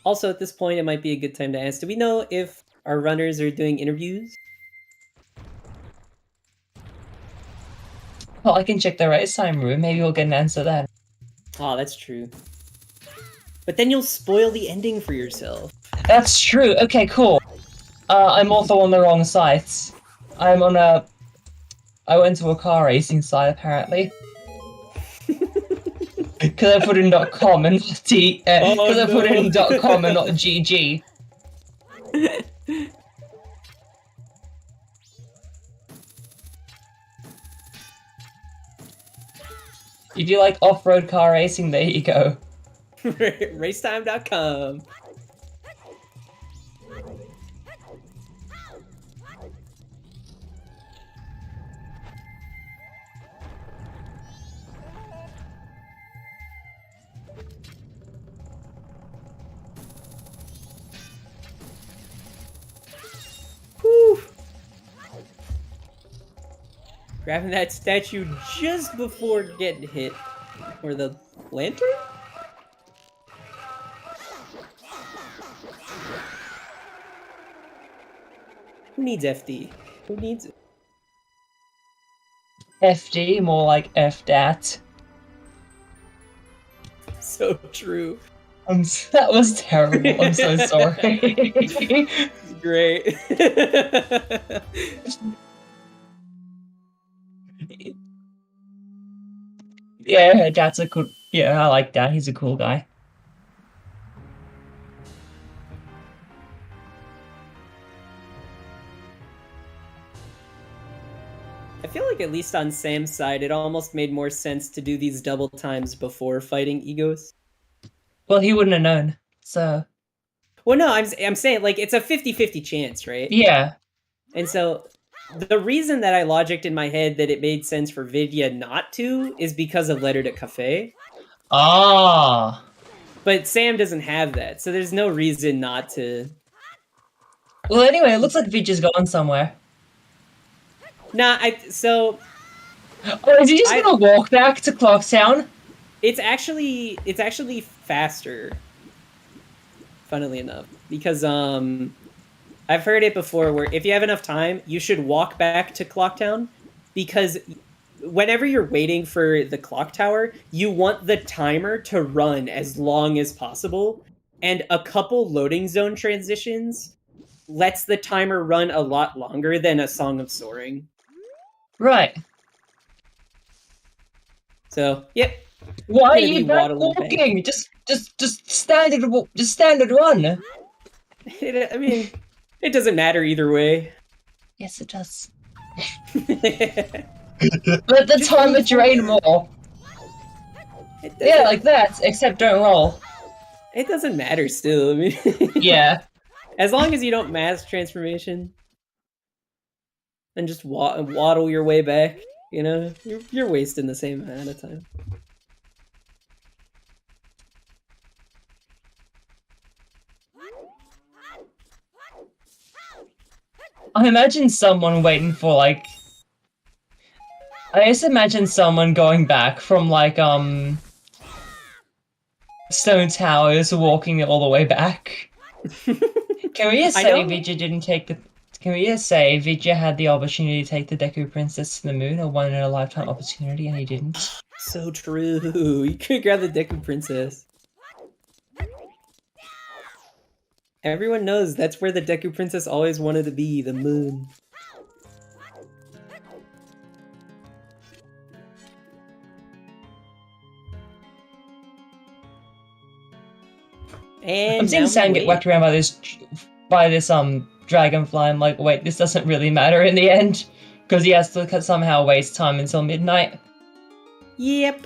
Also, at this point, it might be a good time to ask, do we know if our runners are doing interviews? Well, I can check the race time room. Maybe we'll get an answer then. Oh, that's true. But then you'll spoil the ending for yourself. That's true. Okay, cool. I'm also on the wrong sites. I went to a car racing site, apparently. Because I put in .com and not I put in .com and not GG. If you like off-road car racing, there you go. Racetime.com. Grabbing that statue just before getting hit. Or the lantern? Who needs FD? Who needs it? FD, more like F dat. So true. That was terrible. I'm so sorry. Great. Yeah, that's a cool. Yeah, I like that. He's a cool guy. I feel like at least on Sam's side, it almost made more sense to do these double times before fighting egos. Well, he wouldn't have known, so... Well, no, I'm saying, like, it's a 50-50 chance, right? Yeah. And so, the reason that I logicked in my head that it made sense for Vidya not to is because of Letter to Cafe. Ah. But Sam doesn't have that, so there's no reason not to... Well, anyway, it looks like Vidya's gone somewhere. Nah, Oh, is he just gonna walk back to Clocktown? It's actually faster, funnily enough, because I've heard it before where if you have enough time, you should walk back to Clocktown, because whenever you're waiting for the clock tower, you want the timer to run as long as possible, and a couple loading zone transitions lets the timer run a lot longer than a Song of Soaring. Right. So, yep. Why are you back walking? Just standard run. I mean, it doesn't matter either way. Yes, it does. Let the timer drain more. Yeah, like that, except don't roll. It doesn't matter still, I mean... Yeah. As long as you don't mass transformation, and just waddle your way back, you know, you're wasting the same amount of time. I imagine someone waiting for, like... I just imagine someone going back from, like, Stone Towers, walking all the way back. Can we just say Vidya didn't take the... Can we just say Vidya had the opportunity to take the Deku Princess to the moon, a one-in-a-lifetime opportunity, and he didn't? So true. You could grab the Deku Princess. Everyone knows that's where the Deku Princess always wanted to be, the moon. And I'm seeing Sam get whacked around by this dragonfly. I'm like, wait, this doesn't really matter in the end, because he has to somehow waste time until midnight. Yep.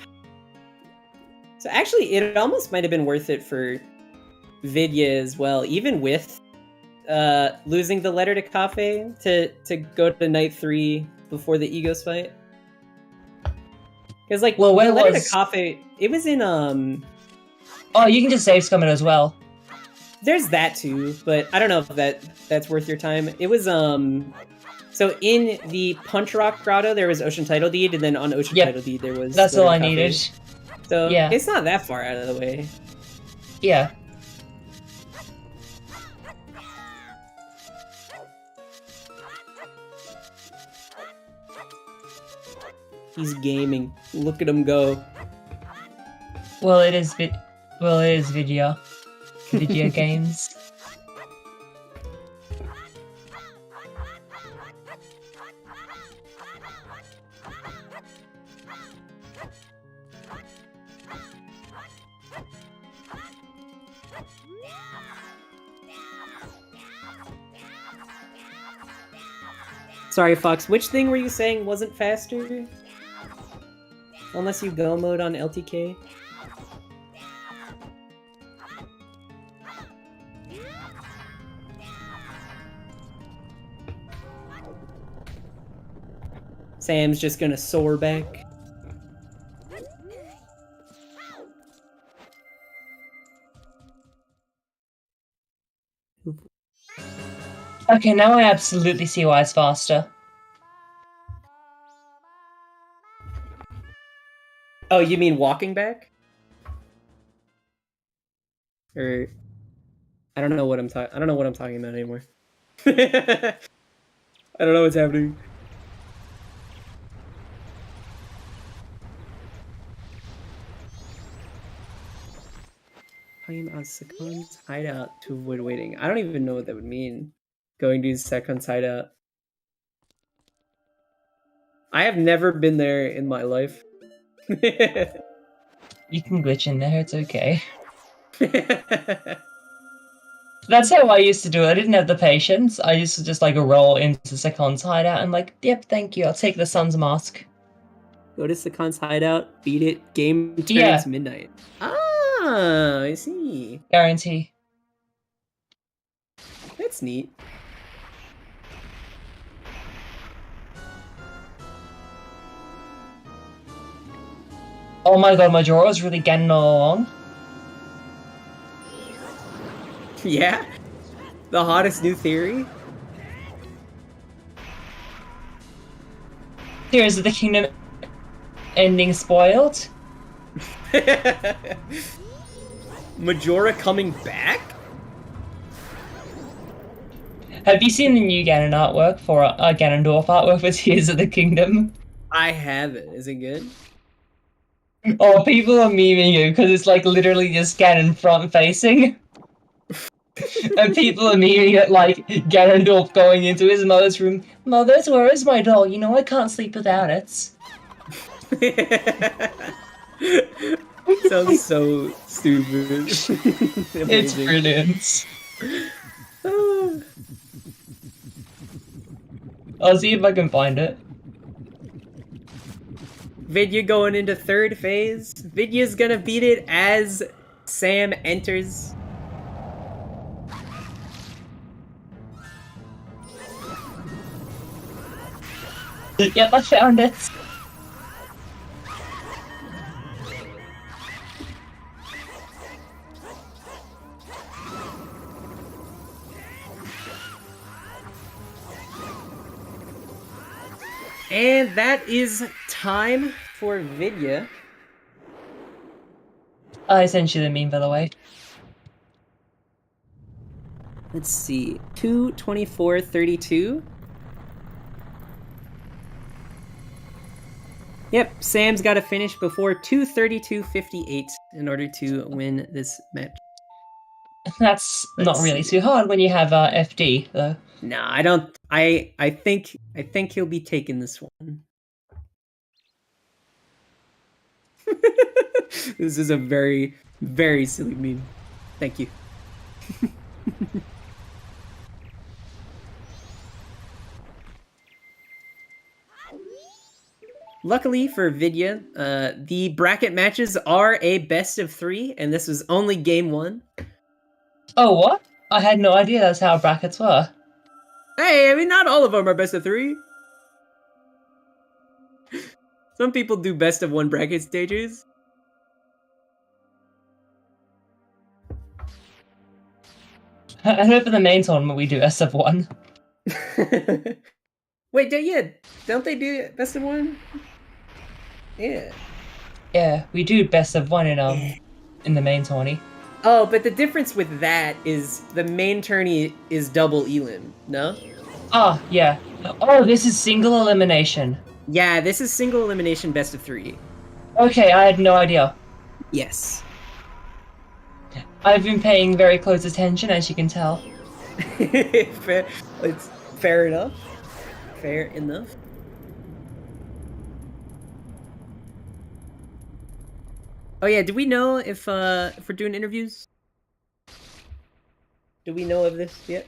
So actually, it almost might have been worth it for Vidya as well, even with losing the Letter to Cafe to go to night 3 before the Egos fight. Because like, well, the Letter to Cafe, it was in Oh, you can just save scum it as well. There's that too, but I don't know if that's worth your time. It was so in the Punch Rock Grotto there was Ocean Title Deed, and then on Ocean Title Deed there was That's all I needed. So yeah, it's not that far out of the way. Yeah. He's gaming. Look at him go. Well, it is Vidya. Video games. Sorry, Fox, which thing were you saying wasn't faster? Unless you go mode on LTK? Sam's just gonna soar back. Okay, now I absolutely see why it's faster. Oh, you mean walking back? Or I don't know what I'm talking. I don't know what I'm talking about anymore. I don't know what's happening. Time on Secon's hideout to avoid waiting. I don't even know what that would mean. Going to Secon's hideout. I have never been there in my life. You can glitch in there, it's okay. That's how I used to do it. I didn't have the patience. I used to just like roll into Secon's hideout and like, yep, thank you. I'll take the sun's mask. Go to Secon's hideout, beat it, game turns midnight. Ah, I see. Guarantee. That's neat. Oh my god, Majora's really getting along. Yeah? The hottest new theory? Tears of the Kingdom ending spoiled. Majora coming back? Have you seen the new Ganon artwork for Ganondorf artwork for Tears of the Kingdom? I haven't. Is it good? Oh, people are memeing you because it's like literally just Ganon front facing. And people are memeing it like Ganondorf going into his mother's room. Mothers, where is my doll? You know I can't sleep without it. Sounds so stupid. It's brilliant. I'll see if I can find it. Vidya going into third phase. Vidya's gonna beat it as Sam enters. Yep, I found it. And that is time for Vidya. I sent you the meme, by the way. Let's see. 2:24:32. Yep, Sam's got to finish before 2:32:58 in order to win this match. That's not really too hard when you have FD, though. No, I don't. I think he'll be taking this one. This is a very, very silly meme. Thank you. Luckily for Vidya, the bracket matches are a best of 3, and this was only game 1. Oh, what? I had no idea that's how brackets were. Hey, I mean, not all of them are best of 3. Some people do best of 1 bracket stages. I know for the main tournament we do best of 1. Wait, don't they do best of 1? Yeah. Yeah, we do best of 1 in the main tourney. Oh, but the difference with that is the main tourney is double elim, no? Oh, yeah. Oh, this is single elimination. Yeah, this is single elimination best of 3. Okay, I had no idea. Yes. I've been paying very close attention, as you can tell. It's fair enough. Fair enough. Oh yeah, do we know if we're doing interviews? Do we know of this yet?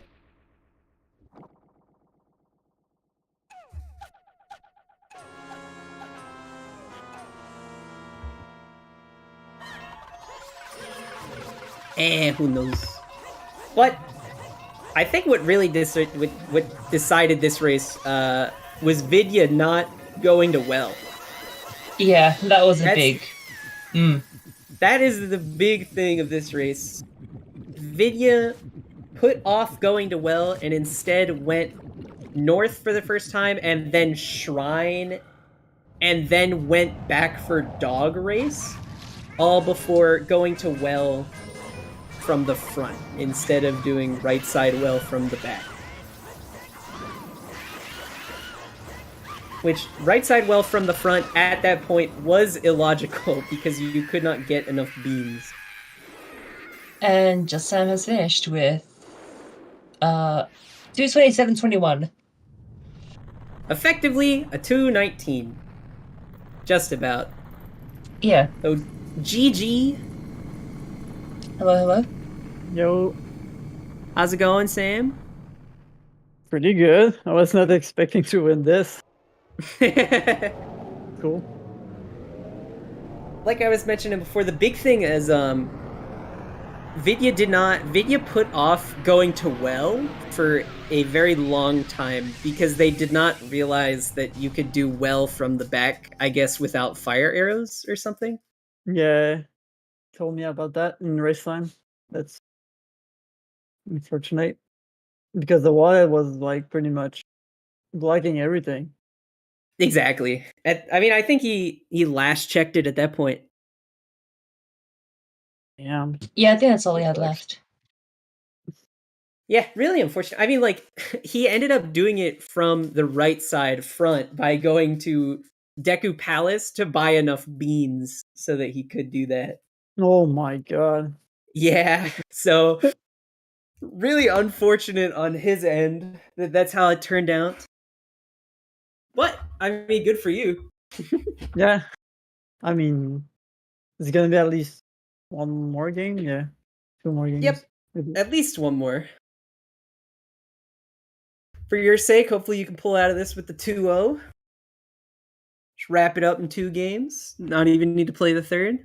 Who knows? But I think what really what decided this race was Vidya not going to well. Yeah, that was a big. That is the big thing of this race. Vidya put off going to well and instead went north for the first time and then Shrine and then went back for dog race, all before going to well from the front instead of doing right side well from the back. Which right side well from the front at that point was illogical because you could not get enough beans. And JustSam has finished with 227.21. Effectively a 219. Just about. Yeah. So GG. Hello. Yo, How's it going, Sam? pretty good. I was not expecting to win this. Cool. Like I was mentioning before, the big thing is Vidya put off going to well for a very long time because they did not realize that you could do well from the back, I guess, without fire arrows or something. Yeah, told me about that in race time. That's unfortunate because the water was like pretty much blocking everything. Exactly. I mean, I think he last checked it at that point. Yeah. Yeah, I think that's all he had left. Yeah, really unfortunate. I mean, like, he ended up doing it from the right side front by going to Deku Palace to buy enough beans so that he could do that. Oh my god. Yeah, so really unfortunate on his end that that's how it turned out. But, I mean, good for you. Yeah. I mean, it's gonna be at least one more game. Yeah, 2 more games. Yep, at least one more. For your sake, hopefully you can pull out of this with the 2-0. Just wrap it up in 2 games. Not even need to play the third.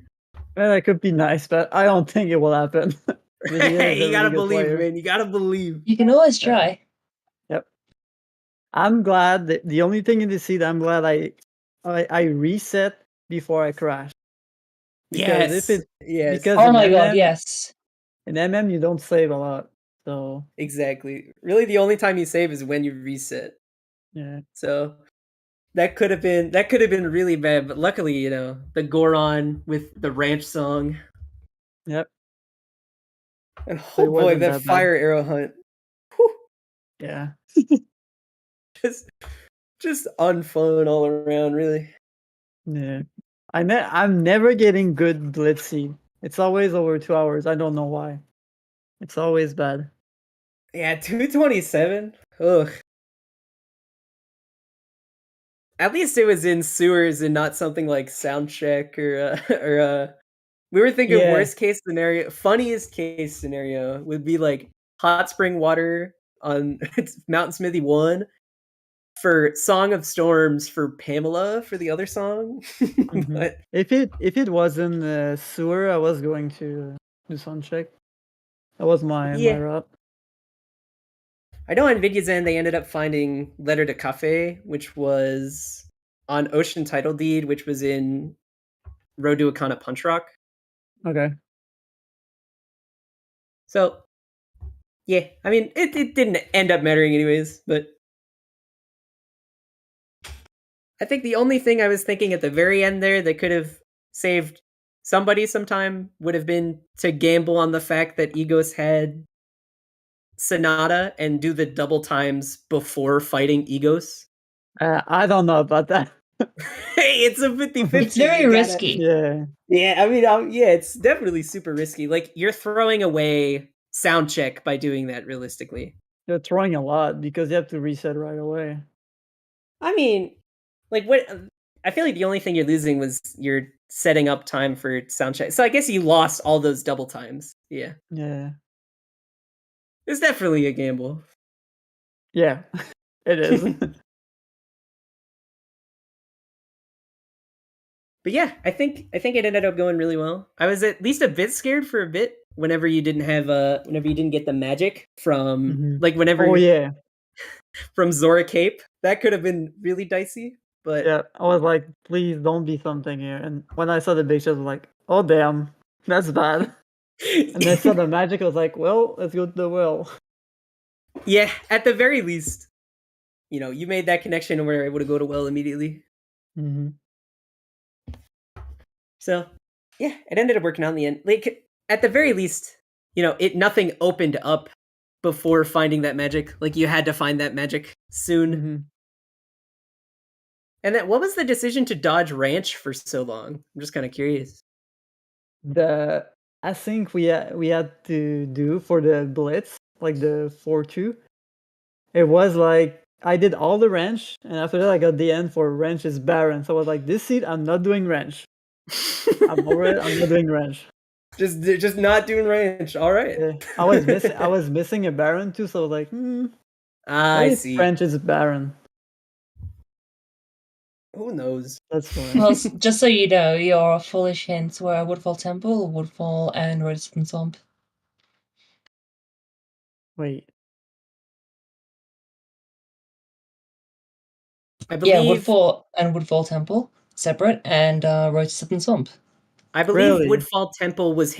That could be nice, but I don't think it will happen. Hey, you gotta believe, man. You gotta believe. You can always try. Yep. I'm glad that the only thing in this seed, I'm glad I reset before I crashed. Yes. Yes. Because Oh in my god, MM yes. In MM you don't save a lot, so Exactly. Really, the only time you save is when you reset. yeah. So that could have been really bad, but luckily, you know, the Goron with the ranch song. Yep. And So oh it boy, wasn't that that bad. fire arrow hunt. Whew. Yeah. Just unfun all around, really. Yeah. I'm never getting good Blitz seed. It's always over 2 hours. I don't know why. It's always bad. Yeah, 227. Ugh. At least it was in sewers and not something like Soundcheck or we were thinking Yeah. worst case scenario, funniest case scenario would be like hot spring water on Mountain Smithy 1 for Song of Storms for Pamela for the other song. Mhm. But If it wasn't sewer, I was going to do sound check. That was my Yeah. route. I know on VidyaJames they ended up finding Letter to Cafe, which was on Ocean Title Deed, which was in Road to Akana Punch Rock. Okay. So, yeah, I mean, it didn't end up mattering anyways, but I think the only thing I was thinking at the very end there that could have saved somebody some time would have been to gamble on the fact that Egos had Sonata and do the double times before fighting Egos. I don't know about that. Hey, it's a 50-50. It's very risky. Yeah. Yeah, I mean, yeah, it's definitely super risky. Like, you're throwing away sound check by doing that, realistically. You're throwing a lot because you have to reset right away. I mean, like, what? I feel like the only thing you're losing was you're setting up time for sound check. So I guess you lost all those double times. Yeah. Yeah. It's definitely a gamble. Yeah. It is. But yeah, I think it ended up going really well. I was at least a bit scared for a bit whenever you didn't get the magic from Mhm. like whenever Oh yeah. from Zora Cape. That could have been really dicey. But Yeah. I was like, please don't be something here. And when I saw the big shot, I was like, oh damn, that's bad. And then I saw the magic, I was like, well, let's go to the well. yeah, at the very least, you know, you made that connection and were able to go to well immediately. Mm-hmm. So, yeah, it ended up working out in the end. Like, at the very least, nothing opened up before finding that magic. Like, you had to find that magic soon. Mm-hmm. And then, what was the decision to dodge ranch for so long? I'm just kind of curious. I think we had to do for the Blitz, like the 4-2. It was like I did all the ranch, and after that I got the end for ranch is barren. So I was like, this seed I'm not doing ranch. I'm over it. I'm not doing ranch. Just not doing ranch. All right. Yeah. I was missing a baron too, so I was like, I see. ranch is barren. Who knows? That's fine. Well, just so you know, your foolish hints were Woodfall Temple, Woodfall, and Resistant Swamp. Wait. I believe. Yeah, Woodfall Temple separate, and Resistant Swamp. I believe Really? Woodfall Temple was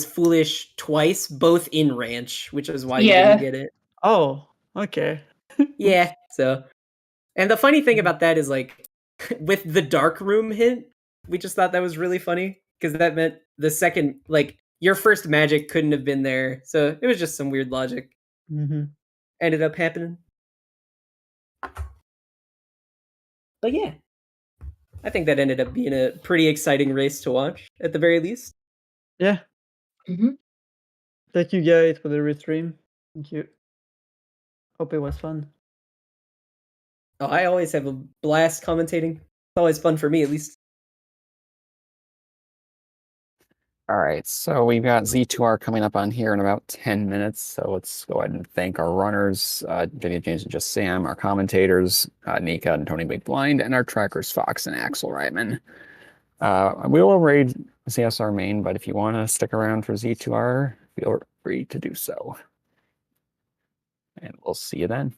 foolish twice, both in ranch, which is why you Yeah. didn't get it. Oh, okay. Yeah. So, and the funny thing about that is like, with the dark room hint, we just thought that was really funny because that meant the second, like, your first magic couldn't have been there. So it was just some weird logic. Mm-hmm. Ended up happening. But yeah, I think that ended up being a pretty exciting race to watch, at the very least. Yeah. Mm-hmm. Thank you guys for the restream. Thank you. Hope it was fun. Oh, I always have a blast commentating. It's always fun for me, at least. All right, so we've got Z2R coming up on here in about 10 minutes. So let's go ahead and thank our runners, VidyaJames and JustSam, our commentators, Nika and Tony Big Blind, and our trackers, Fox and Axel Reitman. We will raid CSR main, but if you want to stick around for Z2R, feel free to do so. And we'll see you then.